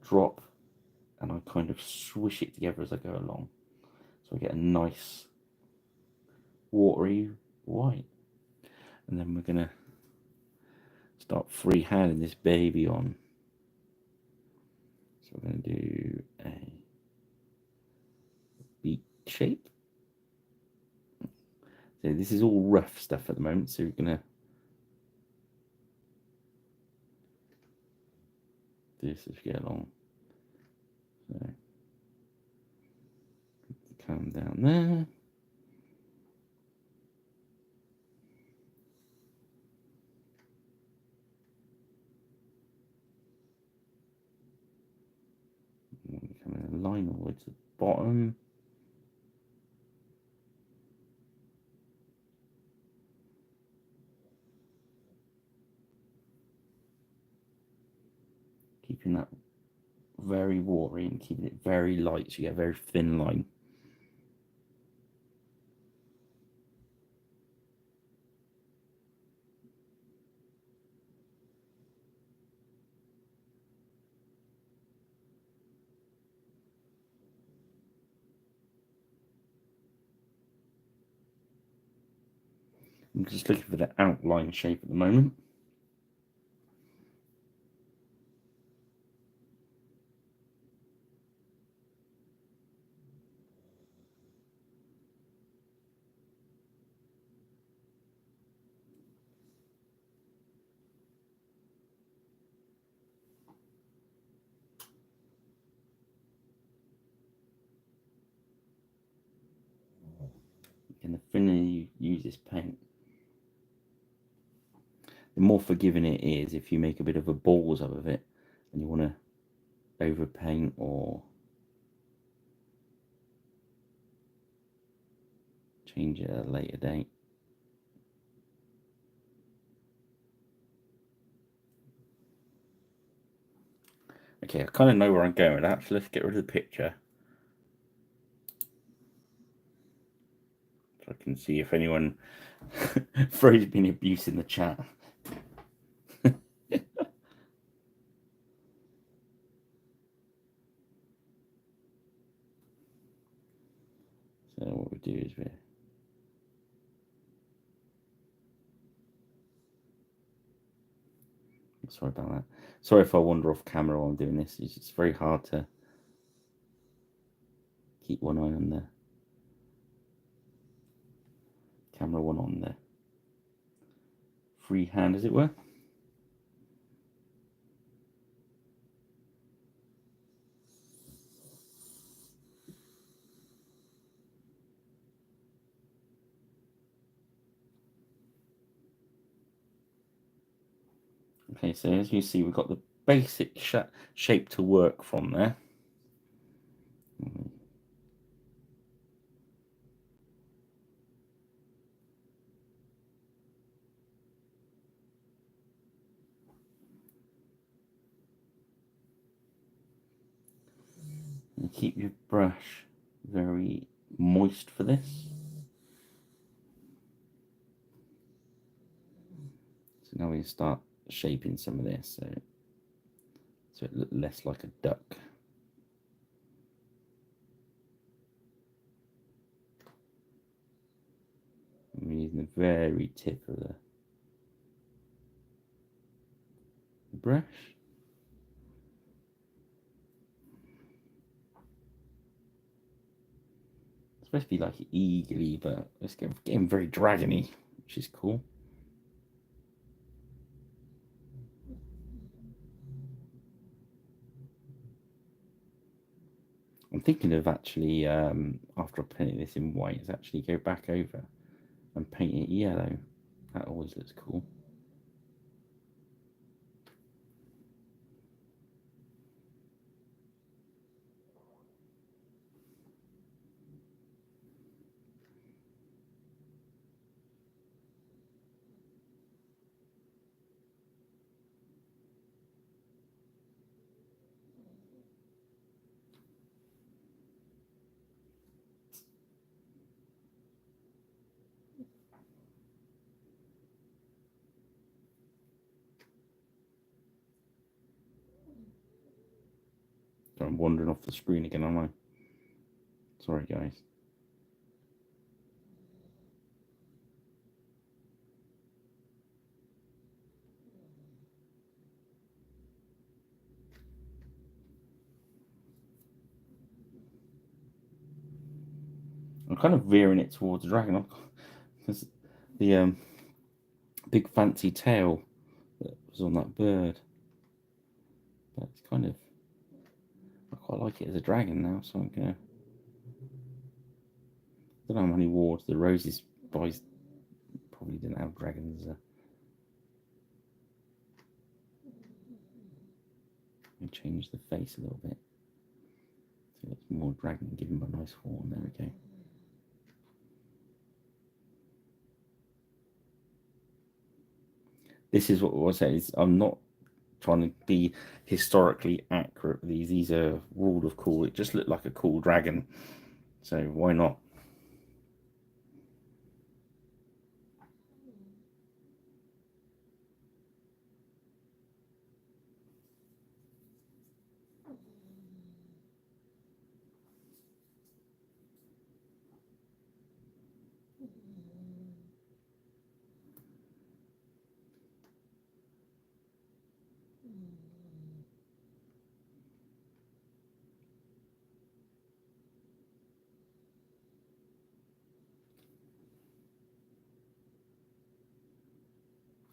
drop, and I kind of swish it together as I go along, so I get a nice watery white. And then we're gonna start freehanding this baby on. So we're gonna do a beak shape. So this is all rough stuff at the moment, so we're gonna do this as we get along. So come down there. Come in a line all the way to the bottom. Keeping that very watery and keeping it very light, so you get a very thin line. I'm just looking for the outline shape at the moment. And the thinner you use this paint, the more forgiving it is if you make a bit of a balls out of it and you want to overpaint or change it at a later date. Okay, I kind of know where I'm going with that, so let's get rid of the picture. So I can see if anyone throws me abuse in the chat. So what we do is sorry about that. Sorry if I wander off camera while I'm doing this. It's very hard to keep one eye on the camera, one on the free hand, as it were. Okay, so as you see, we've got the basic shape to work from there. And keep your brush very moist for this. So now we start shaping some of this so it looks less like a duck. I'm using the very tip of the brush. It's supposed to be like eagerly, but it's getting very dragony, which is cool. I'm thinking of actually, after I paint this in white, is actually go back over and paint it yellow. That always looks cool. So I'm wandering off the screen again, aren't I? Sorry, guys. I'm kind of veering it towards the dragon because the big fancy tail that was on that bird. But it's kind of, I quite like it as a dragon now, so I'm gonna. I don't know how many wards the Roses boys probably didn't have dragons. And change the face a little bit so it's more dragon, give him a nice horn. There we go. This is what I say is I'm not trying to be historically accurate with these. These are rule of cool. It just looked like a cool dragon, so why not?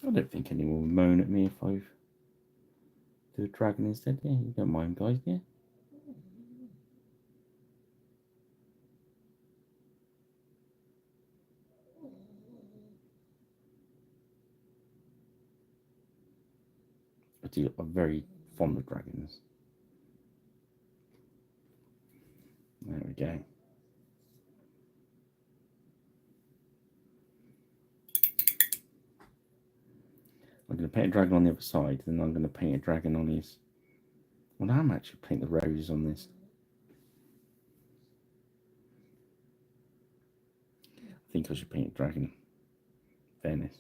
I don't think anyone will moan at me if I do a dragon instead. Yeah, you don't mind, guys, yeah? I'm very fond of dragons. There we go. I'm going to paint a dragon on the other side, then I'm going to paint a dragon on his. Well, I'm actually painting the rose on this. I think I should paint a dragon. Fairness.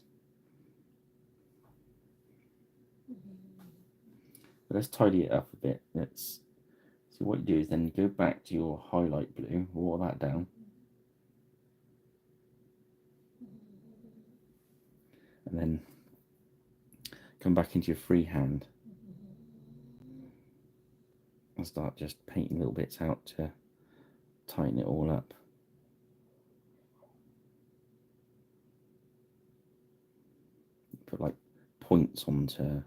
But let's tidy it up a bit. So what you do is then you go back to your highlight blue, water that down. And then come back into your freehand and start just painting little bits out to tighten it all up. Put like points onto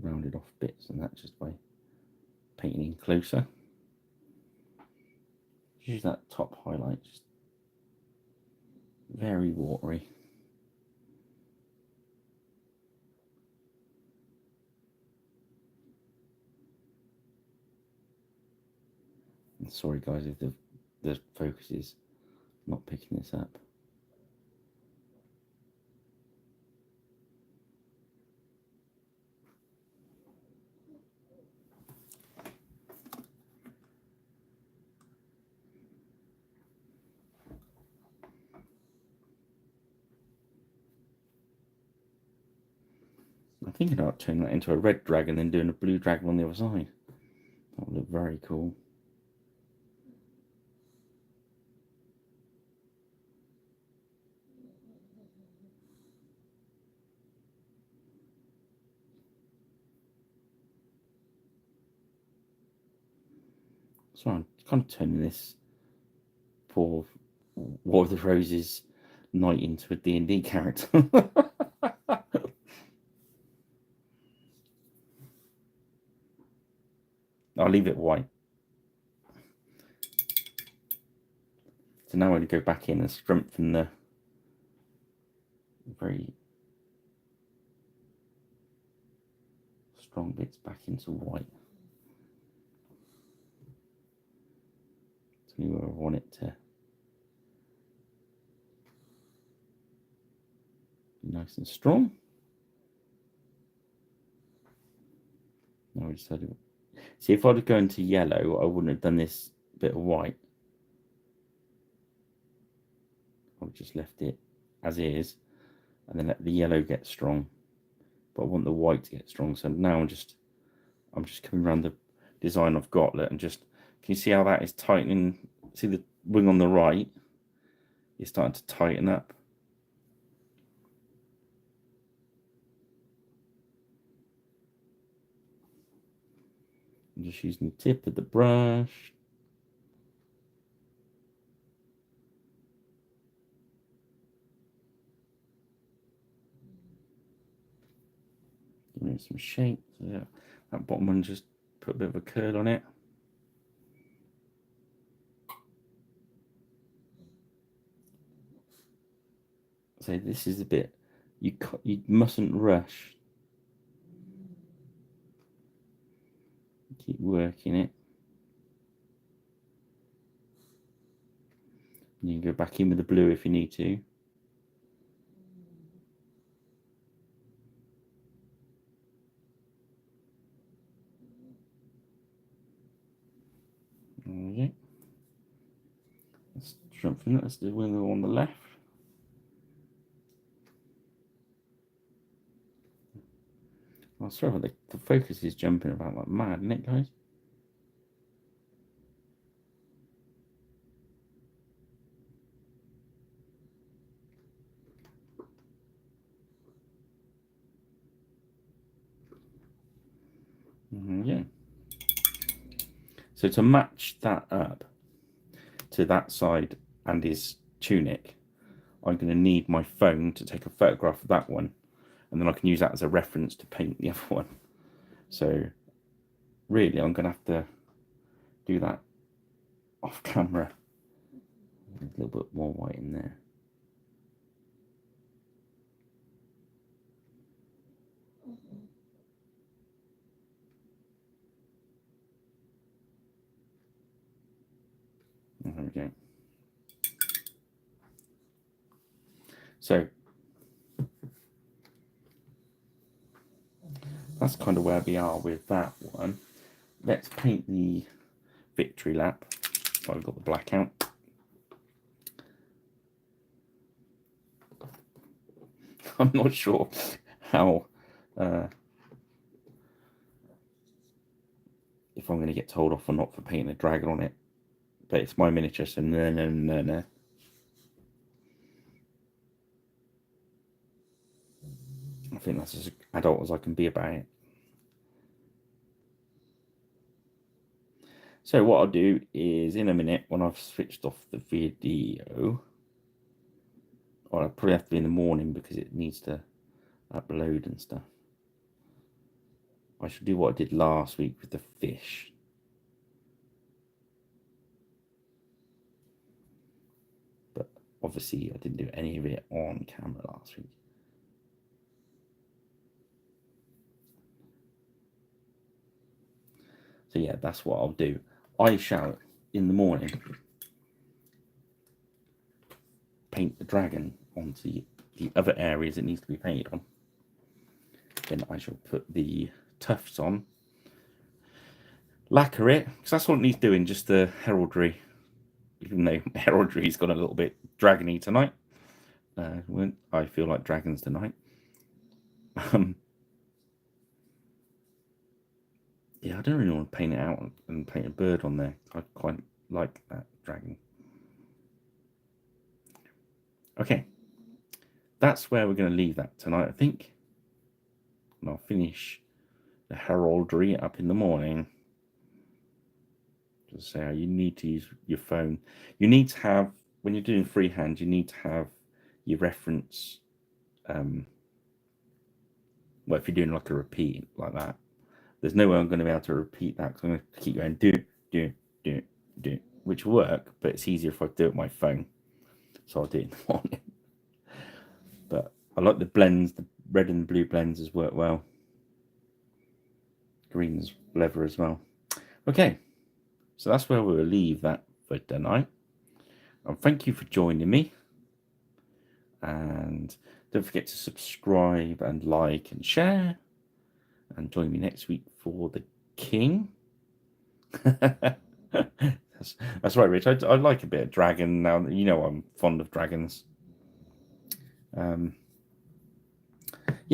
rounded off bits, and that's just by painting in closer. Use that top highlight, just very watery. And sorry guys if the focus is not picking this up. I'm thinking about turning that into a red dragon and doing a blue dragon on the other side. That would look very cool. So I'm kind of turning this poor War of the Roses knight into a D&D character. I'll leave it white. So now I'm going to go back in and strengthen the very strong bits back into white. So where I want it to be nice and strong. Now we decided. See, if I'd have gone to yellow, I wouldn't have done this bit of white. I've just left it as is, and then let the yellow get strong. But I want the white to get strong. So now I'm just coming around the design I've got, and just, can you see how that is tightening? See the wing on the right is starting to tighten up. I'm just using the tip of the brush. Giving it some shape. So yeah, that bottom one, just put a bit of a curl on it. So this is a bit, you mustn't rush. Keep working it. You can go back in with the blue if you need to. Okay. Let's strengthen it. Let's do one on the left. Oh, sorry about the focus is jumping about like mad, isn't it, guys? Yeah. So to match that up to that side and his tunic, I'm going to need my phone to take a photograph of that one, and then I can use that as a reference to paint the other one. So really, I'm going to have to do that off camera. A little bit more white in there. There we go. So that's kind of where we are with that one. Let's paint the victory lap. So I've got the black out. I'm not sure how, if I'm going to get told off or not for painting a dragon on it, but it's my miniature, so no. I think that's as adult as I can be about it. So what I'll do is, in a minute, when I've switched off the video, or I'll probably have to be in the morning because it needs to upload and stuff, I should do what I did last week with the fish. But obviously I didn't do any of it on camera last week. So yeah, that's what I'll do. I shall, in the morning, paint the dragon onto the other areas it needs to be painted on. Then I shall put the tufts on, lacquer it, because that's all it needs doing, just the heraldry. Even though heraldry's gone a little bit dragony tonight. I feel like dragons tonight. Yeah, I don't really want to paint it out and paint a bird on there. I quite like that dragon. Okay, that's where we're going to leave that tonight, I think. And I'll finish the heraldry up in the morning. Just say how you need to use your phone. You need to have, when you're doing freehand, you need to have your reference. Well, if you're doing like a repeat like that, there's no way I'm going to be able to repeat that because I'm going to keep going do, which will work, but it's easier if I do it on my phone. So I'll do it in the morning. But I like the blends, the red and blue blends has worked well. Green's leather as well. Okay, so that's where we'll leave that for tonight. And thank you for joining me. And don't forget to subscribe and like and share. And join me next week for the King. That's right, Rich. I like a bit of dragon now. You know I'm fond of dragons. Yeah,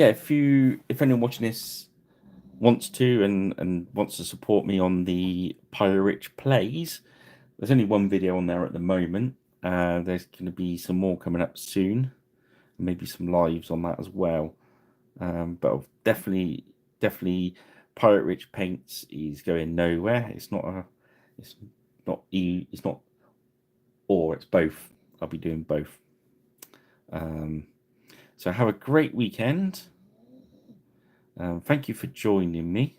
if anyone watching this wants to and wants to support me on the Pirate Rich Plays, there's only one video on there at the moment. There's going to be some more coming up soon, maybe some lives on that as well. But I've definitely Pirate Rich Paints is going nowhere. It's not or, it's both. I'll be doing both. So have a great weekend. Thank you for joining me.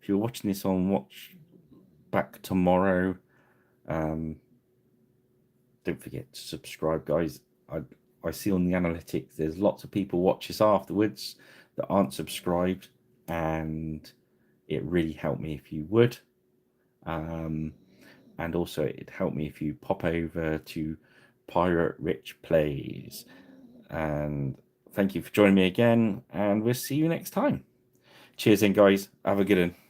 If you're watching this on Watch Back tomorrow, don't forget to subscribe, guys. I see on the analytics there's lots of people watch us afterwards that aren't subscribed, and it really helped me if you would. And also it'd help me if you pop over to Pirate Rich Plays. And thank you for joining me again, and we'll see you next time. Cheers then, guys. Have a good one.